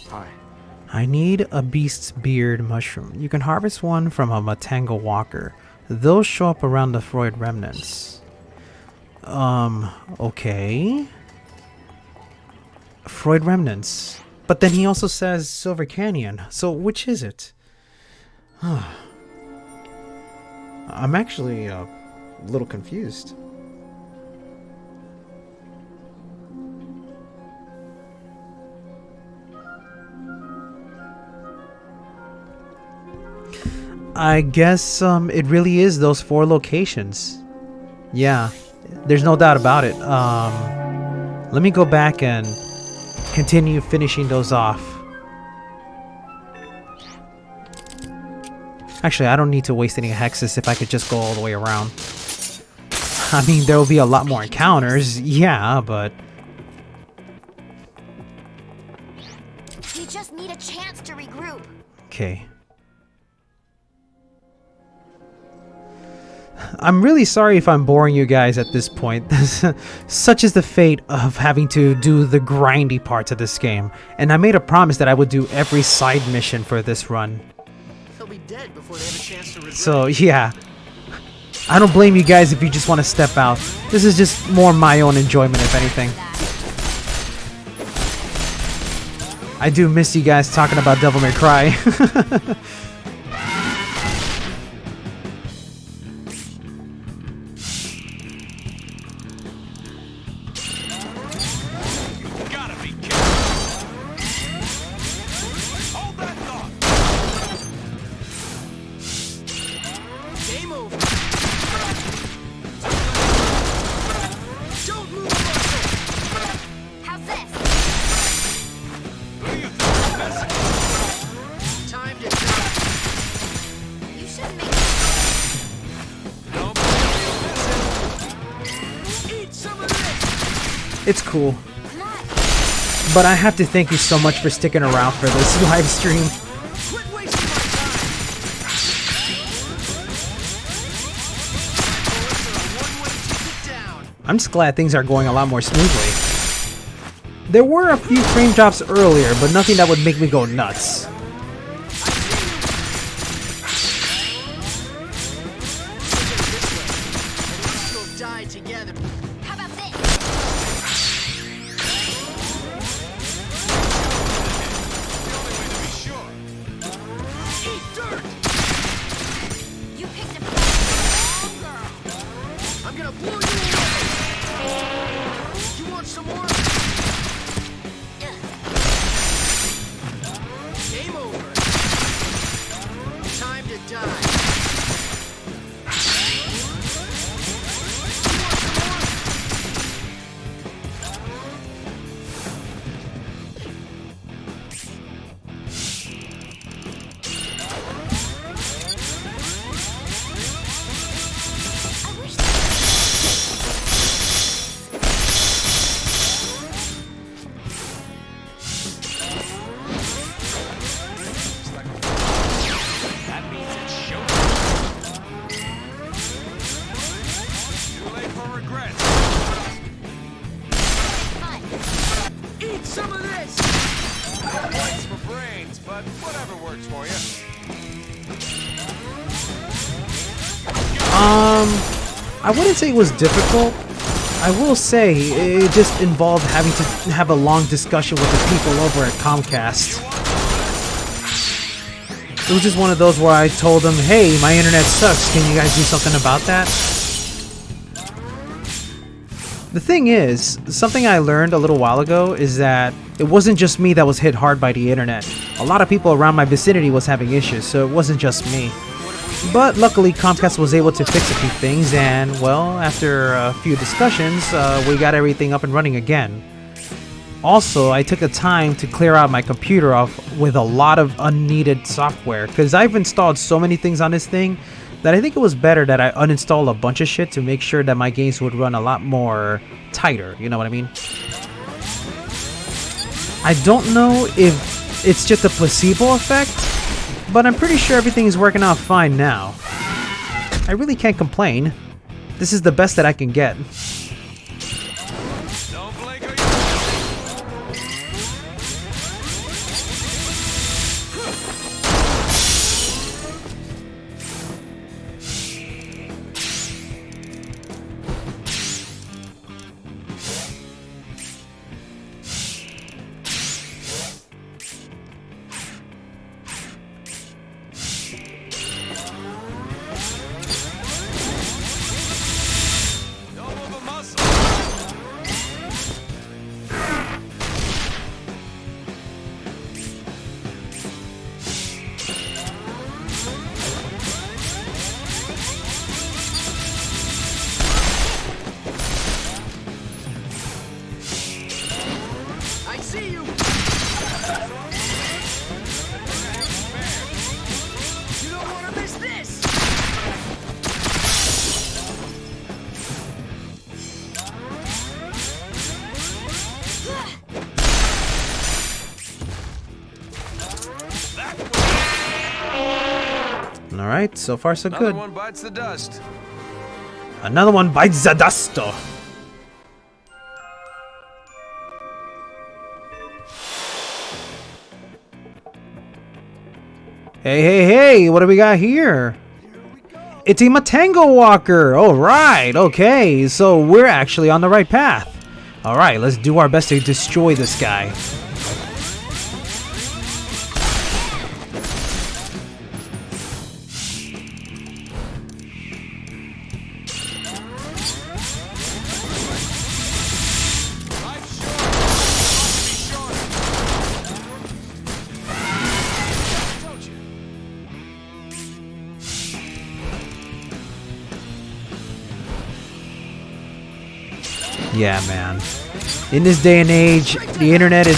Hi. I need a beast's beard mushroom. You can harvest one from a Matango walker. Those show up around the Freud remnants. Okay. Freud remnants. But then he also says Silver Canyon. So which is it? I'm actually a little confused. I guess it really is those 4 locations. Yeah, there's no doubt about it. Let me go back and continue finishing those off. Actually, I don't need to waste any hexes if I could just go all the way around. I mean, there will be a lot more encounters, yeah, but... You just need a chance to regroup. Okay. I'm really sorry if I'm boring you guys at this point. Such is the fate of having to do the grindy parts of this game. And I made a promise that I would do every side mission for this run. They'll be dead before they have a chance to regret. So, yeah. I don't blame you guys if you just want to step out. This is just more my own enjoyment, if anything. I do miss you guys talking about Devil May Cry. Gotta be careful. Hold that thought. Game over. Don't move, Basel. How's this? Who do you think is messing? Time to die. You shouldn't make Eat some of this. It's cool. Come on. But I have to thank you so much for sticking around for this live stream. Quit wasting my time. One-way ticket down. I'm just glad things are going a lot more smoothly. There were a few frame drops earlier, but nothing that would make me go nuts. We'll die together. How about this? The only way to be sure. Eat dirt. You picked a wrong girl. I'm gonna blow you away. You want some more? I wouldn't say it was difficult. I will say it just involved having to have a long discussion with the people over at Comcast. It was just one of those where I told them, hey, my internet sucks, can you guys do something about that? The thing is, something I learned a little while ago is that it wasn't just me that was hit hard by the internet. A lot of people around my vicinity was having issues, so it wasn't just me. But luckily, Comcast was able to fix a few things, and, well, after a few discussions, we got everything up and running again. Also, I took the time to clear out my computer off with a lot of unneeded software, because I've installed so many things on this thing that I think it was better that I uninstall a bunch of shit to make sure that my games would run a lot more tighter, you know what I mean? I don't know if it's just a placebo effect, but I'm pretty sure everything is working out fine now. I really can't complain. This is the best that I can get. Don't blink or you'll don't move a muscle. I see you. You don't want to miss this. Alright, so far so Another good. one bites the dust. Another one bites the dust. Hey, what do we got here? It's a Matango Walker. Alright, okay, so we're actually on the right path. Alright, let's do our best to destroy this guy. Life's short. Don't you? Yeah, man. In this day and age, the internet is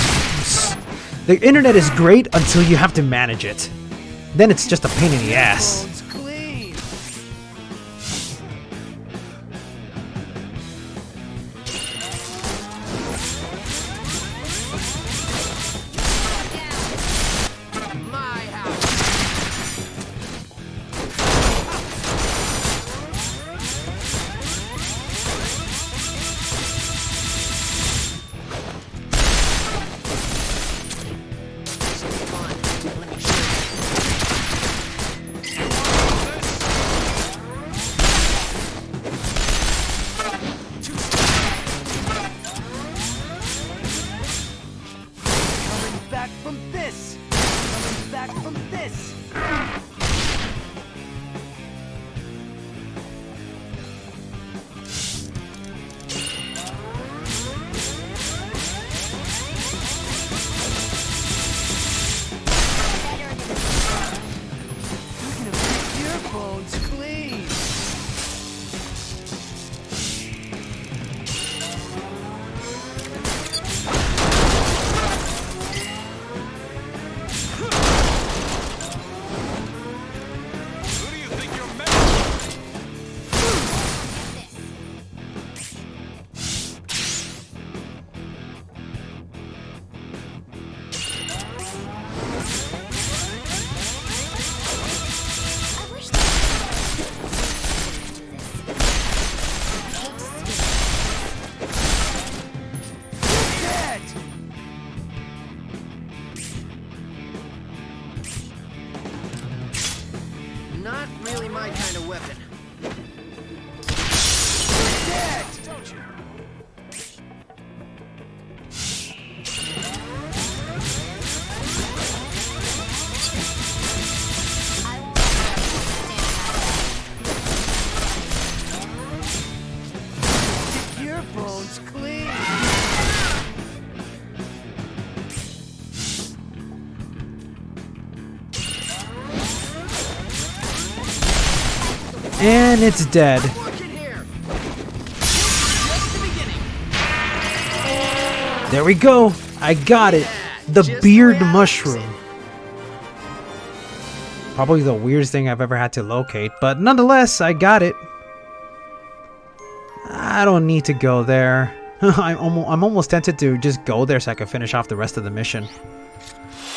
great until you have to manage it. Then it's just a pain in the ass. Bones clean. My house. Coming back from this. Coming back from this. You're gonna make your bones clean. Who do you think you're messing with? I wish that Dead. Not really my kind of weapon. don't you? I won't stand Your bones clean. And it's dead. Working here. Just the beginning. There we go. I got it. The just beard the way I mushroom. Probably the weirdest thing I've ever had to locate, but nonetheless, I got it. I don't need to go there. I'm almost tempted to just go there so I can finish off the rest of the mission.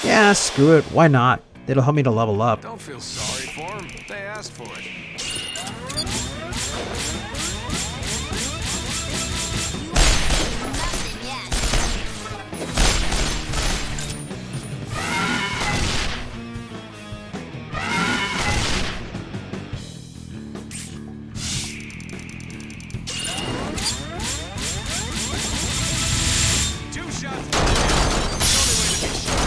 Yeah, screw it. Why not? It'll help me to level up. Don't feel sorry for them. They asked for it. nothing yet. Two shots. The only way to be sure.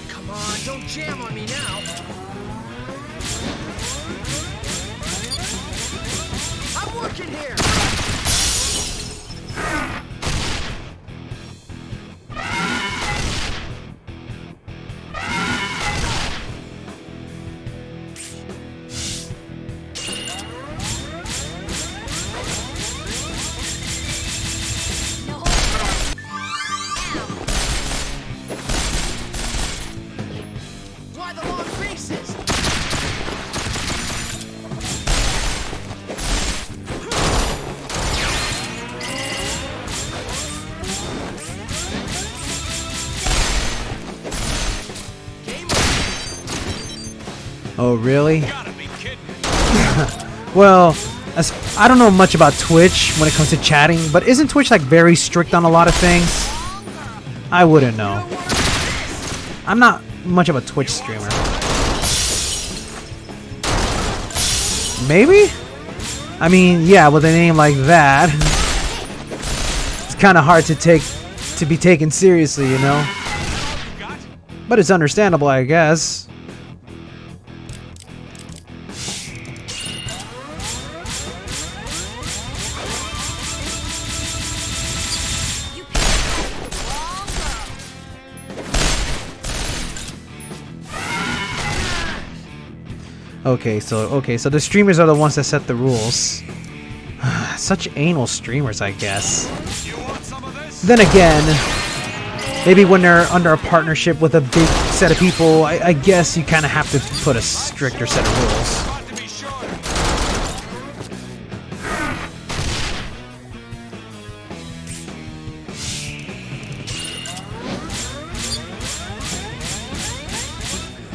Come on, don't jam on me now. I'm working here. No hold. Why the long faces? Game over. Oh, really? Gotta be kidding me. Well, I don't know much about Twitch when it comes to chatting, but isn't Twitch like very strict on a lot of things? I wouldn't know. I'm not much of a Twitch streamer. Maybe? I mean, yeah, with a name like that, it's kind of hard to be taken seriously, you know? Got? But it's understandable, I guess. You picked the wrong girl. Okay, so the streamers are the ones that set the rules. Such anal streamers, I guess. You want some of this? Then again, maybe when they're under a partnership with a big set of people, I guess you kind of have to put a stricter set of rules. Got to be sure.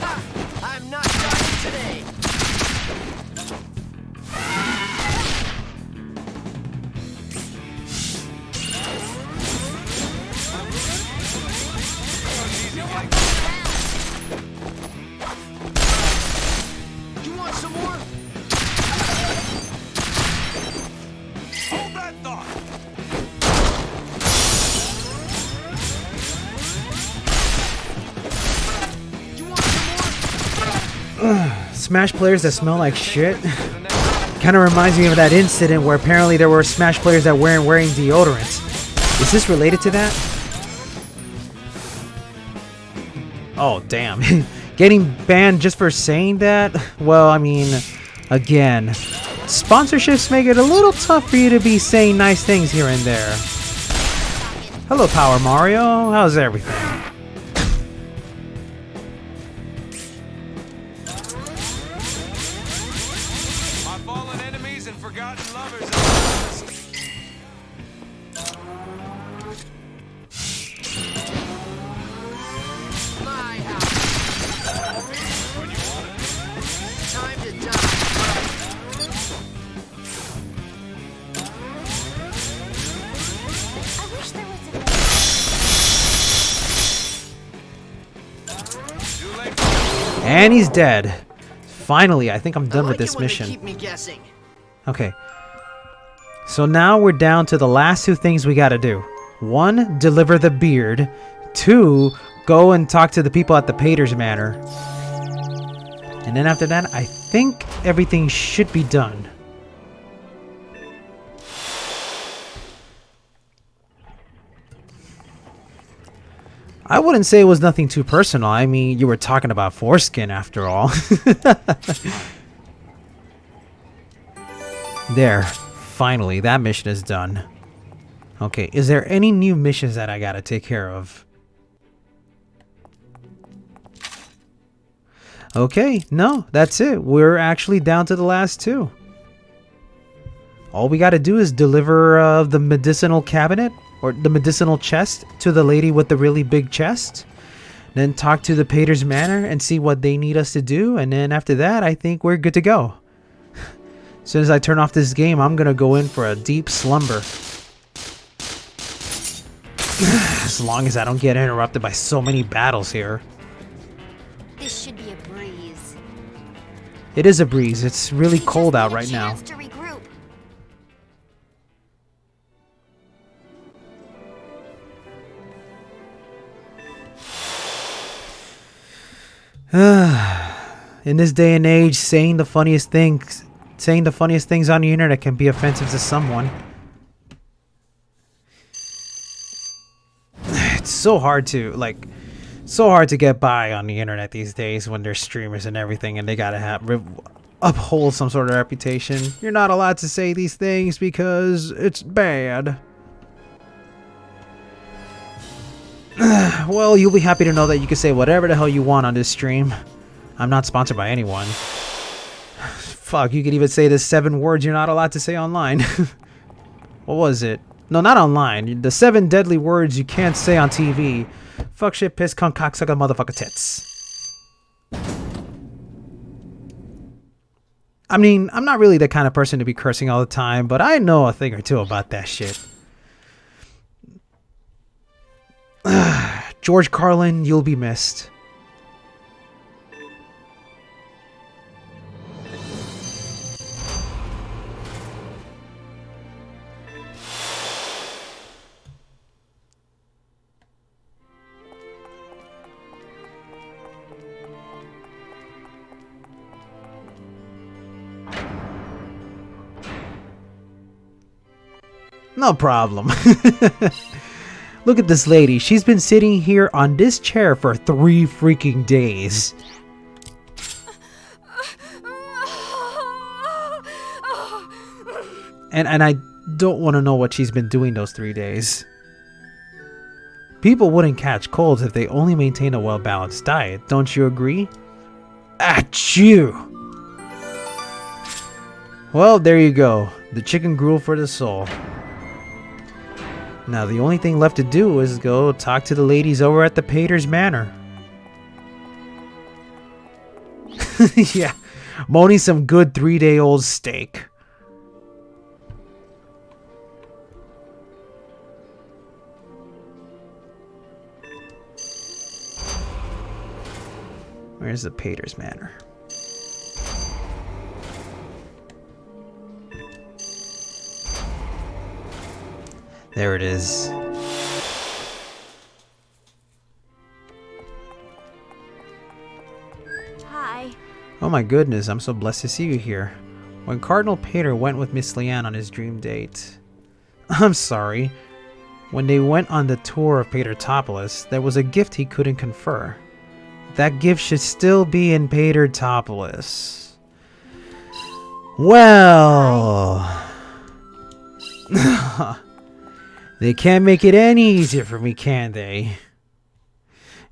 Ha! I'm not dying today. You want some more? Hold that thought. You want some more? Smash players that smell like shit. Kind of reminds me of that incident where apparently there were Smash players that weren't wearing deodorant. Is this related to that? Oh, damn. Getting banned just for saying that? Well, I mean, again, sponsorships make it a little tough for you to be saying nice things here and there. Hello, Power Mario. How's everything? My fallen enemies and forgotten lovers. And he's dead. Finally, I think I'm done I with like this it when they mission. keep me guessing. Okay. So now we're down to the last two things we gotta do. 1, deliver the beard. 2, go and talk to the people at the Pater's Manor. And then after that, I think everything should be done. I wouldn't say it was nothing too personal. I mean, you were talking about foreskin after all. There. Finally, that mission is done. Okay, is there any new missions that I gotta take care of? Okay, no, that's it. We're actually down to the last two. All we gotta do is deliver the medicinal cabinet, or the medicinal chest, to the lady with the really big chest. Then talk to the Pater's Manor and see what they need us to do. And then after that, I think we're good to go. As soon as I turn off this game, I'm gonna go in for a deep slumber. As long as I don't get interrupted by so many battles here. This should be a breeze. It is a breeze. It's really cold out right now. To regroup. In this day and age, saying the funniest things on the internet can be offensive to someone. It's so hard to get by on the internet these days when there's streamers and everything, and they gotta uphold some sort of reputation. You're not allowed to say these things because it's bad. Well, you'll be happy to know that you can say whatever the hell you want on this stream. I'm not sponsored by anyone. Fuck, you could even say the 7 words you're not allowed to say online. What was it? No, not online. The 7 deadly words you can't say on TV. Fuck, shit, piss, cunt, cocksucker, motherfucker, tits. I mean, I'm not really the kind of person to be cursing all the time, but I know a thing or two about that shit. George Carlin, you'll be missed. No problem. Look at this lady. She's been sitting here on this chair for 3 freaking days. And I don't want to know what she's been doing those 3 days. People wouldn't catch colds if they only maintain a well-balanced diet. Don't you agree? Achoo! Well, there you go. The chicken gruel for the soul. Now, the only thing left to do is go talk to the ladies over at the Pater's Manor. Yeah, moaning some good 3-day-old steak. Where's the Pater's Manor? There it is. Hi. Oh my goodness, I'm so blessed to see you here. When Cardinal Pater went with Miss Leanne on his dream date... I'm sorry. When they went on the tour of Patertopolis, there was a gift he couldn't confer. That gift should still be in Patertopolis. Well... They can't make it any easier for me, can they?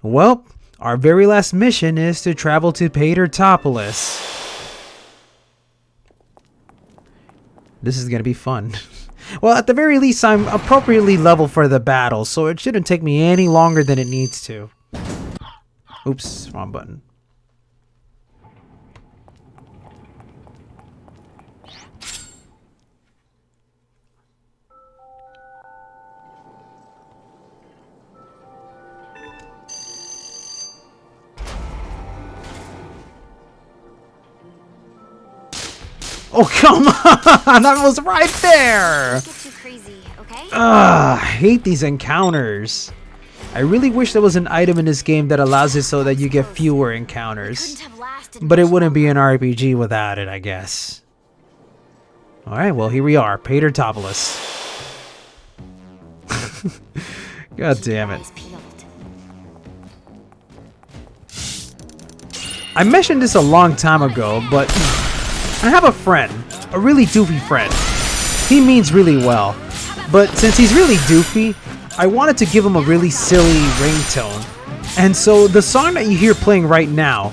Well, our very last mission is to travel to Patertopolis. This is gonna be fun. Well, at the very least, I'm appropriately level for the battle, so it shouldn't take me any longer than it needs to. Oops, wrong button. Oh, come on! That was right there! Don't get too crazy, okay? Ugh, I hate these encounters. I really wish there was an item in this game that allows it so that you get fewer encounters. Couldn't have lasted But it much wouldn't be an longer. RPG without it, I guess. Alright, well, here we are. Patertopolis. God damn it. Eyes peeled. I mentioned this a long time ago, but I have a friend, a really doofy friend. He means really well, but since he's really doofy, I wanted to give him a really silly ringtone. And so the song that you hear playing right now,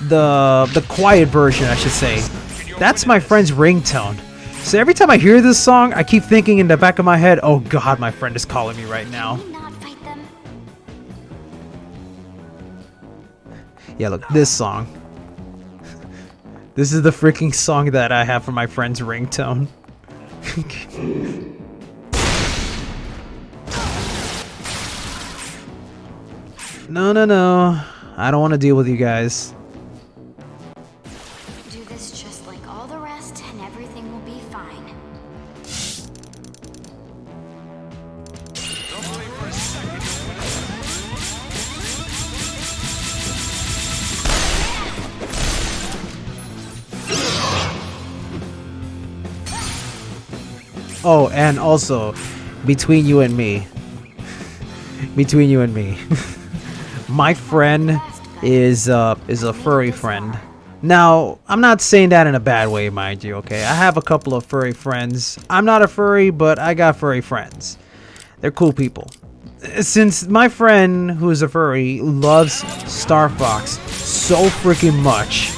the quiet version I should say, that's my friend's ringtone. So every time I hear this song, I keep thinking in the back of my head, oh god, my friend is calling me right now. Can we not fight them? Yeah, look, this song. This is the freaking song that I have for my friend's ringtone. No. I don't want to deal with you guys. Do this just like all the rest, and everything will be fine. Don't believe for a second. Oh, and also, between you and me. Between you and me. My friend is a furry friend. Now, I'm not saying that in a bad way, mind you, okay? I have a couple of furry friends. I'm not a furry, but I got furry friends. They're cool people. Since my friend, who is a furry, loves Star Fox so freaking much,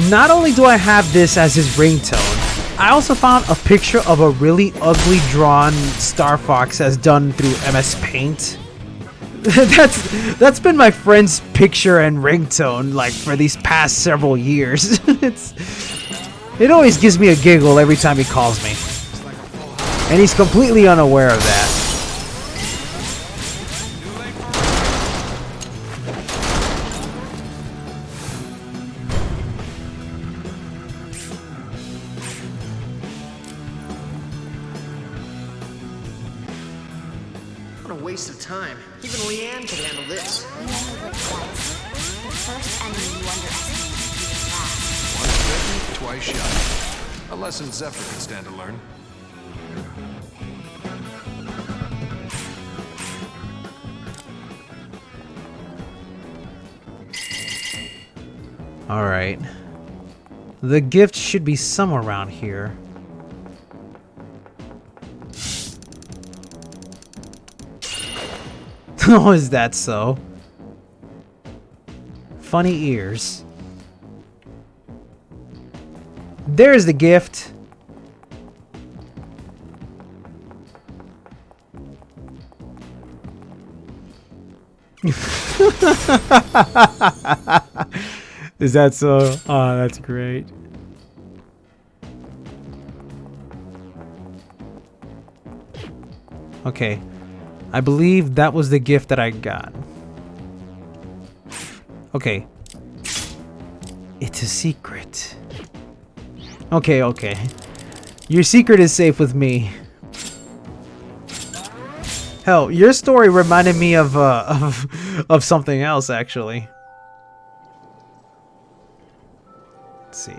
not only do I have this as his ringtone, I also found a picture of a really ugly drawn Star Fox as done through MS Paint. That's been my friend's picture and ringtone like for these past several years. It always gives me a giggle every time he calls me. And he's completely unaware of that. What a waste of time. Even Leanne could handle this. We only live twice. The first enemy you underestimated is the last. Once bitten, twice shy. A lesson Zephyr can stand to learn. Alright. The gift should be somewhere around here. Oh, is that so? Funny ears. There's the gift. Is that so? Oh, that's great. Okay. I believe that was the gift that I got. Okay. It's a secret. Okay. Your secret is safe with me. Hell, your story reminded me of something else, actually. Let's see.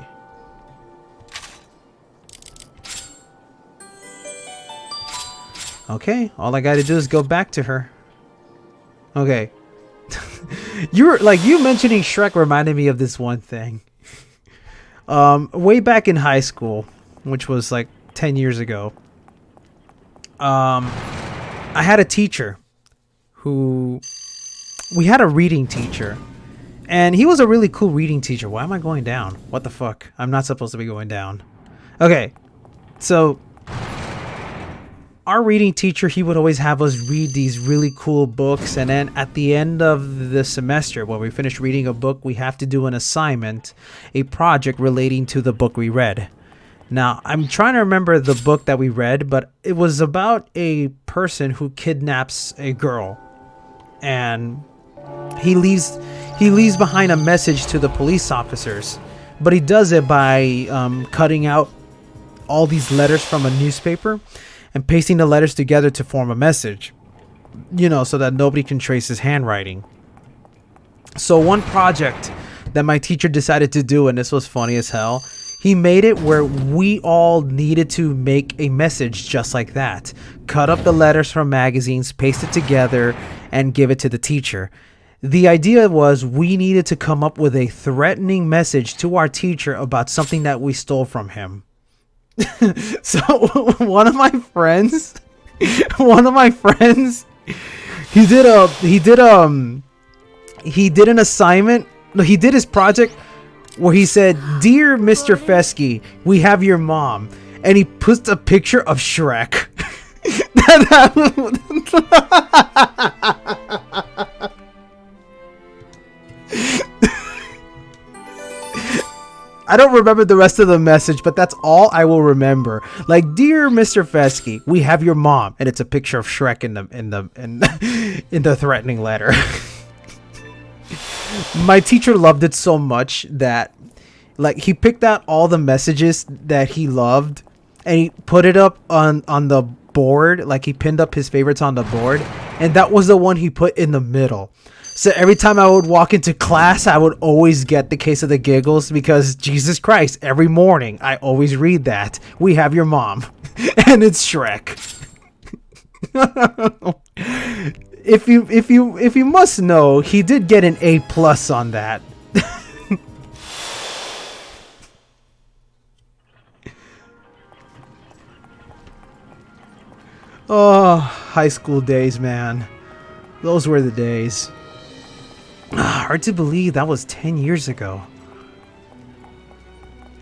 Okay, all I gotta do is go back to her. Okay. You mentioning Shrek reminded me of this one thing. Way back in high school, which was like 10 years ago, I had a teacher we had a reading teacher, and he was a really cool reading teacher. Why am I going down? What the fuck? I'm not supposed to be going down. Okay, so our reading teacher, he would always have us read these really cool books, and then at the end of the semester, when we finish reading a book, we have to do an assignment, a project relating to the book we read. Now, I'm trying to remember the book that we read, but it was about a person who kidnaps a girl, and he leaves behind a message to the police officers but he does it by cutting out all these letters from a newspaper and pasting the letters together to form a message, you know, so that nobody can trace his handwriting. So one project that my teacher decided to do, and this was funny as hell, he made it where we all needed to make a message just like that. Cut up the letters from magazines, paste it together, and give it to the teacher. The idea was we needed to come up with a threatening message to our teacher about something that we stole from him. So one of my friends, he did an assignment. No, he did his project where he said, "Dear Mr. Fesky, we have your mom," and he puts a picture of Shrek. I don't remember the rest of the message, but that's all I will remember. Like, "Dear Mr. Fesky, we have your mom," and it's a picture of Shrek in the threatening letter. My teacher loved it so much that, like, he picked out all the messages that he loved and he put it up on the board. Like, he pinned up his favorites on the board, and that was the one he put in the middle. So every time I would walk into class, I would always get the case of the giggles because, Jesus Christ, every morning I always read that. "We have your mom," and it's Shrek. If you must know, he did get an A+ on that. Oh, high school days, man. Those were the days. Hard to believe that was 10 years ago.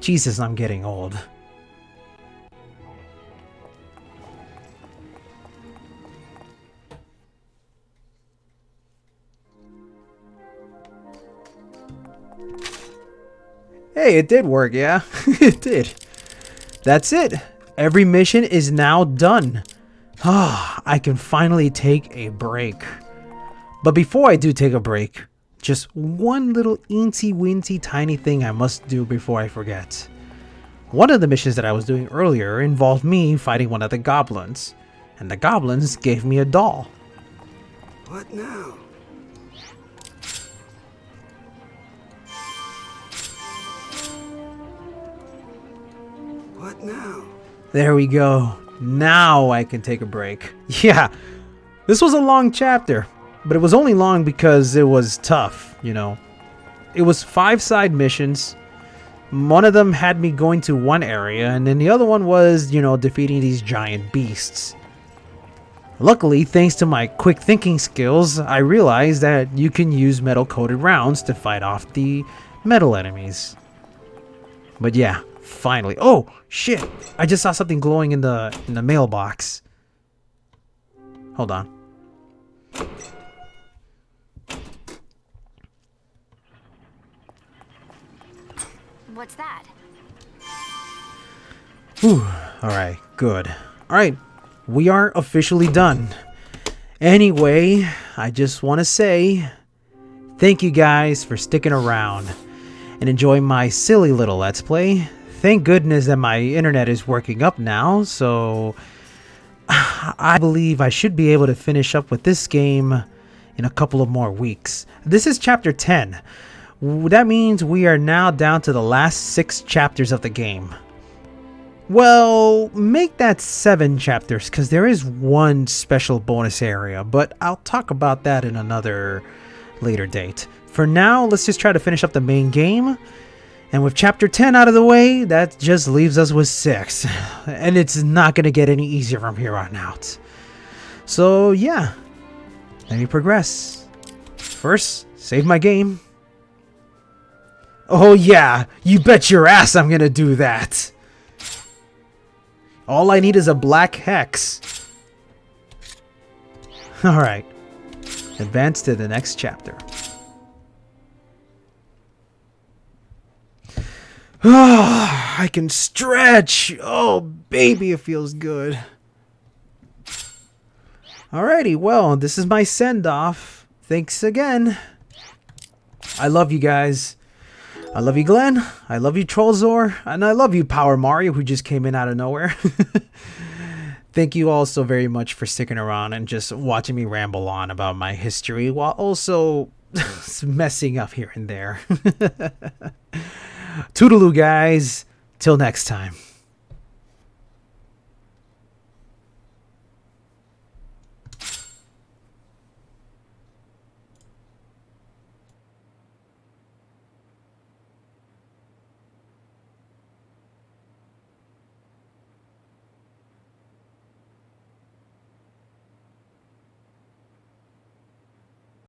Jesus, I'm getting old. Hey, it did work, yeah? It did. That's it. Every mission is now done. Ah, I can finally take a break. But before I do take a break, just one little eensy-weensy tiny thing I must do before I forget. One of the missions that I was doing earlier involved me fighting one of the goblins, and the goblins gave me a doll. What now? What now? There we go. Now I can take a break. Yeah, this was a long chapter, but it was only long because it was tough, you know. It was 5 side missions. One of them had me going to one area, and then the other one was, you know, defeating these giant beasts. Luckily, thanks to my quick thinking skills, I realized that you can use metal-coated rounds to fight off the metal enemies. But yeah, finally. Oh, shit! I just saw something glowing in the mailbox. Hold on. What's that? Whew. Alright, good. Alright, we are officially done. Anyway, I just want to say thank you guys for sticking around and enjoying my silly little Let's Play. Thank goodness that my internet is working up now, so I believe I should be able to finish up with this game in a couple of more weeks. This is chapter 10. That means we are now down to the last 6 chapters of the game. Well, make that 7 chapters, because there is one special bonus area, but I'll talk about that in another later date. For now, let's just try to finish up the main game. And with chapter 10 out of the way, that just leaves us with 6. And it's not going to get any easier from here on out. So yeah, let me progress. First, save my game. Oh yeah, you bet your ass I'm going to do that. All I need is a black hex. Alright, advance to the next chapter. Oh, I can stretch. Oh, baby, it feels good. Alrighty, well, this is my send-off. Thanks again. I love you guys. I love you, Glenn. I love you, Trollzor. And I love you, Power Mario, who just came in out of nowhere. Thank you all so very much for sticking around and just watching me ramble on about my history while also messing up here and there. Toodaloo, guys. Till next time.